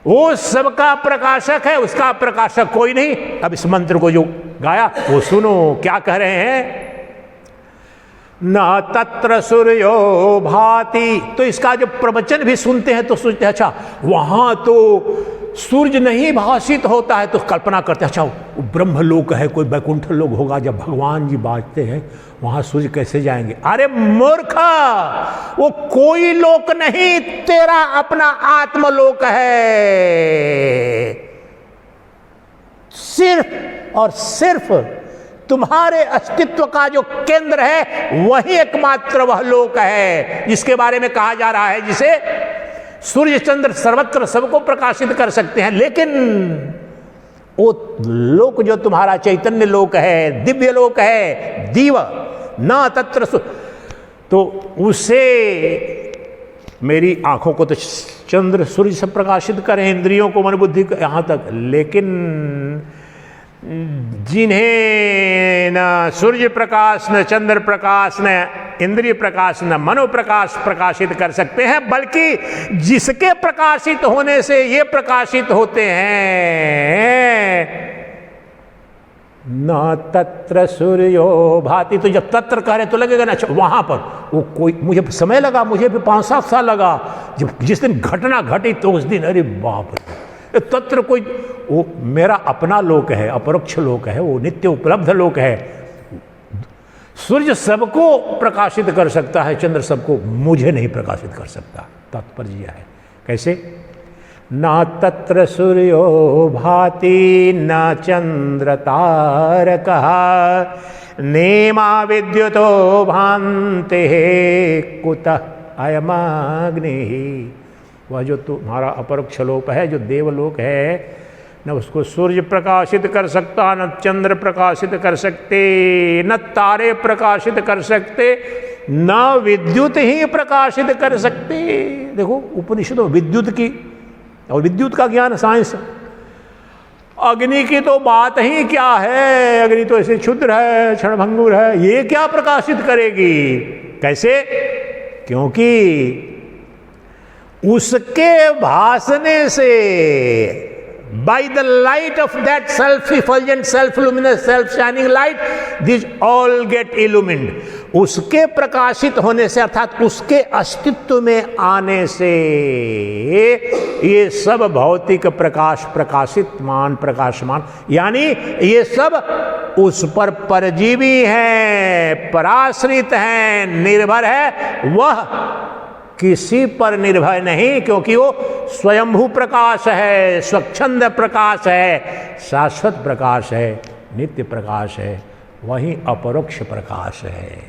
वो सबका प्रकाशक है, उसका प्रकाशक कोई नहीं। अब इस मंत्र को जो गाया वो सुनो, क्या कह रहे हैं? न तत्र सूर्यो भाति। तो इसका जब प्रवचन भी सुनते हैं तो सोचते हैं अच्छा वहां तो सूर्य नहीं भाषित होता है, तो कल्पना करते हैं अच्छा वो ब्रह्मलोक है, कोई वैकुंठ लोक होगा, जब भगवान जी बाजते हैं वहां सूर्य कैसे जाएंगे? अरे मूर्ख, वो कोई लोक नहीं, तेरा अपना आत्मलोक है। सिर्फ और सिर्फ तुम्हारे अस्तित्व का जो केंद्र है वही एकमात्र वह लोक है जिसके बारे में कहा जा रहा है, जिसे सूर्य चंद्र सर्वत्र सबको प्रकाशित कर सकते हैं, लेकिन वो लोक जो तुम्हारा चैतन्य लोक है, दिव्य लोक है, दीव न तत्र, तो उसे मेरी आंखों को तो चंद्र सूर्य से प्रकाशित करें, इंद्रियों को मन बुद्धि को यहां तक, लेकिन जिन्हें न सूर्य प्रकाश, न चंद्र प्रकाश, न इंद्रिय प्रकाश, न मनोप्रकाश प्रकाशित कर सकते हैं, बल्कि जिसके प्रकाशित होने से ये प्रकाशित होते हैं, न तत्र सूर्यो भाति। तो जब तत्र कह रहे तो लगेगा ना वहां पर वो कोई, मुझे समय लगा, मुझे भी 5-7 साल लगा, जब जिस दिन घटना घटी तो उस दिन अरे बाप रे, तत्र कोई, वो मेरा अपना लोक है, अपरोक्ष लोक है, वो नित्य उपलब्ध लोक है। सूर्य सबको प्रकाशित कर सकता है, चंद्र सबको, मुझे नहीं प्रकाशित कर सकता। तात्पर्य यह है। कैसे? न तत्र सूर्यो भाति न चंद्र तारकः नेमा विद्युतो भान्ते कुतः अयमाग्नि। वह जो तुम्हारा अपरोक्ष लोक है, जो देवलोक है, न उसको सूर्य प्रकाशित कर सकता, न चंद्र प्रकाशित कर सकते, न तारे प्रकाशित कर सकते, न विद्युत ही प्रकाशित कर सकते। देखो उपनिषदों विद्युत की, और विद्युत का ज्ञान साइंस। अग्नि की तो बात ही क्या है, अग्नि तो ऐसे क्षुद्र है, क्षणभंगुर है, ये क्या प्रकाशित करेगी? कैसे? क्योंकि उसके भासने से, by the light of that self-effulgent, self-luminous, self-shining light, these all get illumined. उसके प्रकाशित होने से, अर्थात उसके अस्तित्व में आने से ये सब भौतिक प्रकाश, प्रकाशितमान, प्रकाशमान, यानी ये सब उस पर परजीवी हैं, पराश्रित हैं, निर्भर है। वह किसी पर निर्भर नहीं, क्योंकि वो स्वयंभू प्रकाश है, स्वच्छंद प्रकाश है, शाश्वत प्रकाश है, नित्य प्रकाश है। वही अपरोक्ष प्रकाश है,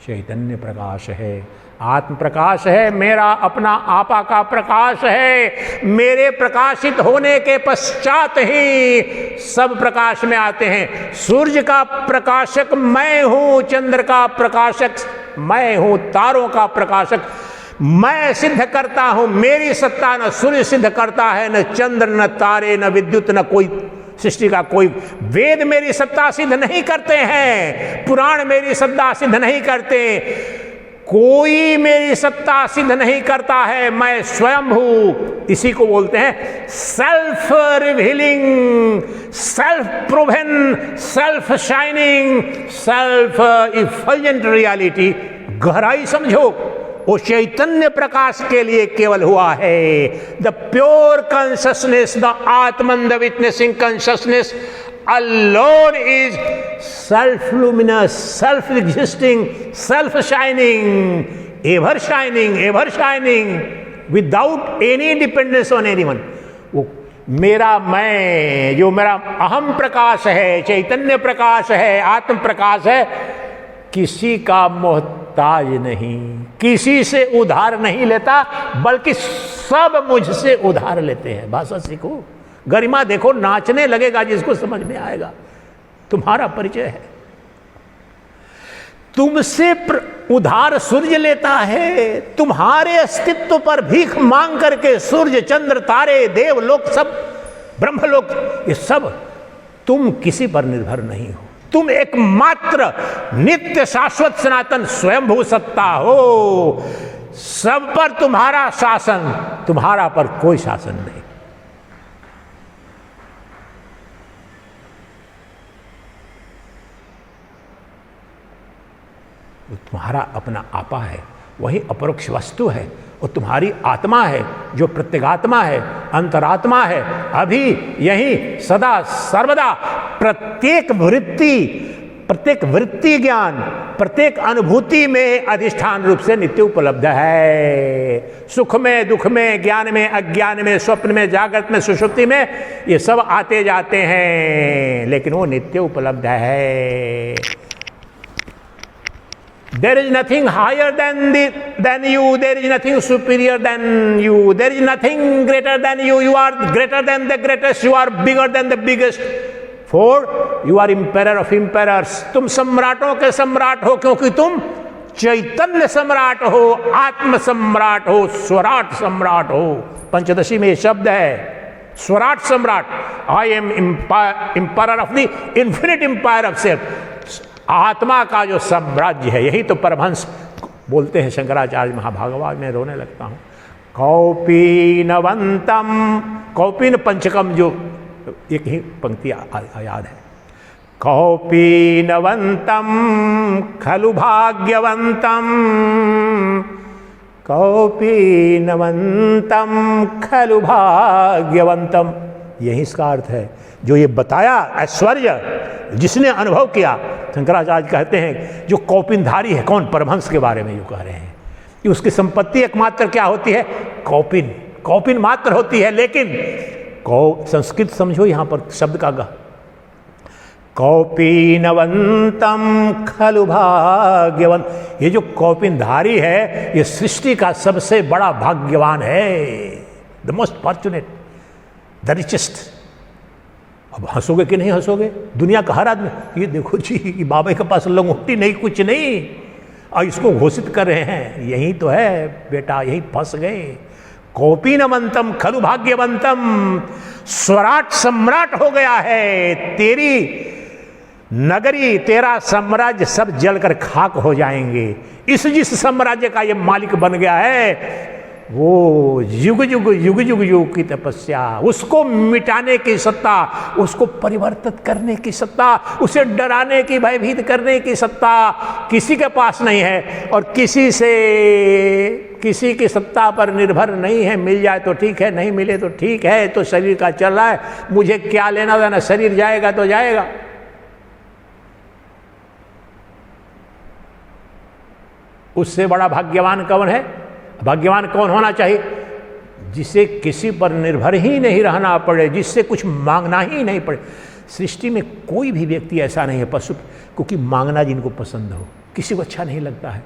चैतन्य प्रकाश है, आत्म प्रकाश है, मेरा अपना आपा का प्रकाश है। मेरे प्रकाशित होने के पश्चात ही सब प्रकाश में आते हैं। सूर्य का प्रकाशक मैं हूं, चंद्र का प्रकाशक मैं हूं, तारों का प्रकाशक मैं सिद्ध करता हूं। मेरी सत्ता न सूर्य सिद्ध करता है, न चंद्र, न तारे, न विद्युत, न कोई सृष्टि का कोई। वेद मेरी सत्ता सिद्ध नहीं करते हैं, पुराण मेरी सत्ता सिद्ध नहीं करते, कोई मेरी सत्ता सिद्ध नहीं करता है। मैं स्वयं हूं। इसी को बोलते हैं self revealing, self proven, self shining, self effulgent reality. गहराई समझो, वो चैतन्य प्रकाश के लिए केवल हुआ है। The pure consciousness, the Atman, the witnessing consciousness alone is self-luminous, self-existing, self-shining, ever shining, without any dependence on anyone. वो मेरा मैं, जो मेरा अहम प्रकाश है, चैतन्य प्रकाश है, आत्म प्रकाश है, किसी का मोहताज नहीं, किसी से उधार नहीं लेता, बल्कि सब मुझसे उधार लेते हैं। भाषा सीखो, गरिमा देखो, नाचने लगेगा जिसको समझ में आएगा। तुम्हारा परिचय है, तुमसे उधार सूर्य लेता है। तुम्हारे अस्तित्व पर भीख मांग करके सूर्य, चंद्र, तारे, देवलोक, सब ब्रह्मलोक, ये सब तुम किसी पर निर्भर नहीं हो। तुम एकमात्र नित्य शाश्वत सनातन स्वयंभू सत्ता हो। सब पर तुम्हारा शासन, तुम्हारा पर कोई शासन नहीं। तुम्हारा अपना आपा है, वही अपरोक्ष वस्तु है, और तुम्हारी आत्मा है जो प्रत्यगात्मा है, अंतरात्मा है। अभी यही सदा सर्वदा प्रत्येक वृत्ति ज्ञान, प्रत्येक अनुभूति में अधिष्ठान रूप से नित्य उपलब्ध है। सुख में, दुख में, ज्ञान में, अज्ञान में, स्वप्न में, जागृत में, सुषुप्ति में, ये सब आते जाते हैं, लेकिन वो नित्य उपलब्ध है। There is nothing higher than you. There is nothing superior than you. There is nothing greater than you. You are greater than the greatest. You are bigger than the biggest. For you are emperor of emperors. तुम सम्राटों के सम्राट हो, क्योंकि तुम चैतन्य सम्राट हो, आत्म सम्राट हो, स्वराट सम्राट हो। पंचदशी में ये शब्द है, स्वराट सम्राट। I am emperor of the infinite empire of self. आत्मा का जो साम्राज्य है, यही तो परमहंस बोलते हैं। शंकराचार्य महाभागवत में रोने लगता हूँ। कौपीनवंतम, कौपीन पंचकम, जो एक ही पंक्ति याद है। कौपीनवंतम खलु भाग्यवंतम, कौपीनवंतम खलु भाग्यवंतम, यही इसका अर्थ है। जो ये बताया ऐश्वर्य, जिसने अनुभव किया, शंकराचार्य कहते हैं जो कौपिनधारी है, कौन? परमहंस के बारे में जो कह रहे हैं कि उसकी संपत्ति एकमात्र क्या होती है? कौपिन, कौपिन मात्र होती है। लेकिन संस्कृत समझो यहां पर शब्द का कौपीनवंतम खलु भाग्यवन, ये जो कौपिनधारी है ये सृष्टि का सबसे बड़ा भाग्यवान है, the most fortunate, the richest. अब हंसोगे कि नहीं हंसोगे? दुनिया का हर आदमी ये देखो जी बाबा के पास लंगोटी नहीं, कुछ नहीं, और इसको घोषित कर रहे हैं, यही तो है बेटा, यही फंस गए। कौपीनवंतम खलु भाग्यवंतम, स्वराट सम्राट हो गया है, तेरी नगरी, तेरा साम्राज्य सब जलकर खाक हो जाएंगे। इस जिस साम्राज्य का ये मालिक बन गया है वो युग युग युग युग युग की तपस्या, उसको मिटाने की सत्ता, उसको परिवर्तित करने की सत्ता, उसे डराने की, भयभीत करने की सत्ता किसी के पास नहीं है। और किसी की सत्ता पर निर्भर नहीं है। मिल जाए तो ठीक है, नहीं मिले तो ठीक है, तो शरीर का चल रहा है, मुझे क्या लेना देना, शरीर जाएगा तो जाएगा। उससे बड़ा भाग्यवान कौन है? भाग्यवान कौन होना चाहिए? जिसे किसी पर निर्भर ही नहीं रहना पड़े, जिससे कुछ मांगना ही नहीं पड़े। सृष्टि में कोई भी व्यक्ति ऐसा नहीं है, पशु, क्योंकि मांगना जिनको पसंद हो, किसी को अच्छा नहीं लगता है,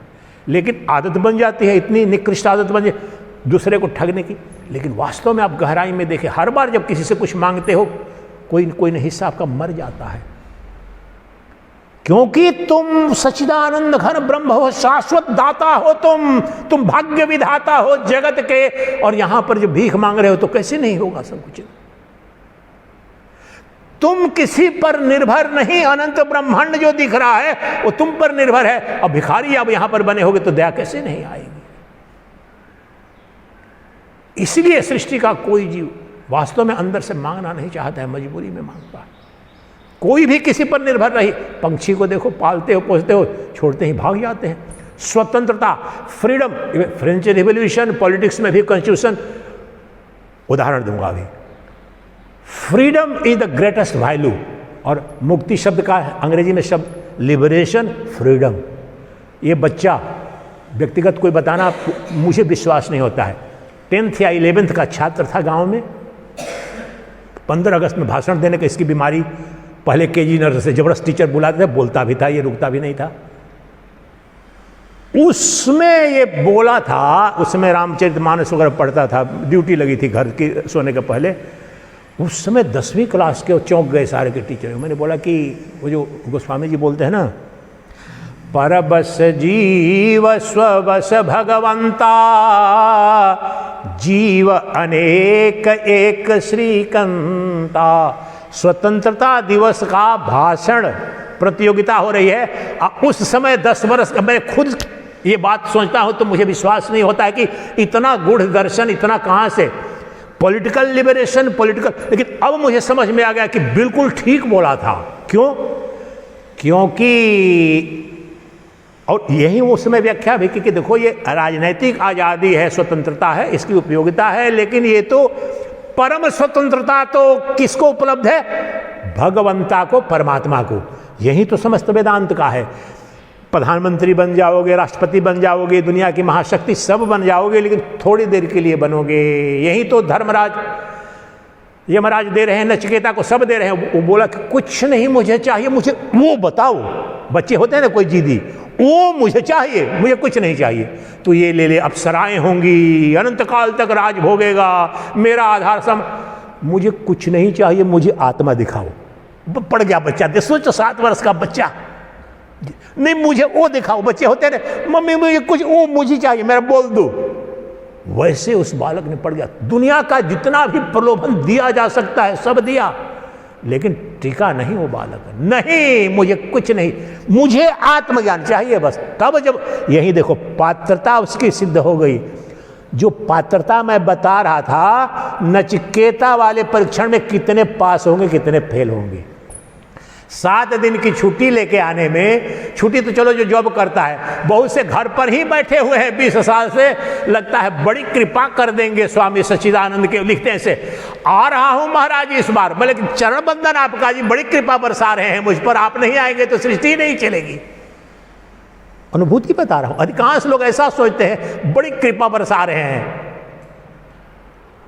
लेकिन आदत बन जाती है, इतनी निकृष्ट आदत बन जाए दूसरे को ठगने की। लेकिन वास्तव में आप गहराई में देखें, हर बार जब किसी से कुछ मांगते हो कोई न हिस्सा आपका मर जाता है, क्योंकि तुम सच्चिदानंद घन ब्रह्म हो, शाश्वत दाता हो, तुम भाग्य विधाता हो जगत के। और यहां पर जो भीख मांग रहे हो तो कैसे नहीं होगा सब कुछ? तुम किसी पर निर्भर नहीं, अनंत ब्रह्मांड जो दिख रहा है वो तुम पर निर्भर है। अब भिखारी अब यहां पर बने होगे तो दया कैसे नहीं आएगी? इसलिए सृष्टि का कोई जीव वास्तव में अंदर से मांगना नहीं चाहता है, मजबूरी में मांगता है। कोई भी किसी पर निर्भर नहीं। पंछी को देखो, पालते हो, पोसते हो, छोड़ते ही भाग जाते हैं। स्वतंत्रता, फ्रीडम, फ्रेंच रिवॉल्यूशन, पॉलिटिक्स में भी कॉन्स्टिट्यूशन, उदाहरण दूंगा अभी। Freedom is the greatest value. और मुक्ति शब्द का अंग्रेजी में शब्द लिबरेशन, फ्रीडम। ये बच्चा व्यक्तिगत कोई बताना मुझे विश्वास नहीं होता है। 10th या 11th का छात्र था गांव में, 15 अगस्त में भाषण देने का, इसकी बीमारी, पहले केजी नर्स से जबरदस्त टीचर बुलाते थे, बोलता भी था, ये रुकता भी नहीं था। उसमें ये बोला था, उसमें रामचरितमानस वगैरह पढ़ता था, ड्यूटी लगी थी घर की सोने के पहले। उस समय 10वीं क्लास के चौंक गए सारे के टीचर। मैंने बोला कि वो जो गोस्वामी जी बोलते हैं ना, परबस जीव स्वबस भगवंता, जीव अनेक एक श्रीकंता। स्वतंत्रता दिवस का भाषण प्रतियोगिता हो रही है। उस समय 10 वर्ष का, मैं खुद ये बात सोचता हूं तो मुझे विश्वास नहीं होता है कि इतना गूढ़ दर्शन, इतना कहां से, पॉलिटिकल लिबरेशन, पॉलिटिकल। लेकिन अब मुझे समझ में आ गया कि बिल्कुल ठीक बोला था। क्यों? क्योंकि, और यही उस समय व्याख्या भी कि देखो ये राजनैतिक आज़ादी है, स्वतंत्रता है, इसकी उपयोगिता है, लेकिन ये तो परम स्वतंत्रता तो किसको उपलब्ध है? भगवंता को, परमात्मा को। यही तो समस्त वेदांत का है। प्रधानमंत्री बन जाओगे, राष्ट्रपति बन जाओगे, दुनिया की महाशक्ति सब बन जाओगे, लेकिन थोड़ी देर के लिए बनोगे। यही तो धर्मराज यमराज दे रहे हैं नचिकेता को, सब दे रहे हैं। वो बोला कि कुछ नहीं मुझे चाहिए, मुझे वो बताओ। बच्चे होते हैं ना कोई जिद्दी, वो मुझे चाहिए, मुझे कुछ नहीं चाहिए। तो ये ले ले, अप्सराएं होंगी, अनंत काल तक राज भोगेगा, मेरा आधार सम, मुझे कुछ नहीं चाहिए, मुझे आत्मा दिखाओ। पड़ गया बच्चा, सोचो 7 वर्ष का बच्चा, नहीं मुझे वो दिखाओ। बच्चे होते हैं ना, मम्मी मुझे कुछ, वो मुझे चाहिए, मेरा बोल दो। वैसे उस बालक ने पड़ गया। दुनिया का जितना भी प्रलोभन दिया जा सकता है सब दिया, लेकिन टिका नहीं वो बालक। नहीं, मुझे कुछ नहीं, मुझे आत्मज्ञान चाहिए बस। तब जब यही देखो पात्रता उसकी सिद्ध हो गई। जो पात्रता मैं बता रहा था, नचिकेता वाले परीक्षण में कितने पास होंगे, कितने फेल होंगे। 7 दिन की छुट्टी लेके आने में, छुट्टी तो चलो जो जॉब करता है, बहुत से घर पर ही बैठे हुए हैं 20 साल से, लगता है बड़ी कृपा कर देंगे स्वामी सच्चिदानंद के। लिखते हैं से, आ रहा हूं महाराज इस बार, बोले चरण बंदन आपका जी, बड़ी कृपा बरसा रहे हैं मुझ पर, आप नहीं आएंगे तो सृष्टि नहीं चलेगी। अनुभूति बता रहा हूं, अधिकांश लोग ऐसा सोचते हैं बड़ी कृपा बरसा रहे हैं।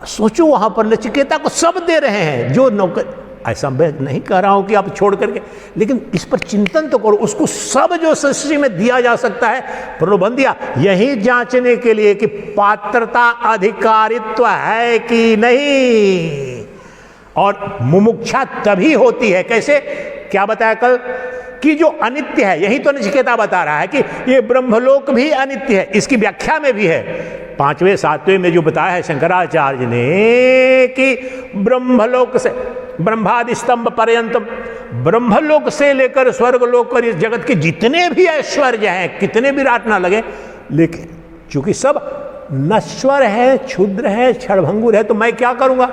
सोचो वहां पर नचिकेता को सब दे रहे हैं जो नौकर, ऐसा मैं नहीं कह रहा हूं कि आप छोड़ करके, लेकिन इस पर चिंतन तो करो, उसको सब जो सृष्टि में दिया जा सकता है प्रलोभन दिया, यही जांचने के लिए कि पात्रता अधिकारित्व है कि नहीं। और मुमुक्षा तभी होती है, कैसे, क्या बताया कल, कि जो अनित्य है, यही तो नचिकेता बता रहा है कि ये ब्रह्मलोक भी अनित्य है। इसकी व्याख्या में भी है 5वें 7वें में जो बताया है शंकराचार्य ने कि ब्रह्मलोक से ब्रह्मादि स्तंभ पर्यंतम, ब्रह्मलोक से लेकर स्वर्गलोक पर इस जगत के जितने भी ऐश्वर्य हैं, कितने भी राट ना लगे, लेकिन चूंकि सब नश्वर है, क्षुद्र है, क्षणभंगुर है, तो मैं क्या करूंगा,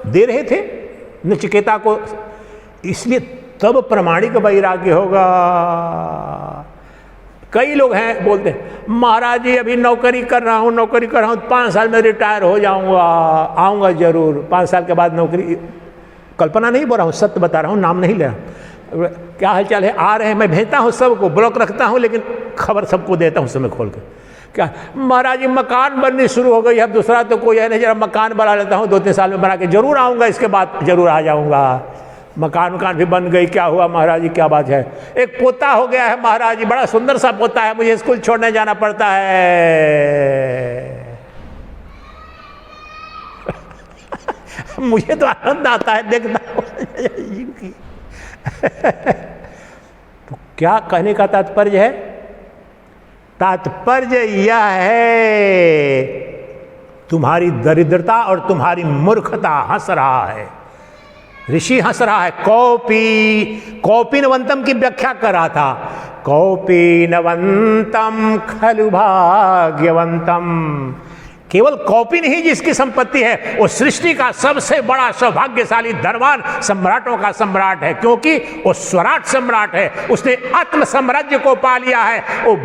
दे रहे थे नचिकेता को, इसलिए तब प्रमाणिक वैराग्य होगा। कई लोग हैं बोलते हैं महाराज जी अभी नौकरी कर रहा हूं, 5 साल में रिटायर हो जाऊंगा, आऊंगा जरूर, 5 साल के बाद नौकरी, कल्पना नहीं बोल रहा हूं, सत्य बता रहा हूं, नाम नहीं ले रहा हूं। क्या हालचाल है, आ रहे हैं, मैं भेजता हूं सबको, ब्लॉक रखता हूं, लेकिन खबर सबको देता हूं समय खोल कर। क्या महाराज जी मकान बननी शुरू हो गई, अब दूसरा तो कोई है नहीं, जरा मकान बना लेता हूं, 2-3 साल में बना के जरूर आऊंगा, इसके बाद जरूर आ जाऊंगा। मकान भी बन गई, क्या हुआ महाराज जी, क्या बात है, एक पोता हो गया है महाराज जी, बड़ा सुंदर सा पोता है, मुझे स्कूल छोड़ने जाना पड़ता है। मुझे तो आनंद आता है देखता हूं। तो क्या कहने का तात्पर्य है, तात्पर्य यह है तुम्हारी दरिद्रता और तुम्हारी मूर्खता हंस रहा है, ऋषि हंस रहा है। कौपीनवंतम की व्याख्या कर रहा था, कौपीनवंतम खलु भाग्यवंतम, केवल कौपिन ही जिसकी संपत्ति है वो सृष्टि का सबसे बड़ा सौभाग्यशाली धनवान सम्राटों का सम्राट है, क्योंकि वो स्वराट सम्राट है, उसने आत्म साम्राज्य को पा लिया है, वो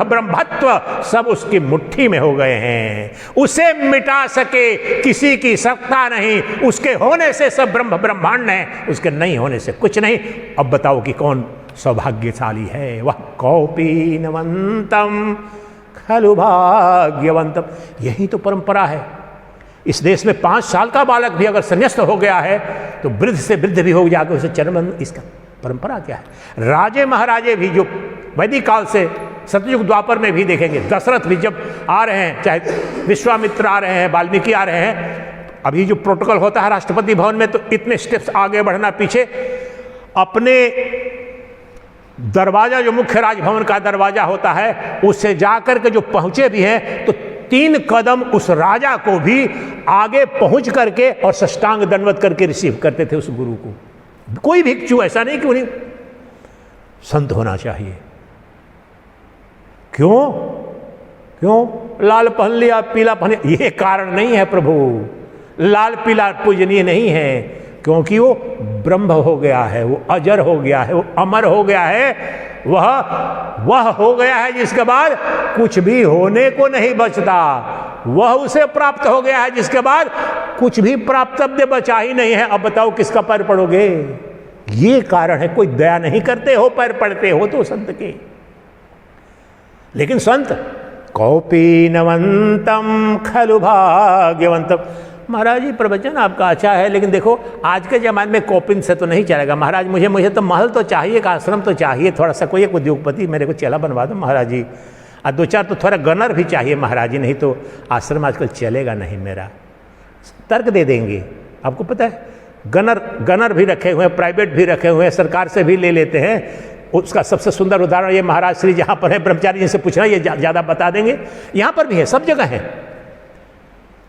ब्रह्मत्व सब उसकी मुट्ठी में हो गए हैं, उसे मिटा सके किसी की सत्ता नहीं, उसके होने से सब ब्रह्मांड है, उसके नहीं होने से कुछ नहीं। अब बताओ कि कौन सौभाग्यशाली है, वह कौपीनवंतम खलु भाग्यवंतम। यही तो परंपरा है। इस देश में 5 साल का बालक भी अगर संन्यास्त हो गया है तो वृद्ध से वृद्ध भी हो जाकर उसे चरण, इसका परंपरा क्या है। राजे महाराजे भी जो वैदिक काल से सतयुग द्वापर में भी देखेंगे, दशरथ भी जब आ रहे हैं, चाहे विश्वामित्र आ रहे हैं, वाल्मीकि आ रहे हैं, अभी जो प्रोटोकॉल होता है राष्ट्रपति भवन में, तो इतने स्टेप्स आगे बढ़ना, पीछे अपने दरवाजा जो मुख्य राजभवन का दरवाजा होता है उससे जाकर के जो पहुंचे भी हैं तो 3 कदम उस राजा को भी आगे पहुंच करके और साष्टांग दंडवत करके रिसीव करते थे उस गुरु को। कोई भिक्षु ऐसा नहीं कि उन्हें संत होना चाहिए। क्यों लाल पहन लिया, पीला पहन लिया, ये कारण नहीं है प्रभु। लाल पीला पूजनीय नहीं है, क्योंकि वो ब्रह्म हो गया है, वो अजर हो गया है, वो अमर हो गया है, वह हो गया है जिसके बाद कुछ भी होने को नहीं बचता। वह उसे प्राप्त हो गया है जिसके बाद कुछ भी प्राप्तव्य बचा ही नहीं है। अब बताओ किसका पैर पड़ोगे? ये कारण है। कोई दया नहीं करते हो, पैर पड़ते हो तो संत के। लेकिन संत कौपीनवंतम खलु भाग्यवंतम। महाराज जी प्रवचन आपका अच्छा है, लेकिन देखो आज के जमाने में कौपिन से तो नहीं चलेगा महाराज। मुझे तो महल तो चाहिए, एक आश्रम तो चाहिए, थोड़ा सा कोई एक उद्योगपति मेरे को चेला बनवा दो महाराज जी, और 2-4 तो थोड़ा गनर भी चाहिए महाराज जी, नहीं तो आश्रम आजकल चलेगा नहीं मेरा। तर्क दे देंगे। आपको पता है गनर भी रखे हुए हैं, प्राइवेट भी रखे हुए हैं, सरकार से भी ले लेते हैं। उसका सबसे सुंदर उदाहरण ये महाराज श्री जहाँ पर है, ब्रह्मचारी जी से पूछना, ये ज़्यादा बता देंगे। यहाँ पर भी है, सब जगह है,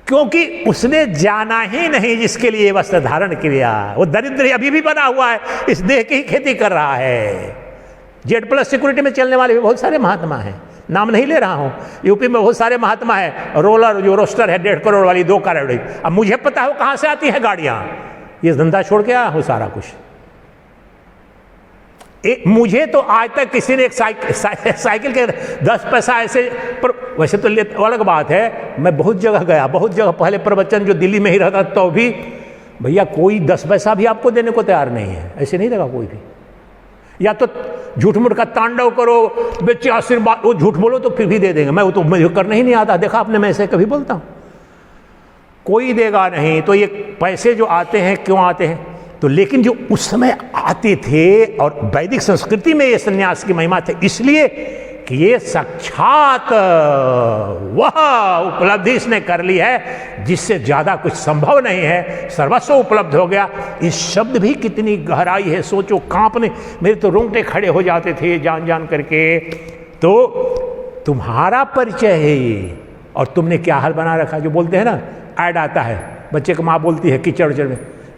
क्योंकि उसने जाना ही नहीं जिसके लिए वस्त्र धारण किया। वो दरिद्र अभी भी बना हुआ है, इस देह की ही खेती कर रहा है। Z+ सिक्योरिटी में चलने वाले भी बहुत सारे महात्मा हैं, नाम नहीं ले रहा हूँ। यूपी में बहुत सारे महात्मा है। रोलर जो रोस्टर है 1.5 करोड़ वाली, 2 करोड़। अब मुझे पता है कहाँ से आती है गाड़ियाँ। ये धंधा छोड़ के आया हूँ सारा कुछ। मुझे तो आज तक किसी ने एक साइकिल के 10 पैसा ऐसे, पर वैसे तो अलग बात है, मैं बहुत जगह गया, बहुत जगह पहले प्रवचन जो दिल्ली में ही रहता तो भी भैया कोई 10 पैसा भी आपको देने को तैयार नहीं है, ऐसे नहीं लगा कोई भी। या तो झूठ मूठ का तांडव करो, बच्चे आशीर्वाद, वो झूठ बोलो तो फिर भी दे देंगे। मैं वो तो मुझे करना ही नहीं आता, देखा आपने, मैं ऐसे कभी बोलता हूँ, कोई देगा नहीं। तो ये पैसे जो आते हैं क्यों आते हैं? तो लेकिन जो उस समय आते थे, और वैदिक संस्कृति में ये सन्यास की महिमा थे, इसलिए कि ये साक्षात वह उपलब्धि इसने कर ली है जिससे ज्यादा कुछ संभव नहीं है, सर्वस्व उपलब्ध हो गया। इस शब्द भी कितनी गहराई है, सोचो, कांपने, मेरे तो रोंगटे खड़े हो जाते थे जान जान करके। तो तुम्हारा परिचय है ये, और तुमने क्या हाल बना रखा, जो बोलते हैं ना, ऐड आता है, बच्चे को माँ बोलती है कीचड़ उचड़ में,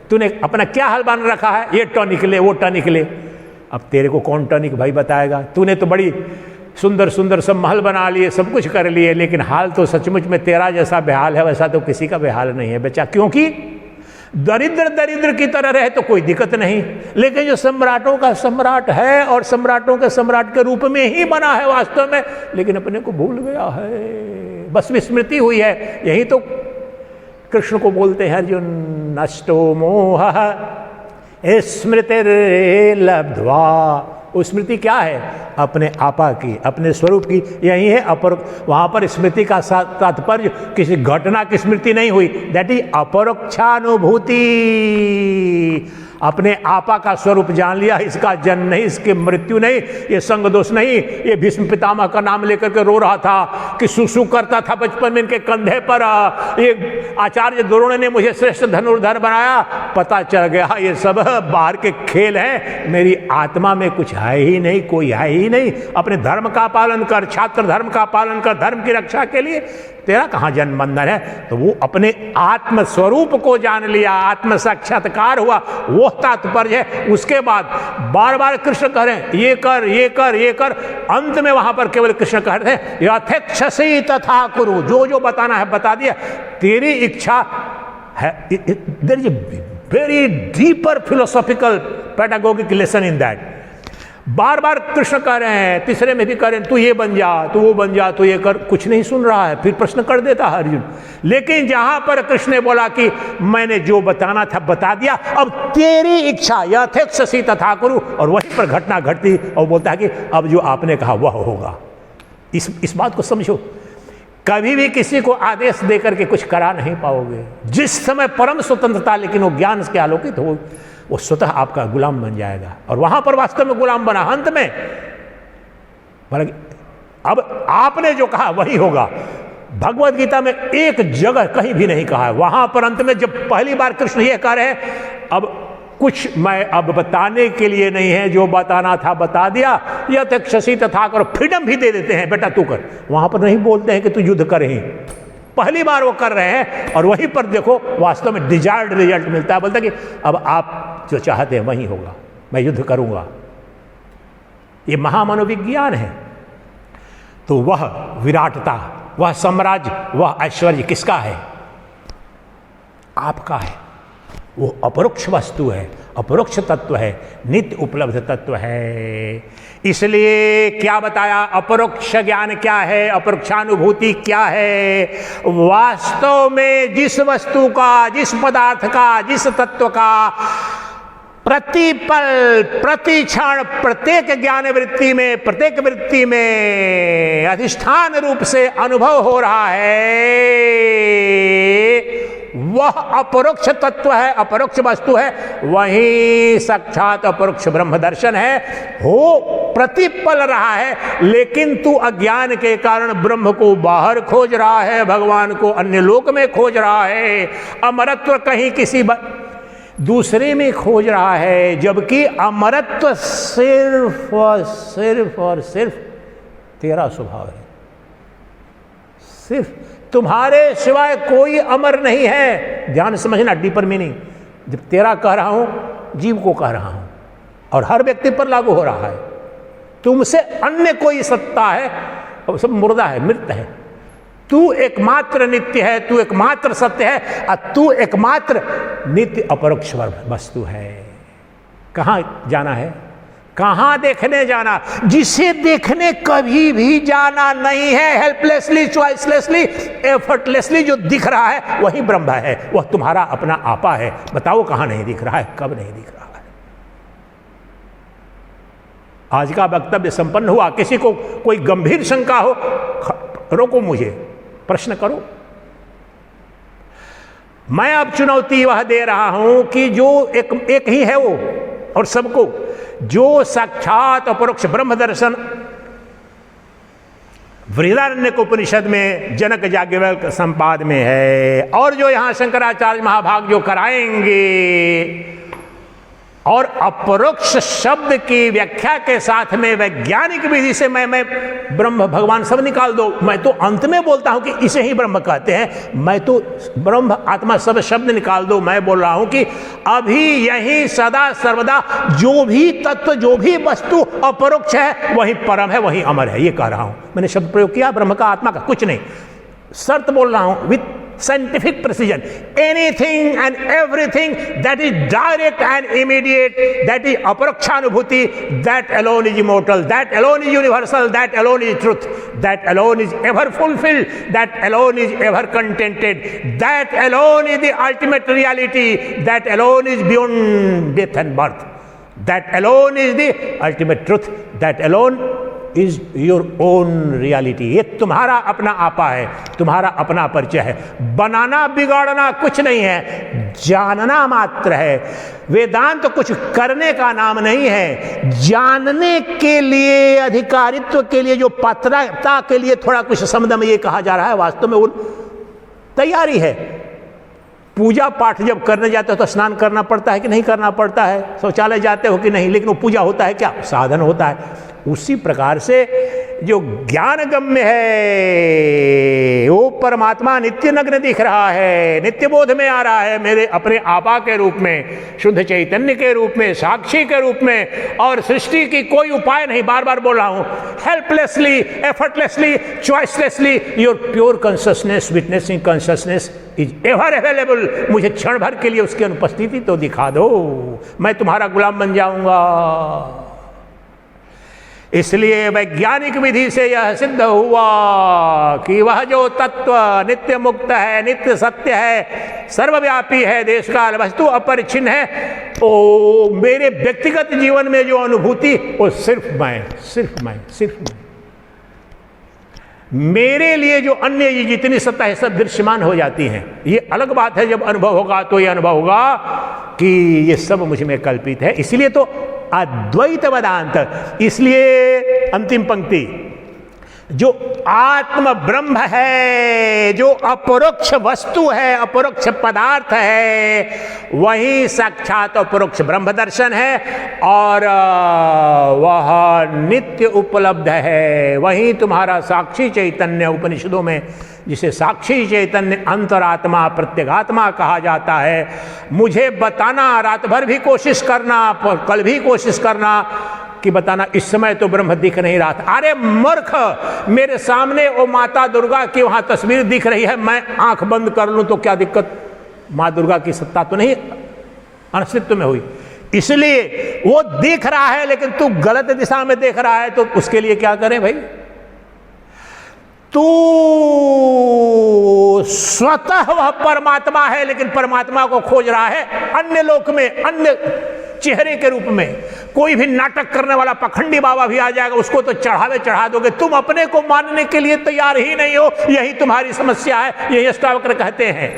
तूने अपना क्या हाल बना रखा है, ये टॉनिक ले, वो टॉनिक ले। अब तेरे को कौन टॉनिक भाई बताएगा? तूने तो बड़ी सुंदर सुंदर सब महल बना लिए, सब कुछ कर लिए, लेकिन हाल तो सचमुच में तेरा जैसा बेहाल है वैसा तो किसी का बेहाल नहीं है बच्चा। क्योंकि दरिद्र दरिद्र की तरह रहे तो कोई दिक्कत नहीं, लेकिन जो सम्राटों का सम्राट है और सम्राटों के सम्राट के रूप में ही बना है वास्तव में, लेकिन अपने को भूल गया है, बस विस्मृति हुई है। यही तो कृष्ण को बोलते हैं अर्जुन, नष्टो मोह स्मृतिर लब्ध्वा। वो स्मृति क्या है? अपने आपा की, अपने स्वरूप की, यही है अपरोक्ष। वहां पर स्मृति का तात्पर्य किसी घटना की स्मृति नहीं हुई, दैट इज अपरोक्षानुभूति। अपने आपा का स्वरूप जान लिया, इसका जन्म नहीं, इसकी मृत्यु नहीं, ये संग दोष नहीं। ये भीष्म पितामह का नाम लेकर के रो रहा था कि सुसु करता था बचपन में इनके कंधे पर, ये आचार्य द्रोण ने मुझे श्रेष्ठ धनुर्धर बनाया, पता चल गया ये सब बाहर के खेल हैं, मेरी आत्मा में कुछ है ही नहीं, कोई है ही नहीं। अपने धर्म का पालन कर, छात्र धर्म का पालन कर, धर्म की रक्षा के लिए, तेरा कहाँ जन्म बंधन है? तो वो अपने आत्म स्वरूप को जान लिया, आत्म साक्षात्कार हुआ, वो तात्पर्य है। उसके बाद बार बार कृष्ण कह रहे हैं ये कर, ये कर, ये कर, अंत में वहां पर केवल कृष्ण कह रहे हैं यथेक्षसी तथा कुरु, जो जो बताना है बता दिया, तेरी इच्छा है। There is a very deeper philosophical pedagogic lesson in that. बार बार कृष्ण कह रहे हैं, तीसरे में भी कह रहे हैं तू ये बन जा, तू वो बन जा, तू ये कर, कुछ नहीं सुन रहा है, फिर प्रश्न कर देता है अर्जुन। लेकिन जहां पर कृष्ण ने बोला कि मैंने जो बताना था बता दिया, अब तेरी इच्छा यथेक्षसी तथा कुरु, और वहीं पर घटना घटती और बोलता है कि अब जो आपने कहा वह होगा। इस बात को समझो, कभी भी किसी को आदेश देकर के कुछ करा नहीं पाओगे। जिस समय परम स्वतंत्रता, लेकिन वो ज्ञान के आलोकित हो, वो स्वतः आपका गुलाम बन जाएगा, और वहां पर वास्तव में गुलाम बना। अंत में अब आपने जो कहा वही होगा। भगवत गीता में एक जगह कहीं भी नहीं कहा है। वहां पर अंत में जब पहली बार कृष्ण ये कह रहे हैं अब कुछ मैं अब बताने के लिए नहीं है, जो बताना था बता दिया, यथेक्षसी तथा करो, फ्रीडम भी दे देते हैं, बेटा तू कर। वहां पर नहीं बोलते हैं कि तू युद्ध कर ही, पहली बार वो कर रहे हैं, और वहीं पर देखो वास्तव में डिजायर्ड रिजल्ट मिलता है। बोलता है कि अब आप जो चाहते हैं वही होगा, मैं युद्ध करूंगा। ये महामनोविज्ञान है। तो वह विराटता, वह साम्राज्य, वह ऐश्वर्य किसका है? आपका है। वो अपरोक्ष वस्तु है, अपरोक्ष तत्व है, नित्य उपलब्ध तत्व है। इसलिए क्या बताया? अपरोक्ष ज्ञान क्या है, अपरोक्षानुभूति क्या है? वास्तव में जिस वस्तु का, जिस पदार्थ का, जिस तत्व का प्रतिपल, प्रति क्षण, प्रत्येक ज्ञान वृत्ति में, प्रत्येक वृत्ति में अधिष्ठान रूप से अनुभव हो रहा है, वह अपरोक्ष तत्व है, अपरोक्ष वस्तु है। वही साक्षात अपरोक्ष ब्रह्म दर्शन है। हो प्रतिपल रहा है, लेकिन तू अज्ञान के कारण ब्रह्म को बाहर खोज रहा है, भगवान को अन्य लोक में खोज रहा है, अमरत्व कहीं किसी दूसरे में खोज रहा है, जबकि अमरत्व सिर्फ और सिर्फ और सिर्फ तेरा स्वभाव है। सिर्फ तुम्हारे सिवाय कोई अमर नहीं है। ध्यान समझना, डीपर मीनिंग। जब तेरा कह रहा हूं, जीव को कह रहा हूं, और हर व्यक्ति पर लागू हो रहा है। तुमसे अन्य कोई सत्ता है, और सब मुर्दा है, मृत है। तू एकमात्र नित्य है, तू एकमात्र सत्य है, और तू एकमात्र नित्य अपरोक्ष वस्तु है। कहाँ जाना है? कहां देखने जाना? जिसे देखने कभी भी जाना नहीं है, हेल्पलेसली, चॉइसलेसली, एफर्टलेसली जो दिख रहा है वही ब्रह्म है, वह तुम्हारा अपना आपा है। बताओ कहां नहीं दिख रहा है, कब नहीं दिख रहा है? आज का वक्तव्य संपन्न हुआ। किसी को कोई गंभीर शंका हो, रोको मुझे, प्रश्न करो। मैं अब चुनौती वह दे रहा हूं कि जो एक ही है वो, और सबको, जो साक्षात अपरोक्ष ब्रह्म दर्शन बृहदारण्यक उपनिषद में जनक याज्ञवल्क्य संपाद में है, और जो यहां शंकराचार्य महाभाग जो कराएंगे, और अपरोक्ष शब्द की व्याख्या के साथ में वैज्ञानिक विधि से मैं ब्रह्म भगवान सब निकाल दो। मैं तो अंत में बोलता हूं कि इसे ही ब्रह्म कहते हैं। मैं तो ब्रह्म आत्मा सब शब्द निकाल दो। मैं बोल रहा हूं कि अभी यही सदा सर्वदा जो भी तत्व, जो भी वस्तु अपरोक्ष है वही परम है, वही अमर है, ये कह रहा हूं। मैंने शब्द प्रयोग किया ब्रह्म का, आत्मा का, कुछ नहीं, शर्त बोल रहा हूं with scientific precision. Anything and everything that is direct and immediate, that is aparakshanubhuti, that alone is immortal, that alone is universal, that alone is truth, that alone is ever fulfilled, that alone is ever contented, that alone is the ultimate reality, that alone is beyond death and birth, that alone is the ultimate truth, that alone is your own reality. ये तुम्हारा अपना आपा है, तुम्हारा अपना परिचय है। बनाना बिगाड़ना कुछ नहीं है, जानना मात्र है। वेदांत तो कुछ करने का नाम नहीं है। जानने के लिए, अधिकारित्व के लिए, जो पात्रता के लिए थोड़ा कुछ शब्द में ये कहा जा रहा है, वास्तव में वो तैयारी है। पूजा पाठ जब करने जाते हो तो स्नान करना पड़ता है कि नहीं करना पड़ता है? शौचालय जाते हो कि नहीं? लेकिन वो पूजा होता है क्या? साधन होता है। उसी प्रकार से जो ज्ञान गम्य है वो परमात्मा नित्य नग्न दिख रहा है, नित्य बोध में आ रहा है, मेरे अपने आपा के रूप में, शुद्ध चैतन्य के रूप में, साक्षी के रूप में। और सृष्टि की कोई उपाय नहीं, बार बार बोल रहा हूं, helplessly, effortlessly, choicelessly, your pure consciousness, witnessing consciousness is ever available. मुझे क्षण भर के लिए उसकी अनुपस्थिति तो दिखा दो, मैं तुम्हारा गुलाम बन जाऊंगा। इसलिए वैज्ञानिक विधि से यह सिद्ध हुआ कि वह जो तत्व नित्य मुक्त है, नित्य सत्य है, सर्वव्यापी है, देश काल वस्तु अपरिच्छिन्न है, तो मेरे व्यक्तिगत जीवन में जो अनुभूति वो सिर्फ मैं। मेरे लिए जो अन्य ये जितनी सत्ता है सब दृश्यमान हो जाती हैं। ये अलग बात है, जब अनुभव होगा तो ये अनुभव होगा कि ये सब मुझ में कल्पित है। इसलिए तो अद्वैत वेदांत। इसलिए अंतिम पंक्ति, जो आत्म ब्रह्म है, जो अपरोक्ष वस्तु है, अपरोक्ष पदार्थ है, वही साक्षात अपरोक्ष ब्रह्म दर्शन है, और वह नित्य उपलब्ध है। वही तुम्हारा साक्षी चैतन्य, उपनिषदों में जिसे साक्षी चैतन्य अंतरात्मा प्रत्यगात्मा कहा जाता है। मुझे बताना, रात भर भी कोशिश करना, कल भी कोशिश करना कि बताना इस समय तो ब्रह्म दिख नहीं रहा था। अरे मूर्ख, मेरे सामने वो माता दुर्गा की वहां तस्वीर दिख रही है, मैं आंख बंद कर लूं तो क्या दिक्कत? मां दुर्गा की सत्ता तो नहीं अस्तित्व में हुई। इसलिए वो दिख रहा है, लेकिन तू गलत दिशा में देख रहा है, तो उसके लिए क्या करें भाई? तू स्वतः वह परमात्मा है, लेकिन परमात्मा को खोज रहा है अन्य लोक में, अन्य चेहरे के रूप में। कोई भी नाटक करने वाला पखंडी बाबा भी आ जाएगा, उसको तो चढ़ावे चढ़ा दोगे। तुम अपने को मानने के लिए तैयार ही नहीं हो, यही तुम्हारी समस्या है। यही अष्टावक्र कहते हैं,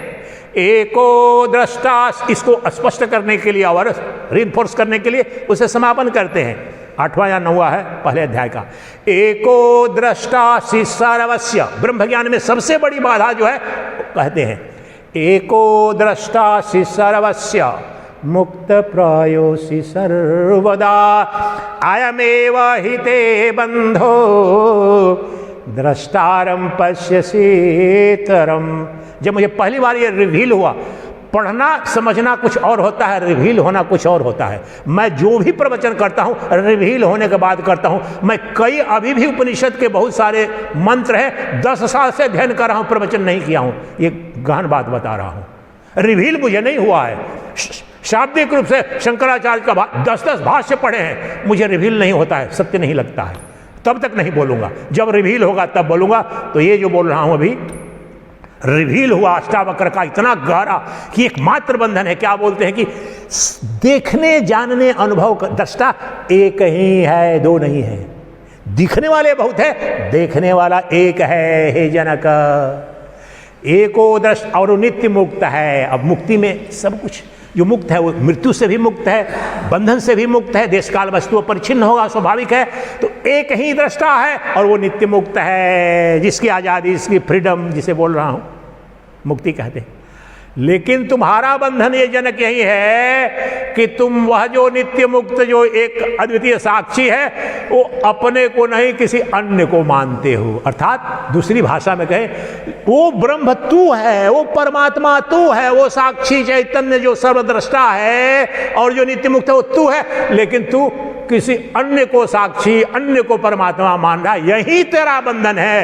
एको दृष्टा, इसको स्पष्ट करने के लिए और रीइंफोर्स करने के लिए उसे समापन करते हैं। 8वां या 9वां है पहले अध्याय का। एको दृष्टा सर्वस्य, ब्रह्म ज्ञान में सबसे बड़ी बाधा जो है कहते हैं, एको दृष्टा सर्वस्य मुक्त प्रायोसि सर्वदा अयमेव हिते बंधो द्रष्टारम पश्यसीतरम। जब मुझे पहली बार ये रिवील हुआ, पढ़ना समझना कुछ और होता है, रिवील होना कुछ और होता है। मैं जो भी प्रवचन करता हूं रिवील होने के बाद करता हूं। मैं कई अभी भी उपनिषद के बहुत सारे मंत्र हैं, 10 साल से अध्ययन कर रहा हूं, प्रवचन नहीं किया हूं। ये गहन बात बता रहा हूं, रिवील मुझे नहीं हुआ है। शाब्दिक रूप से शंकराचार्य का 10-10 भाष्य पढ़े हैं, मुझे रिवील नहीं होता है, सत्य नहीं लगता है, तब तक नहीं बोलूंगा। जब रिवील होगा तब बोलूंगा। तो ये जो बोल रहा हूं अभी, रिवील हुआ अष्टावक्र का इतना गहरा कि एक मात्र बंधन है। क्या बोलते हैं कि देखने जानने अनुभव दृष्टा एक ही है, दो नहीं है। दिखने वाले बहुत है, देखने वाला एक है। हे जनक, एको दृष्ट और नित्य मुक्त है। अब मुक्ति में सब कुछ जो मुक्त है वो मृत्यु से भी मुक्त है, बंधन से भी मुक्त है, देश काल वस्तुओं परिच्छिन्न होगा, स्वाभाविक है। तो एक ही दृष्टा है और वो नित्य मुक्त है, जिसकी आज़ादी, जिसकी फ्रीडम, जिसे बोल रहा हूं मुक्ति कहते हैं। लेकिन तुम्हारा बंधन ये जनक यही है कि तुम वह जो नित्य मुक्त, जो एक अद्वितीय साक्षी है, वो अपने को नहीं किसी अन्य को मानते हो। अर्थात दूसरी भाषा में कहें, वो ब्रह्म तू है, वो परमात्मा तू है, वो साक्षी चैतन्य जो सर्वद्रष्टा है और जो नित्य मुक्त है वो तू है, लेकिन तू किसी अन्य को साक्षी, अन्य को परमात्मा मान रहा, यही तेरा बंधन है।